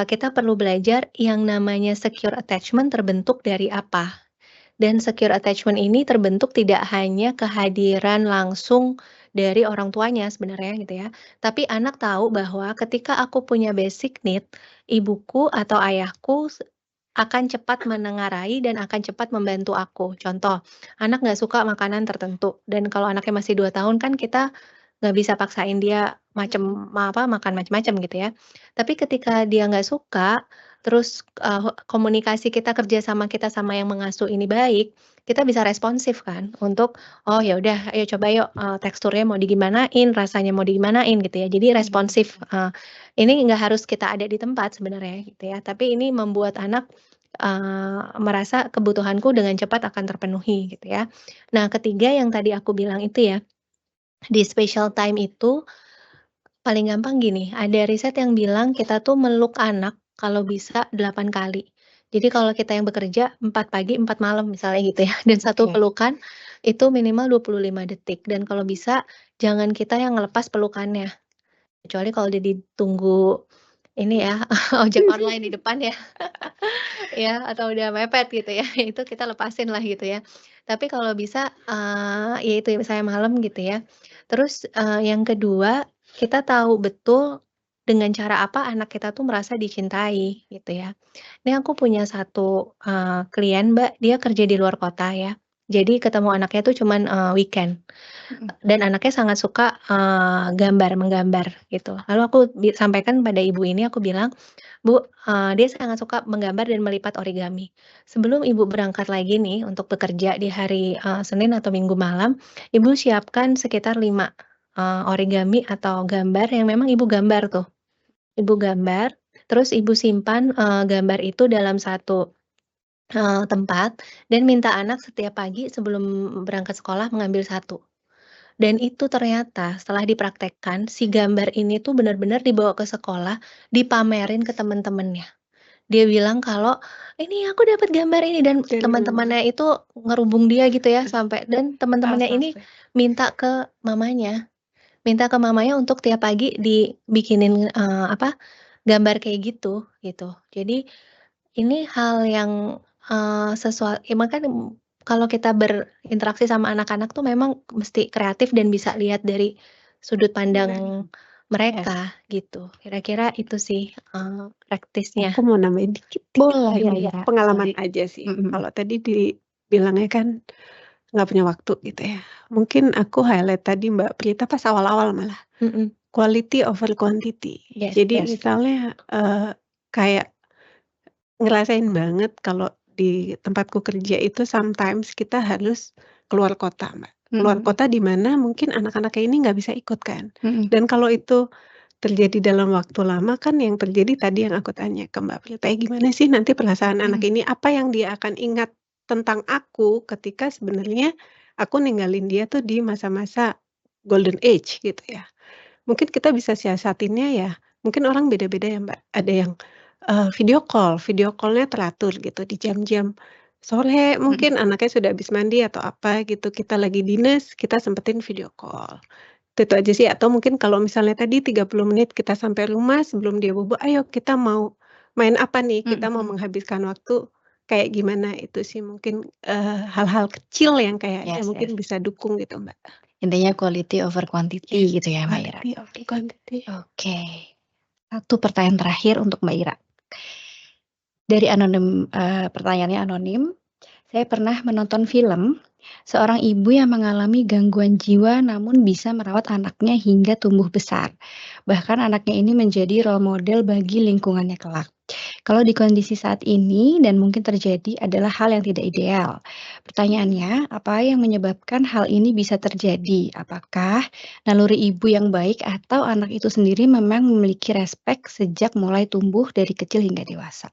S4: kita perlu belajar yang namanya secure attachment terbentuk dari apa. Dan secure attachment ini terbentuk tidak hanya kehadiran langsung dari orang tuanya sebenarnya gitu ya, tapi anak tahu bahwa ketika aku punya basic need, ibuku atau ayahku akan cepat menengarai dan akan cepat membantu aku. Contoh, anak nggak suka makanan tertentu dan kalau anaknya masih 2 tahun kan kita nggak bisa paksain dia makan macam-macam gitu ya. Tapi ketika dia nggak suka, terus, komunikasi kita, kerja sama kita sama yang mengasuh ini baik, kita bisa responsif kan untuk, "Oh ya udah ayo coba yuk, teksturnya mau digimanain, rasanya mau digimanain," gitu ya. Jadi responsif, ini nggak harus kita ada di tempat sebenarnya gitu ya, tapi ini membuat anak, merasa kebutuhanku dengan cepat akan terpenuhi gitu ya. Nah ketiga yang tadi aku bilang itu ya, di special time itu paling gampang gini, ada riset yang bilang kita tuh meluk anak kalau bisa 8 kali. Jadi kalau kita yang bekerja 4 pagi, 4 malam misalnya gitu ya, dan satu
S2: oke.
S4: pelukan itu minimal 25 detik dan kalau bisa jangan kita yang ngelepas pelukannya. Kecuali kalau dia ditunggu ini ya, ojek online di depan ya, ya atau udah mepet gitu ya, itu kita lepasin lah gitu ya. Tapi kalau bisa, ya itu misalnya malam gitu ya. Terus, yang kedua, kita tahu betul dengan cara apa anak kita tuh merasa dicintai gitu ya. Ini aku punya satu, klien Mbak, dia kerja di luar kota ya. Jadi ketemu anaknya tuh cuman, weekend. Dan anaknya sangat suka, menggambar gitu. Lalu aku sampaikan pada ibu ini, aku bilang, "Bu, dia sangat suka menggambar dan melipat origami. Sebelum Ibu berangkat lagi nih untuk bekerja di hari, Senin atau Minggu malam, Ibu siapkan sekitar 5 origami atau gambar yang memang Ibu gambar tuh. Ibu gambar, terus Ibu simpan, gambar itu dalam satu, tempat dan minta anak setiap pagi sebelum berangkat sekolah mengambil satu. Dan itu ternyata setelah dipraktekkan, si gambar ini tuh benar-benar dibawa ke sekolah, dipamerin ke temen-temennya. Dia bilang kalau, "Ini aku dapat gambar ini," dan
S3: Dari
S4: teman-temannya itu ngerubung dia gitu ya sampai dan teman-temannya ini
S2: Sampai.
S4: minta ke mamanya untuk tiap pagi dibikinin, gambar kayak gitu, gitu. Jadi ini hal yang, ya makanya kalau kita berinteraksi sama anak-anak tuh memang mesti kreatif dan bisa lihat dari sudut pandang
S2: Yes.
S4: mereka gitu. Kira-kira itu sih, praktisnya.
S3: Aku mau nambahin dikit
S2: Boleh,
S3: ini,
S2: Mbak Ira.
S3: pengalaman
S2: Boleh.
S3: aja sih.
S2: Mhm.
S3: Kalau tadi dibilangnya kan nggak punya waktu gitu ya. Mungkin aku highlight tadi Mbak Prita pas awal-awal malah,
S4: Mhm.
S3: quality over quantity.
S4: Yes,
S3: Jadi
S2: yes.
S3: misalnya, kayak ngerasain banget kalau di tempatku kerja itu sometimes kita harus keluar kota, Mbak. Keluar
S2: Mhm.
S3: kota di mana mungkin anak-anaknya ini nggak bisa ikut kan.
S2: Mhm.
S3: Dan kalau itu terjadi dalam waktu lama kan yang terjadi tadi yang aku tanya ke Mbak Prita, gimana sih nanti perasaan anak
S2: Mhm.
S3: ini, apa yang dia akan ingat tentang aku ketika sebenarnya aku ninggalin dia tuh di masa-masa golden age gitu ya. Mungkin kita bisa siasatinnya ya, mungkin orang beda-beda ya Mbak, ada yang, video call-nya teratur gitu di jam-jam sore
S2: Mhm.
S3: mungkin anaknya sudah habis mandi atau apa gitu, kita lagi dinas, kita sempetin video call. Itu aja sih atau mungkin kalau misalnya tadi 30 menit kita sampai rumah sebelum dia bobo, "Ayo kita mau main apa nih? Kita mau
S2: Mhm.
S3: menghabiskan waktu kayak gimana?" Itu sih mungkin, hal-hal kecil yang kayaknya
S2: Yes, yes.
S3: mungkin bisa dukung gitu, Mbak.
S2: Intinya quality over quantity
S3: Yes,
S2: gitu ya, Mbak Ira.
S3: quality over quantity.
S2: Oke. Satu pertanyaan terakhir untuk Mbak Ira. Dari anonim, pertanyaannya anonim, saya pernah menonton film, seorang ibu yang mengalami gangguan jiwa namun bisa merawat anaknya hingga tumbuh besar. Bahkan anaknya ini menjadi role model bagi lingkungannya kelak. Kalau di kondisi saat ini dan mungkin terjadi adalah hal yang tidak ideal. Pertanyaannya, apa yang menyebabkan hal ini bisa terjadi? Apakah naluri ibu yang baik atau anak itu sendiri memang memiliki respek sejak mulai tumbuh dari kecil hingga dewasa?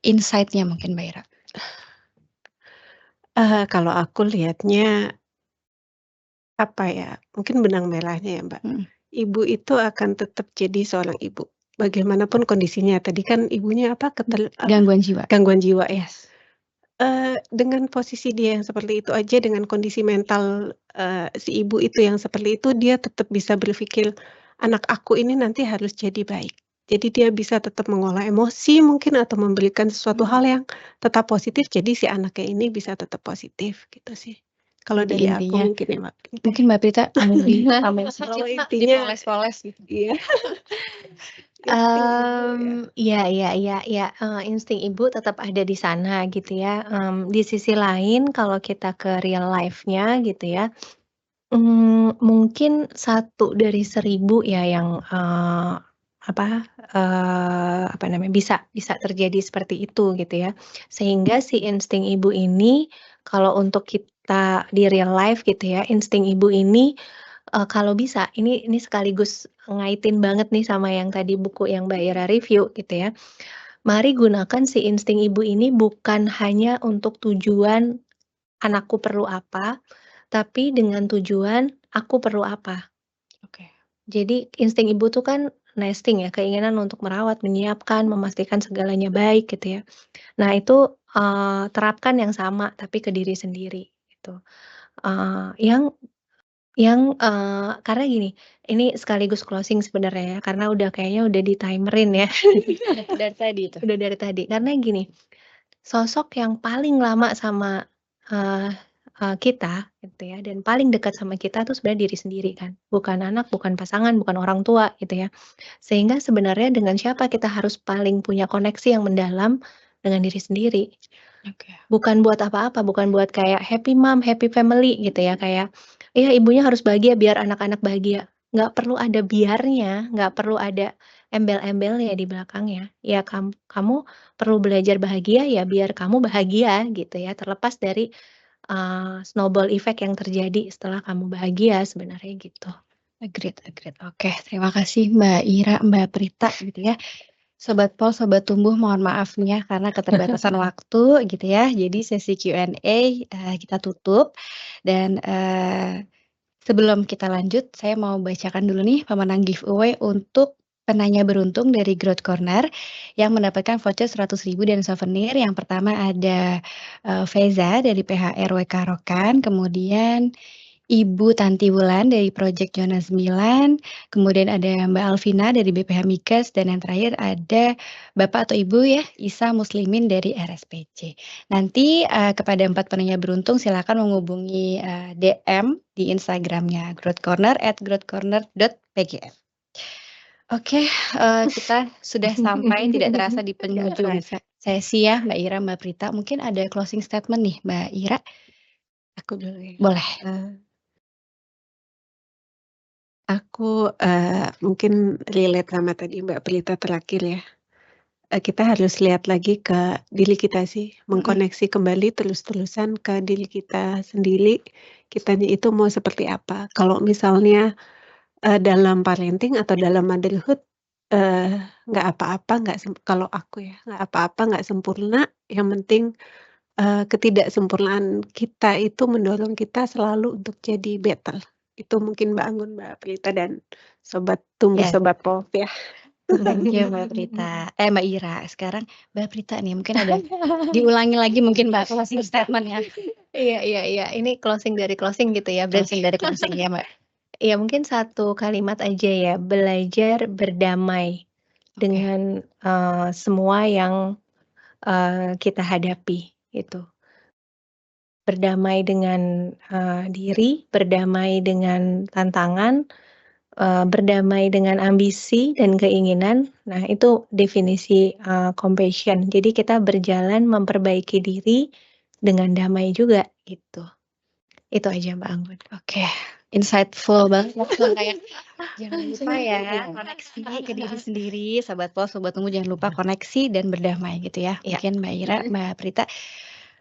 S2: Insight-nya mungkin, Mbak Ira.
S3: Kalau aku lihatnya, apa ya, mungkin benang merahnya ya, Mbak,
S2: Mhm.
S3: ibu itu akan tetap jadi seorang ibu, bagaimanapun kondisinya. Tadi kan ibunya
S2: Gangguan jiwa.
S3: gangguan jiwa ya.
S2: Yes.
S3: Dengan posisi dia yang seperti itu aja, dengan kondisi mental, si ibu itu yang seperti itu, dia tetap bisa berpikir, "Anak aku ini nanti harus jadi baik." Jadi dia bisa tetap mengolah emosi mungkin atau memberikan sesuatu hal yang tetap positif, jadi si anaknya ini bisa tetap positif, gitu sih. Kalau
S2: Jadi
S3: dari aku
S2: intinya
S3: mungkin ya, Mbak Prita.
S2: mungkin Mbak Prita mau ditambahin
S3: Kalau
S2: sedikit, Mbak,
S3: intinya
S2: dipoles-poles gitu.
S3: iya. Insting ibu ya.
S4: Iya, insting ibu tetap ada di sana gitu ya, di sisi lain kalau kita ke real life-nya gitu ya, mungkin 1 dari 1000 ya yang, apa namanya, bisa terjadi seperti itu gitu ya. Sehingga si insting ibu ini kalau untuk kita di real life gitu ya, insting ibu ini, kalau bisa ini sekaligus ngaitin banget nih sama yang tadi buku yang Mbak Ira review gitu ya. Mari gunakan si insting ibu ini bukan hanya untuk tujuan anakku perlu apa, tapi dengan tujuan aku perlu apa.
S2: Oke.
S4: Jadi insting ibu tuh kan nesting ya, keinginan untuk merawat, menyiapkan, memastikan segalanya baik gitu ya. Nah itu, terapkan yang sama tapi ke diri sendiri gitu. Eee, yang karena gini, ini sekaligus closing sebenarnya ya, karena kayaknya udah di-timer-in ya.
S2: Dari tadi itu.
S4: Udah dari tadi, karena gini, sosok yang paling lama sama, eee kita gitu ya, dan paling dekat sama kita tuh sebenarnya diri sendiri kan, bukan anak, bukan pasangan, bukan orang tua gitu ya. Sehingga sebenarnya dengan siapa kita harus paling punya koneksi yang mendalam dengan diri sendiri.
S2: Oke.
S4: Bukan buat apa-apa, bukan buat kayak happy mom, happy family gitu ya, kayak, iya ibunya harus bahagia biar anak-anak bahagia. Nggak perlu ada biarnya, nggak perlu ada embel-embelnya di belakangnya. Ya kamu perlu belajar bahagia ya biar kamu bahagia gitu ya, terlepas dari, snowball effect yang terjadi setelah kamu bahagia sebenarnya gitu.
S2: Agreed agreed. Oke, terima kasih Mbak Ira, Mbak Prita gitu ya. Sobat Pol, Sobat Tumbuh, mohon maaf nih ya karena keterbatasan waktu gitu ya. Jadi sesi Q&A, kita tutup dan, sebelum kita lanjut saya mau bacakan dulu nih pemenang giveaway untuk penanya beruntung dari Growth Corner yang mendapatkan voucher 100.000 dan souvenir. Yang pertama ada, Feza dari PHRWK Rokan, kemudian Ibu Tanti Wulan dari Project Zona 9, kemudian ada Mbak Alvina dari BPH Mikes, dan yang terakhir ada Bapak atau Ibu ya, Isa Muslimin dari RSPC. Nanti, kepada 4 penanya beruntung silakan menghubungi, DM di Instagram-nya Growth Corner @growthcorner.pgf. Oke, kita sudah sampai tidak terasa di
S4: Nggak
S2: penghujung
S4: terasa.
S2: sesi ya Mbak Ira, Mbak Prita. Mungkin ada closing statement nih Mbak Ira?
S3: Aku dulu ya.
S2: Boleh.
S3: Aku, mungkin relate sama tadi Mbak Prita terakhir ya. Kita harus lihat lagi ke diri kita sih, mengkoneksi kembali terus-terusan ke diri kita sendiri, kitanya itu mau seperti apa. Kalau misalnya, dalam parenting atau dalam motherhood, nggak apa-apa, kalau aku ya, nggak apa-apa, nggak sempurna, yang penting, ketidaksempurnaan kita itu mendorong kita selalu untuk jadi better. Itu mungkin Mbak Anggun, Mbak Prita, dan Sobat Tumbuh,
S2: Yes.
S3: Sobat Pol ya.
S2: Thank you Mbak Prita. Mbak Ira, sekarang Mbak Prita nih mungkin ada diulangi lagi mungkin Mbak closing statement-nya.
S4: Iya, ini closing dari closing gitu ya,
S2: Closing dari closing ya Mbak.
S4: Iya mungkin satu kalimat aja ya, belajar berdamai dengan, semua yang, kita hadapi gitu. Berdamai dengan, diri, berdamai dengan tantangan, berdamai dengan ambisi dan keinginan. Nah itu definisi, compassion. Jadi kita berjalan memperbaiki diri dengan damai juga gitu. Itu aja Mbak Anggun.
S2: Oke, insightful banget langsung kayak jangan lupa ya koneksi ke diri sendiri, Sobat Pol, Sobat Tumbuh, jangan lupa koneksi dan berdamai gitu ya.
S4: Iya.
S2: Mungkin Mbak Ira, Mbak Prita.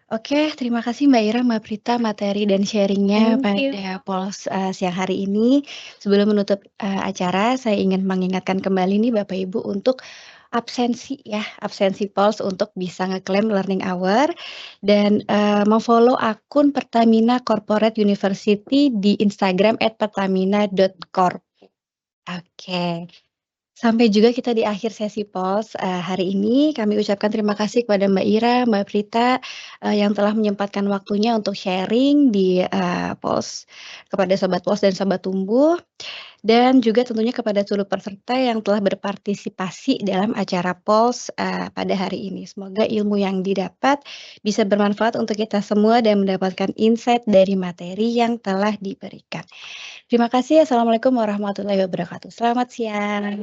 S2: Oke, terima kasih Mbak Ira, Mbak Prita materi dan sharing-nya
S4: Thank you.
S2: pada Pols, siang hari ini. Sebelum menutup, acara saya ingin mengingatkan kembali nih Bapak Ibu untuk absensi ya, absensi Pols untuk bisa ngeklaim learning hour dan, memfollow akun Pertamina Corporate University di Instagram @pertamina.corp. Oke. Sampai juga kita di akhir sesi Pols, hari ini. Kami ucapkan terima kasih kepada Mbak Ira, Mbak Prita, yang telah menyempatkan waktunya untuk sharing di, Pols kepada Sobat Pols dan Sobat Tumbuh, dan juga tentunya kepada seluruh peserta yang telah berpartisipasi dalam acara Pols, pada hari ini. Semoga ilmu yang didapat bisa bermanfaat untuk kita semua dan mendapatkan insight dari materi yang telah diberikan. Terima kasih. Assalamualaikum warahmatullahi wabarakatuh. Selamat siang.